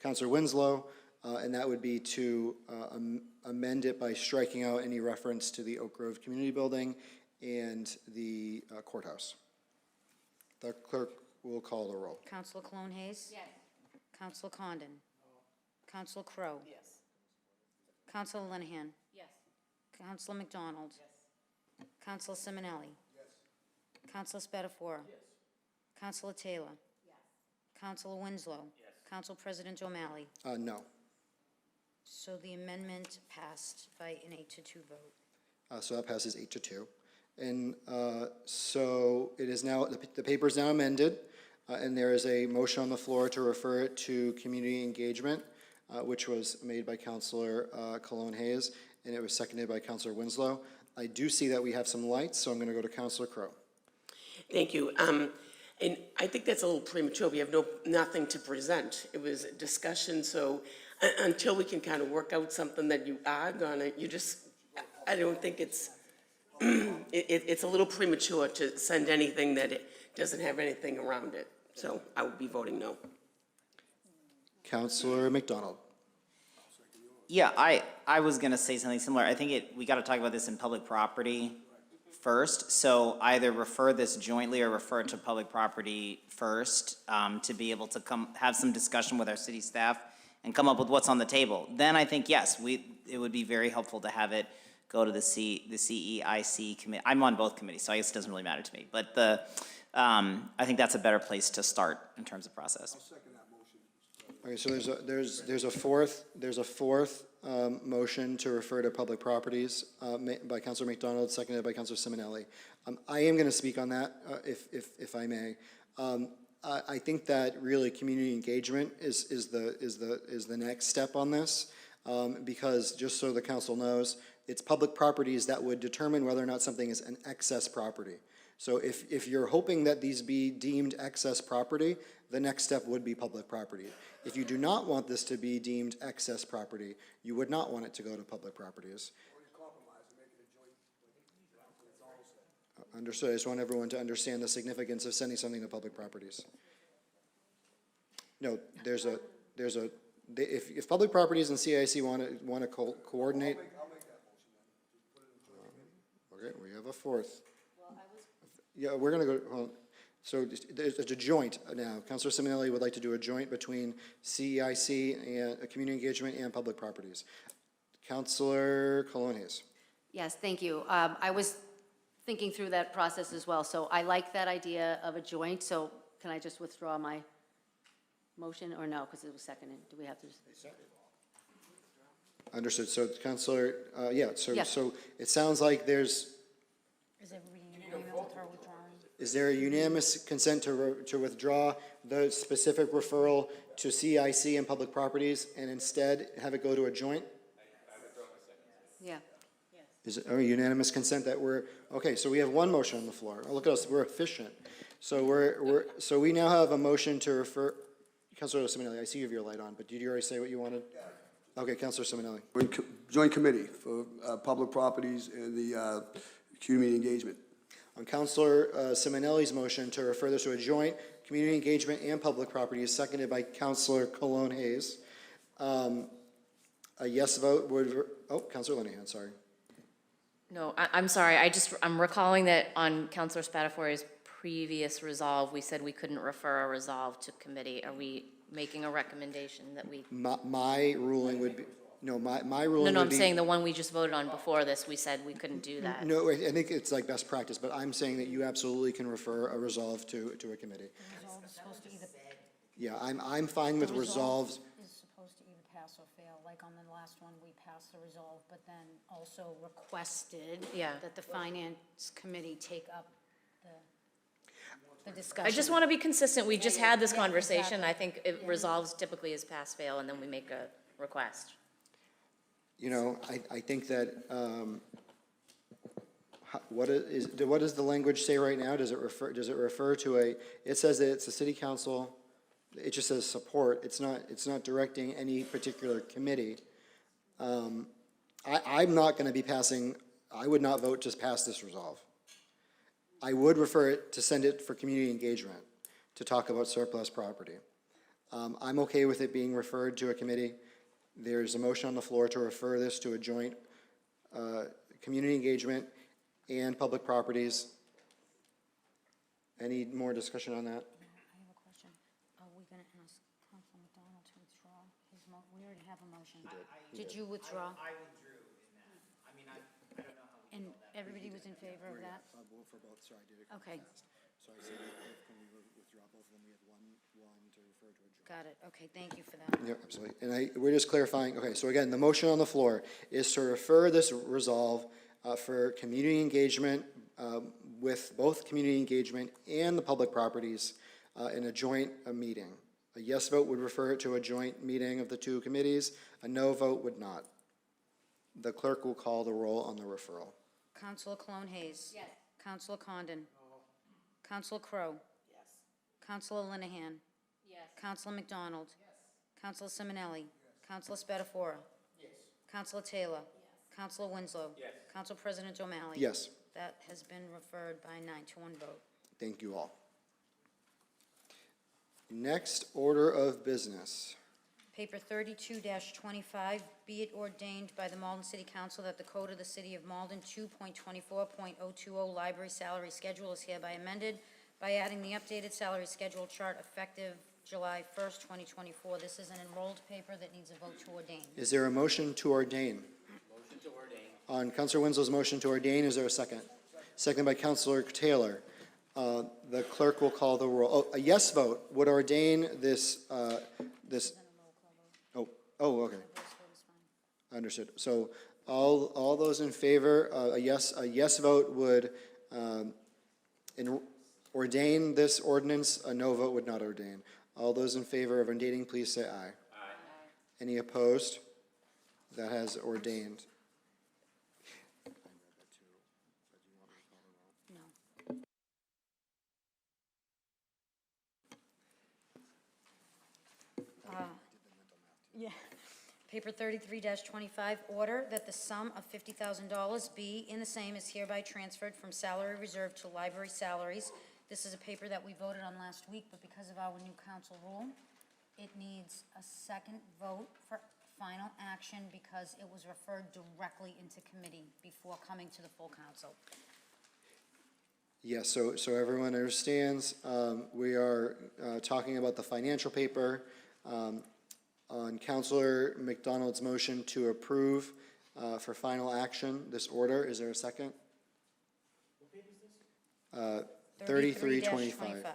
Councilor Winslow, and that would be to amend it by striking out any reference to the Oak Grove Community Building and the courthouse. The clerk will call the roll. Councilor Cologne Hayes? Yes. Councilor Condon? Councilor Crowe? Yes. Councilor Linehan? Yes. Councilor McDonald? Yes. Councilor Simonelli? Yes. Councilor Spatafor? Yes. Councilor Taylor? Yes. Councilor Winslow? Yes. Council President O'Malley? No. So the amendment passed by an 8-2 vote. So that passes 8 to 2. And so it is now, the paper is now amended, and there is a motion on the floor to refer it to community engagement, which was made by Councilor Cologne Hayes, and it was seconded by Councilor Winslow. I do see that we have some lights, so I'm going to go to Councilor Crowe. Thank you. And I think that's a little premature. We have nothing to present. It was a discussion, so until we can kind of work out something that you are gonna, I don't think it's, it's a little premature to send anything that it doesn't have anything around it. So I would be voting no. Councilor McDonald. Yeah, I was gonna say something similar. I think we gotta talk about this in public property first. So either refer this jointly or refer it to public property first, to be able to have some discussion with our city staff and come up with what's on the table. Then I think, yes, it would be very helpful to have it go to the CEIC committee. I'm on both committees, so I guess it doesn't really matter to me. But I think that's a better place to start in terms of process. Okay, so there's a fourth motion to refer to public properties by Councilor McDonald, seconded by Councilor Simonelli. I am going to speak on that if I may. I think that really community engagement is the next step on this, because just so the council knows, it's public properties that would determine whether or not something is an excess property. So if you're hoping that these be deemed excess property, the next step would be public property. If you do not want this to be deemed excess property, you would not want it to go to public properties. Understood. I just want everyone to understand the significance of sending something to public properties. No, if public properties and CIC want to coordinate. Okay, we have a fourth. Yeah, we're going to go, hold on. So it's a joint now. Councilor Simonelli would like to do a joint between CEIC and community engagement and public properties. Councilor Cologne Hayes. Yes, thank you. I was thinking through that process as well, so I like that idea of a joint, so can I just withdraw my motion, or no, because it was seconded? Do we have to? Understood. So Councilor, yeah, Yeah. so it sounds like there's, Is everybody in agreement with her withdrawing? is there a unanimous consent to withdraw the specific referral to CIC and public properties and instead have it go to a joint? Yeah. Is it a unanimous consent that okay, so we have one motion on the floor. Oh, look at us, we're efficient. So so we now have a motion to refer, Councilor Simonelli, I see you have your light on, but did you already say what you wanted? Okay, Councilor Simonelli. Joint committee for public properties and the community engagement. On Councilor Simonelli's motion to refer this to a joint community engagement and public property is seconded by Councilor Cologne Hayes. A yes vote would, Councilor Linehan, sorry. No, I'm sorry, I'm recalling that on Counselor Spatafore's previous resolve, we said we couldn't refer a resolve to committee. Are we making a recommendation that we? My ruling would be, my ruling No, would I'm be. saying the one we just voted on before this, we said we couldn't do that. No, I think it's like best practice, but I'm saying that you absolutely can refer a resolve to a committee. Resolve is supposed to either. Yeah, I'm fine with resolves. Is supposed to either pass or fail, like on the last one, we passed the resolve, but then also requested that the finance committee take up the discussion. I just want to be consistent, we just had this conversation, I think it resolves typically as pass, fail, and then we make a request. I think that, what does the language say right now? Does it refer to it says that it's the city council, it just says support, it's not directing any particular committee. I'm not gonna be passing, I would not vote to pass this resolve. I would refer it to send it for community engagement, to talk about surplus property. I'm okay with it being referred to a committee. There's a motion on the floor to refer this to a joint community engagement and public properties. Any more discussion on that? I have a question. Are we gonna ask Councilor McDonald to withdraw his we already have a motion. Did you withdraw? I withdrew in that. I mean, I don't know how we. And everybody was in favor of that? For both, sorry, I did it. Okay. So I said that when we withdraw both of them, we had one to refer to a joint. Got it. Okay, thank you for that. Yeah, absolutely. And we're just clarifying, okay, so again, the motion on the floor is to refer this resolve for community engagement with both community engagement and the public properties in a joint meeting. A yes vote would refer it to a joint meeting of the two committees. A no vote would not. The clerk will call the roll on the referral. Councilor Cologne Hayes. Yes. Councilor Condon. No. Councilor Crowe. Yes. Councilor Linehan. Yes. Councilor McDonald. Yes. Councilor Simonelli. Yes. Councilor Spatafora. Yes. Councilor Taylor. Yes. Councilor Winslow. Yes. Council President O'Malley. Yes. That has been referred by 9-1 vote. Thank you all. Next order of business. Paper 32-25, be it ordained by the Malden City Council that the Code of the City of Malden 2.24.020 Library Salary Schedule is hereby amended by adding the updated salary schedule chart effective July 1st, 2024. This is an enrolled paper that needs a vote to ordain. Is there a motion to ordain? Motion to ordain. On Councilor Winslow's motion to ordain, is there a second? Seconded by Councilor Taylor. The clerk will call the roll. A yes vote would ordain this. Oh, okay. Understood. So all those in favor, a yes vote would ordain this ordinance. A no vote would not ordain. All those in favor of ordaining, please say aye. Aye. Any opposed? That has ordained. No. Yeah. Paper 33-25, order that the sum of $50,000 be in the same as hereby transferred from salary reserve to library salaries. This is a paper that we voted on last week, but because of our new council rule, it needs a second vote for final action because it was referred directly into committee before coming to the full council. Yes, so everyone understands, we are talking about the financial paper. On Councilor McDonald's motion to approve for final action, this order, is there a second? What paper is this? 33-25.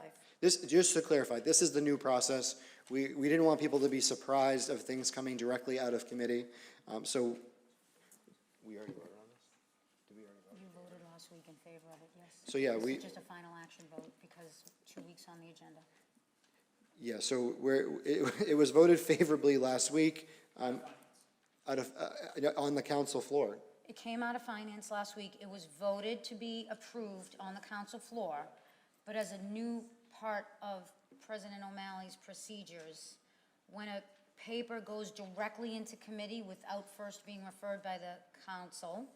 This, just to clarify, this is the new process. We didn't want people to be surprised of things coming directly out of committee. So, we already voted on this? Did we already vote? You voted last week in favor of it, yes. So, yeah, This is just a final action vote because 2 weeks on the agenda. Yeah, so it was voted favorably last week on the council floor. It came out of finance last week. It was voted to be approved on the council floor, but as a new part of President O'Malley's procedures. When a paper goes directly into committee without first being referred by the council,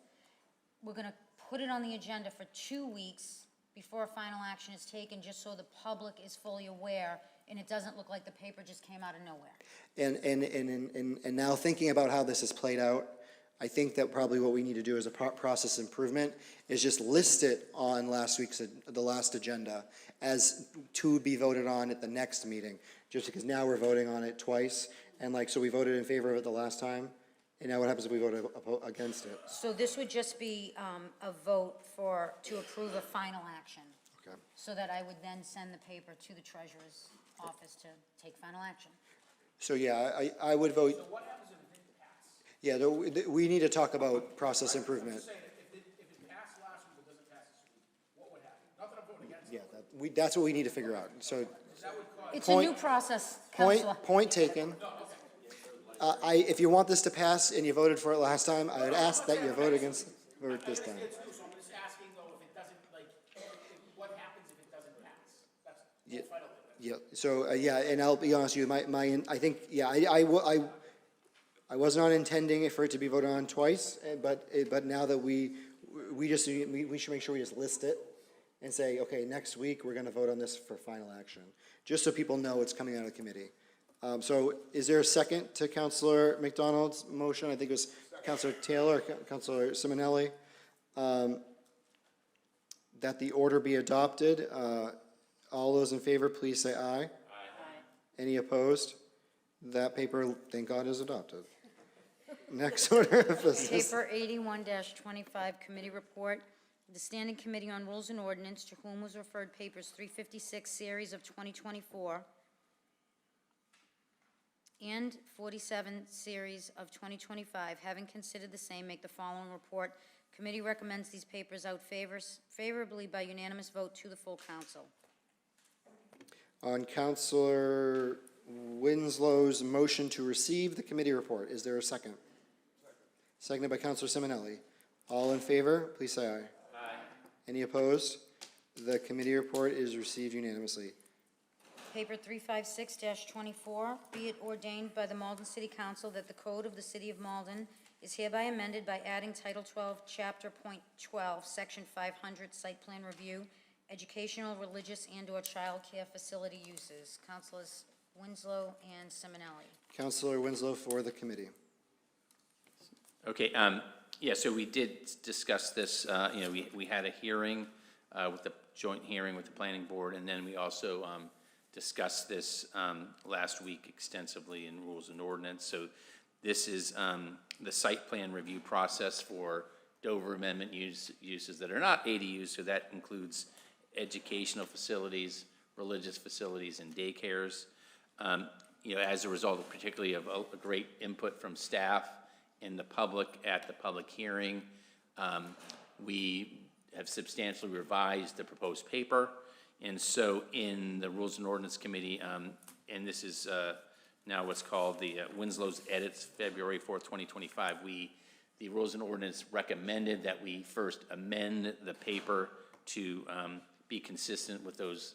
we're gonna put it on the agenda for 2 weeks before a final action is taken, just so the public is fully aware, and it doesn't look like the paper just came out of nowhere. And now thinking about how this has played out, I think that probably what we need to do as a process improvement is just list it on the last agenda as to be voted on at the next meeting, just because now we're voting on it twice, and so we voted in favor of it the last time, and now what happens if we vote against it? So this would just be a vote to approve a final action. Okay. So that I would then send the paper to the treasurer's office to take final action. So, yeah, I would vote. So what happens if it didn't pass? Yeah, we need to talk about process improvement. I'm just saying, if it passed last week, but doesn't pass this week, what would happen? Not that I'm voting against it. Yeah, that's what we need to figure out, so. That would cause. It's a new process, Counselor. Point taken. If you want this to pass and you voted for it last time, I would ask that you vote against it this time. It's new, so I'm just asking though, if it doesn't, what happens if it doesn't pass? That's Yeah. the final thing. Yeah, so, yeah, and I'll be honest with you, I think, yeah, I was not intending for it to be voted on twice, but now that we should make sure we just list it and say, okay, next week, we're gonna vote on this for final action, just so people know it's coming out of committee. So is there a second to Councilor McDonald's motion? I think it was Councilor Taylor, Councilor Simonelli, that the order be adopted. All those in favor, please say aye. Aye. Any opposed? That paper, thank God, is adopted. Next order of business. Paper 81-25, committee report. The Standing Committee on Rules and Ordinance, to whom was referred papers 356, series of 2024, and 47, series of 2025, having considered the same, make the following report. Committee recommends these papers out favorably by unanimous vote to the full council. On Councilor Winslow's motion to receive the committee report, is there a second? Seconded by Councilor Simonelli. All in favor, please say aye. Aye. Any opposed? The committee report is received unanimously. Paper 356-24, be it ordained by the Malden City Council that the Code of the City of Malden is hereby amended by adding Title 12, Chapter .12, Section 500, Site Plan Review, Educational, Religious, and/or Child Care Facility Uses. Councilors Winslow and Simonelli. Councilor Winslow for the committee. Okay, yeah, so we did discuss this, we had a hearing, with the joint hearing with the planning board, and then we also, discussed this, last week extensively in Rules and Ordinance. So this is, the site plan review process for Dover Amendment uses that are not ADUs, so that includes educational facilities, religious facilities, and daycares. As a result, particularly of a great input from staff and the public at the public hearing, we have substantially revised the proposed paper. And so in the Rules and Ordinance Committee, and this is now what's called the Winslow's Edits, February 4th, 2025, the Rules and Ordinance recommended that we first amend the paper to be consistent with those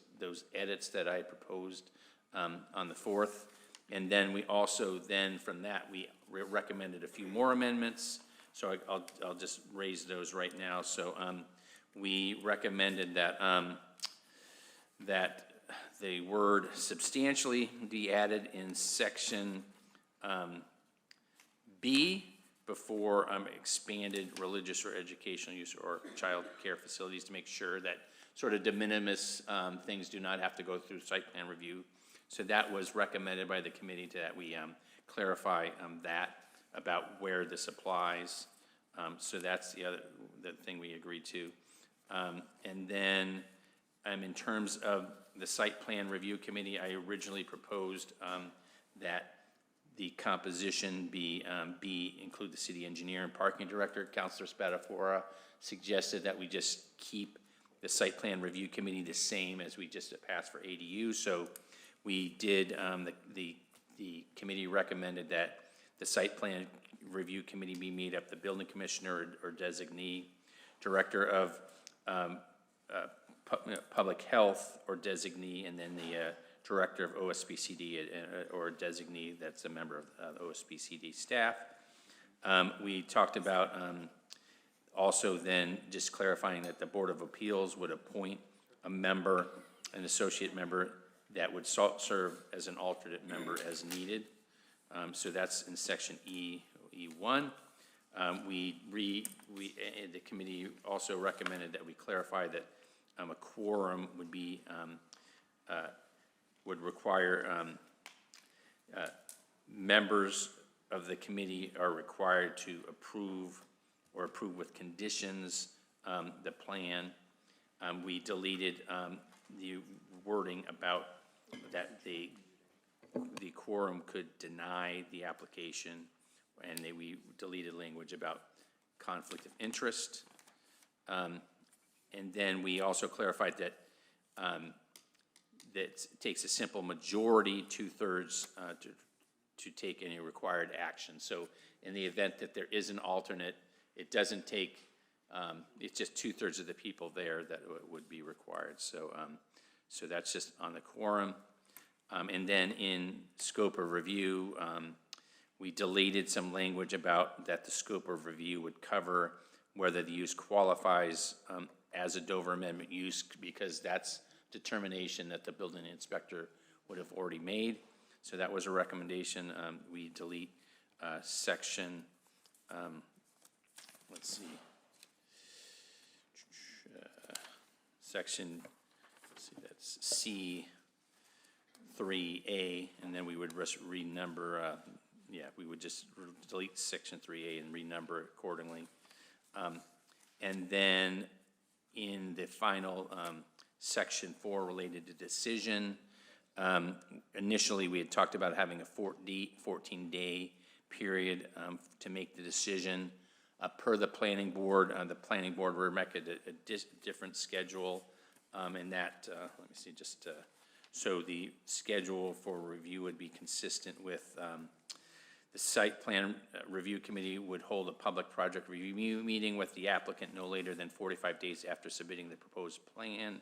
edits that I proposed on the 4th. And then we also, from that, we recommended a few more amendments. So I'll just raise those right now. So we recommended that that the word substantially be added in section B before expanded religious or educational use or child care facilities, to make sure that sort of de minimis things do not have to go through site plan review. So that was recommended by the committee that we clarify that about where this applies. So that's the thing we agreed to. And then in terms of the site plan review committee, I originally proposed that the composition be include the city engineer and parking director. Councilor Spatafora suggested that we just keep the site plan review committee the same as we just passed for ADU. So we did, the committee recommended that the site plan review committee be made up the building commissioner or designee, director of public health or designee, and then the director of OSBCD or a designee that's a member of the OSBCD staff. We talked about also then just clarifying that the Board of Appeals would appoint a member, an associate member, that would serve as an alternate member as needed. So that's in section E1. The committee also recommended that we clarify that a quorum would be, would require members of the committee are required to approve or approve with conditions the plan. We deleted the wording about that the quorum could deny the application, and we deleted language about conflict of interest. And then we also clarified that that it takes a simple majority, 2/3, to take any required action. So in the event that there is an alternate, it doesn't take, it's just 2/3 of the people there that would be required. So, so that's just on the quorum. And then in scope of review, we deleted some language about that the scope of review would cover whether the use qualifies as a Dover Amendment use, because that's determination that the building inspector would have already made. So that was a recommendation. We delete section, let's see, section, let's see, that's C3A, and then we would just renumber, yeah, we would just delete section 3A and renumber accordingly. And then in the final section 4 related to decision, initially we had talked about having a 14-day period to make the decision. Per the planning board would make a different schedule, and that, let me see, just, so the schedule for review would be consistent with the site plan review committee would hold a public project review meeting with the applicant no later than 45 days after submitting the proposed plan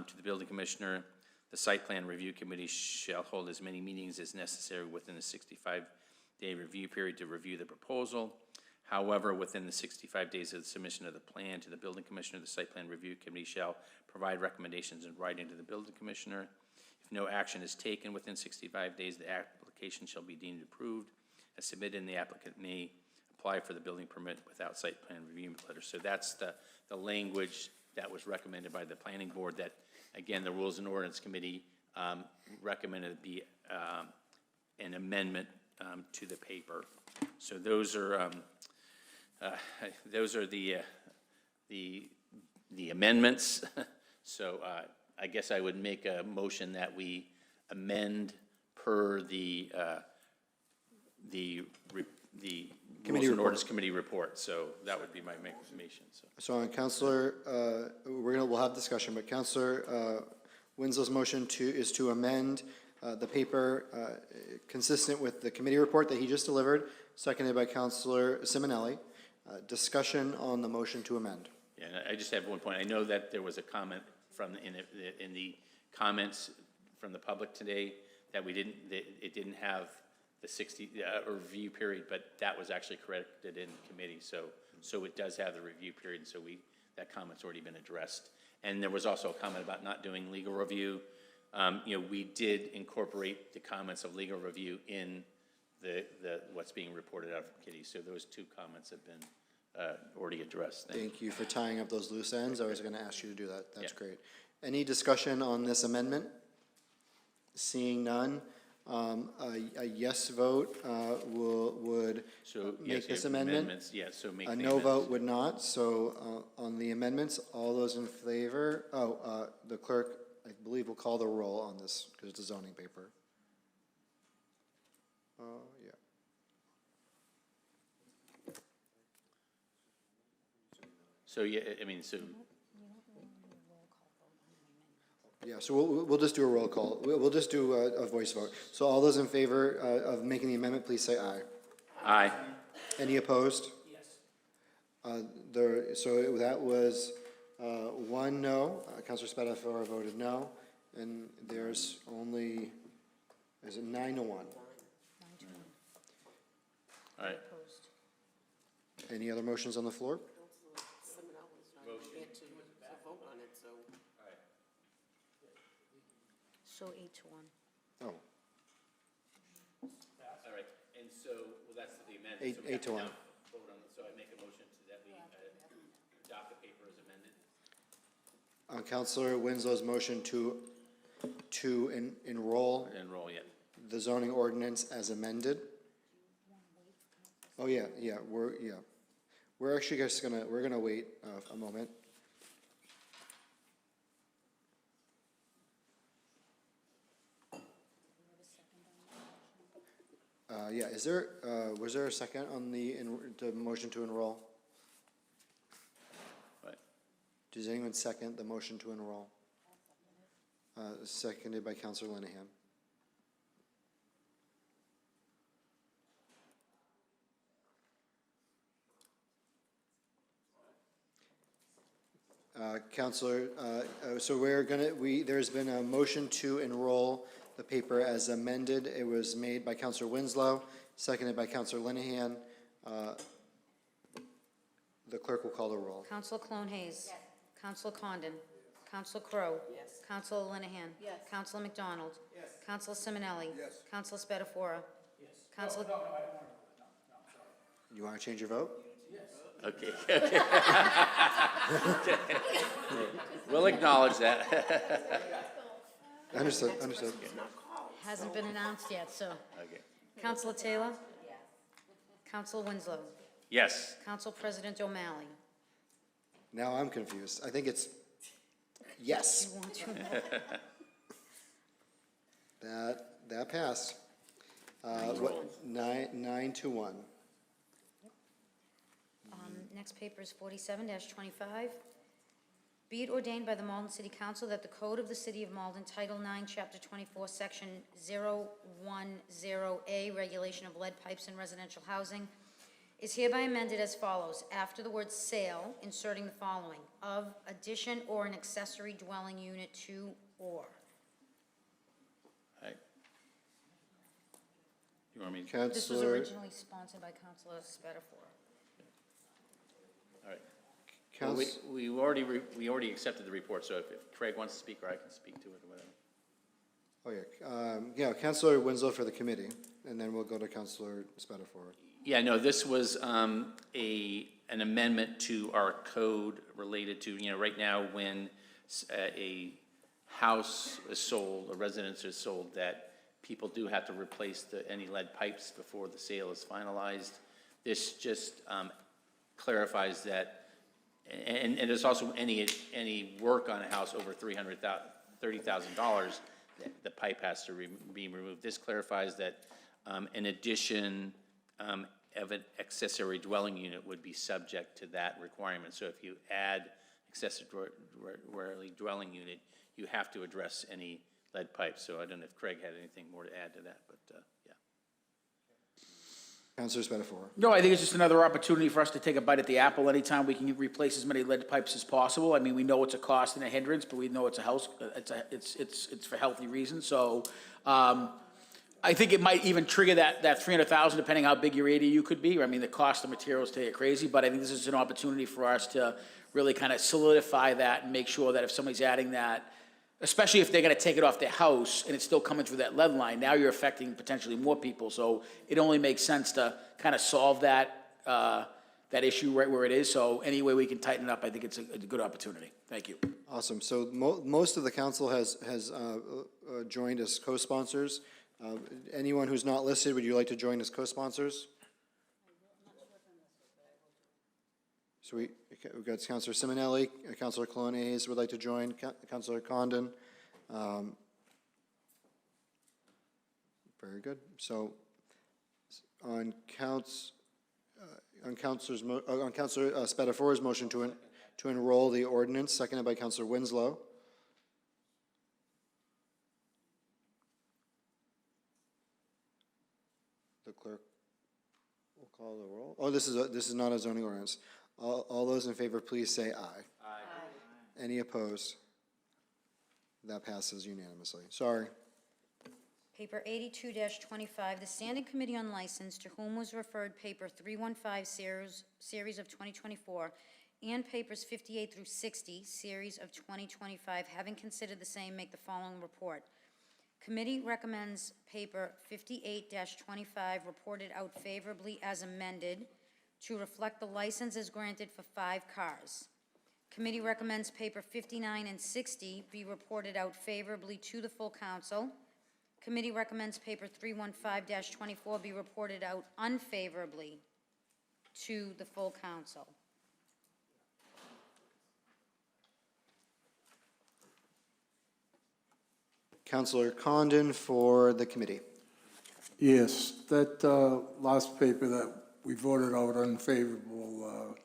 to the building commissioner. The site plan review committee shall hold as many meetings as necessary within the 65-day review period to review the proposal. However, within the 65 days of the submission of the plan to the building commissioner, the site plan review committee shall provide recommendations in writing to the building commissioner. If no action is taken within 65 days, the application shall be deemed approved. As submitted, and the applicant may apply for the building permit without site plan review letter. So that's the language that was recommended by the planning board that, again, the Rules and Ordinance Committee recommended it be an amendment to the paper. So those are the amendments. So I guess I would make a motion that we amend per the Rules and Ordinance Committee report. So that would be my motion. So on Councilor, we'll have discussion, but Councilor Winslow's motion is to amend the paper consistent with the committee report that he just delivered, seconded by Councilor Simonelli. Discussion on the motion to amend. Yeah, and I just have one point. I know that there was a comment from in the comments from the public today that it didn't have the 60 review period, but that was actually corrected in committee. So it does have the review period. So that comment's already been addressed. And there was also a comment about not doing legal review. We did incorporate the comments of legal review in the what's being reported out from committee. So those two comments have been already addressed. Thank you for tying up those loose ends. I was going to ask you to do that. That's great. Any discussion on this amendment? Seeing none. A yes vote would make this amendment. Yeah, so make a no vote would not. So on the amendments, all those in favor, the clerk, I believe, will call the roll on this because it's a zoning paper. Yeah. So, yeah, I mean, so. Yeah, so we'll just do a roll call. We'll just do a voice vote. So all those in favor of making the amendment, please say aye. Aye. Any opposed? Yes. So that was 1 no. Councilor Spatafora voted no. And there's only is it 9-1? All right. Any other motions on the floor? So 8-1. Oh, All right, and so, well, that's the amendment. Eight- so we have 8-1. now vote on it. So I make a motion that we adopt the paper as amended. on Counselor Winslow's motion to enroll Enroll yet. the zoning ordinance as amended. Oh, yeah, we're actually just we're gonna wait a moment. Yeah, was there a second on the motion to enroll? Right. Does anyone second the motion to enroll? Seconded by Counselor Linehan. Counselor, so there's been a motion to enroll the paper as amended. It was made by Counselor Winslow, seconded by Counselor Linehan. The clerk will call the roll. Counselor Clone Hayes. Yes. Counselor Condon. Counselor Crowe. Yes. Counselor Linehan. Yes. Counselor McDonald. Yes. Counselor Simonelli. Yes. Counselor Spatafora. Yes. Counselor. No, I don't want to. No, I'm sorry. You want to change your vote? Okay. We'll acknowledge that. Understood. Hasn't been announced yet, so. Okay. Counselor Taylor. Yes. Counselor Winslow. Yes. Council President O'Malley. Now I'm confused. I think it's yes. You want to? That passed. 9-1. Next paper is 47-25. Be it ordained by the Malden City Council that the Code of the City of Malden, Title 9, Chapter 24, Section 010A, Regulation of Lead Pipes in Residential Housing, is hereby amended as follows. After the word sale, inserting the following: of addition or an accessory dwelling unit to or. Right. You want me to? This was Counselor, originally sponsored by Councilor Spatafora. All right. Well, we already accepted the report, so if Craig wants to speak, or I can speak to it, or whatever. oh yeah, Counselor Winslow for the committee, and then we'll go to Counselor Spatafora. Yeah, no, this was an amendment to our code related to, right now, when a house is sold, a residence is sold, that people do have to replace any lead pipes before the sale is finalized. This just clarifies that, and there's also any work on a house over $30,000, the pipe has to be removed. This clarifies that an addition of an accessory dwelling unit would be subject to that requirement. So if you add accessory dwelling unit, you have to address any lead pipes. So I don't know if Craig had anything more to add to that, but yeah. Counselor Spatafora. No, I think it's just another opportunity for us to take a bite at the apple anytime we can replace as many lead pipes as possible. I mean, we know it's a cost and a hindrance, but we know it's it's for healthy reasons. So, I think it might even trigger that 300,000, depending how big your ADU could be. I mean, the cost of materials take it crazy, but I think this is an opportunity for us to really kind of solidify that and make sure that if somebody's adding that, especially if they're gonna take it off their house and it's still coming through that lead line, now you're affecting potentially more people. So it only makes sense to kind of solve that issue right where it is. So any way we can tighten it up, I think it's a good opportunity. Thank you. Awesome. So most of the council has joined as co-sponsors. Anyone who's not listed, would you like to join as co-sponsors? So we've got Councilor Simonelli, Councilor Clone Hayes would like to join, Councilor Condon. Very good. So on Councilor Spatafora's motion to enroll the ordinance, seconded by Councilor Winslow. The clerk will call the roll. Oh, this is not a zoning ordinance. All those in favor, please say aye. Aye. Any opposed? That passes unanimously. Sorry. Paper 82-25, the Standing Committee on License, to whom was referred Paper 315 Series of 2024, and Papers 58 through 60, Series of 2025, having considered the same, make the following report. Committee recommends Paper 58-25 reported out favorably as amended to reflect the licenses granted for 5 cars. Committee recommends Paper 59 and 60 be reported out favorably to the full council. Committee recommends Paper 315-24 be reported out unfavorably to the full council. Councilor Condon for the committee. Yes, that last paper that we voted out unfavorable,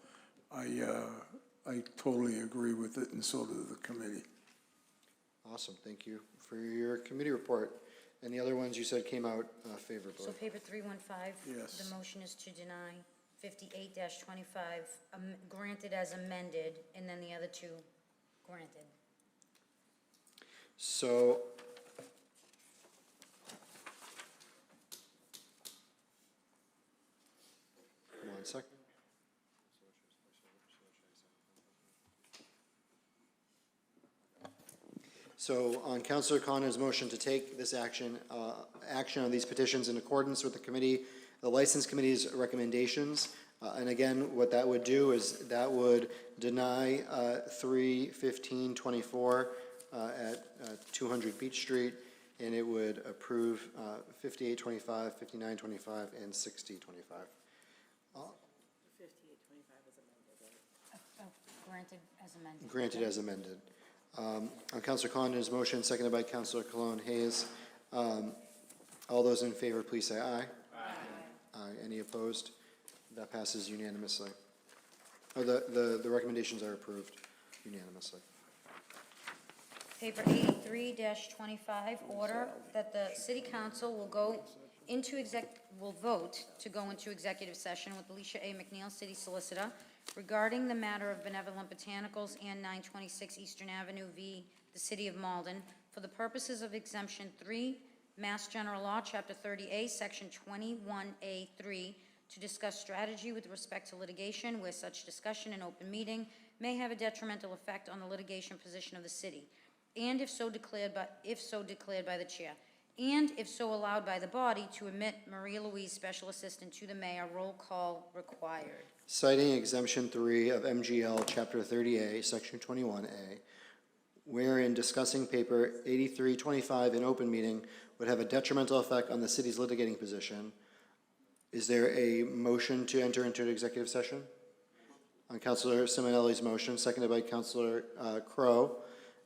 I totally agree with it, and so does the committee. Awesome, thank you for your committee report. And the other ones you said came out favorably. So Paper 315, Yes. the motion is to deny 58-25, granted as amended, and then the other 2 granted. So, one second. So on Councilor Condon's motion to take this action on these petitions in accordance with the License Committee's recommendations, and again, what that would do is that would deny 31524 at 200 Beach Street, and it would approve 5825, 5925, and 6025. 58-25 is amended, granted as amended. Granted as amended. On Councilor Condon's motion, seconded by Councilor Cologne Hayes. All those in favor, please say aye. Aye. Any opposed? That passes unanimously. Oh, the recommendations are approved unanimously. Paper 83-25, order that the City Council will vote to go into executive session with Alicia A. McNeil, City Solicitor, regarding the matter of Benevolent Botanicals and 926 Eastern Avenue v. the City of Malden for the purposes of Exemption 3, Mass General Law, Chapter 30A, Section 21A3, to discuss strategy with respect to litigation where such discussion in open meeting may have a detrimental effect on the litigation position of the city, and if so declared by the chair, and if so allowed by the body, to admit Maria Louise, Special Assistant to the Mayor. Roll call required. Citing Exemption 3 of MGL Chapter 30A, Section 21A, wherein discussing Paper 8325 in open meeting would have a detrimental effect on the city's litigating position. Is there a motion to enter into an executive session? On Councilor Simonelli's motion, seconded by Councilor Crowe,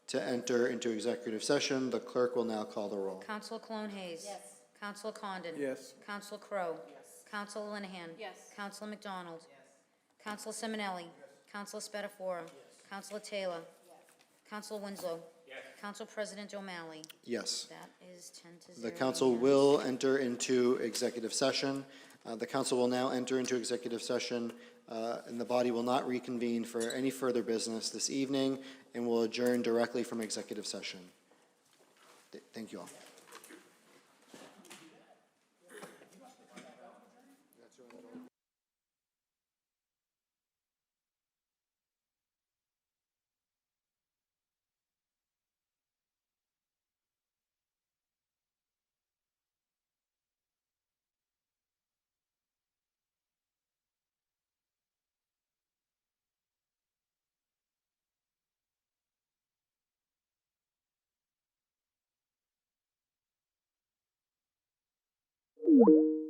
to enter into executive session, the clerk will now call the roll. Councilor Cologne Hayes. Yes. Councilor Condon. Yes. Councilor Crowe. Yes. Councilor Linehan. Yes. Councilor McDonald. Yes. Councilor Simonelli. Yes. Councilor Spatafora. Yes. Councilor Taylor. Yes. Councilor Winslow. Yes. Council President O'Malley. Yes. That is 10-0. The council will enter into executive session. The council will now enter into executive session, and the body will not reconvene for any further business this evening, and will adjourn directly from executive session. Thank you all. you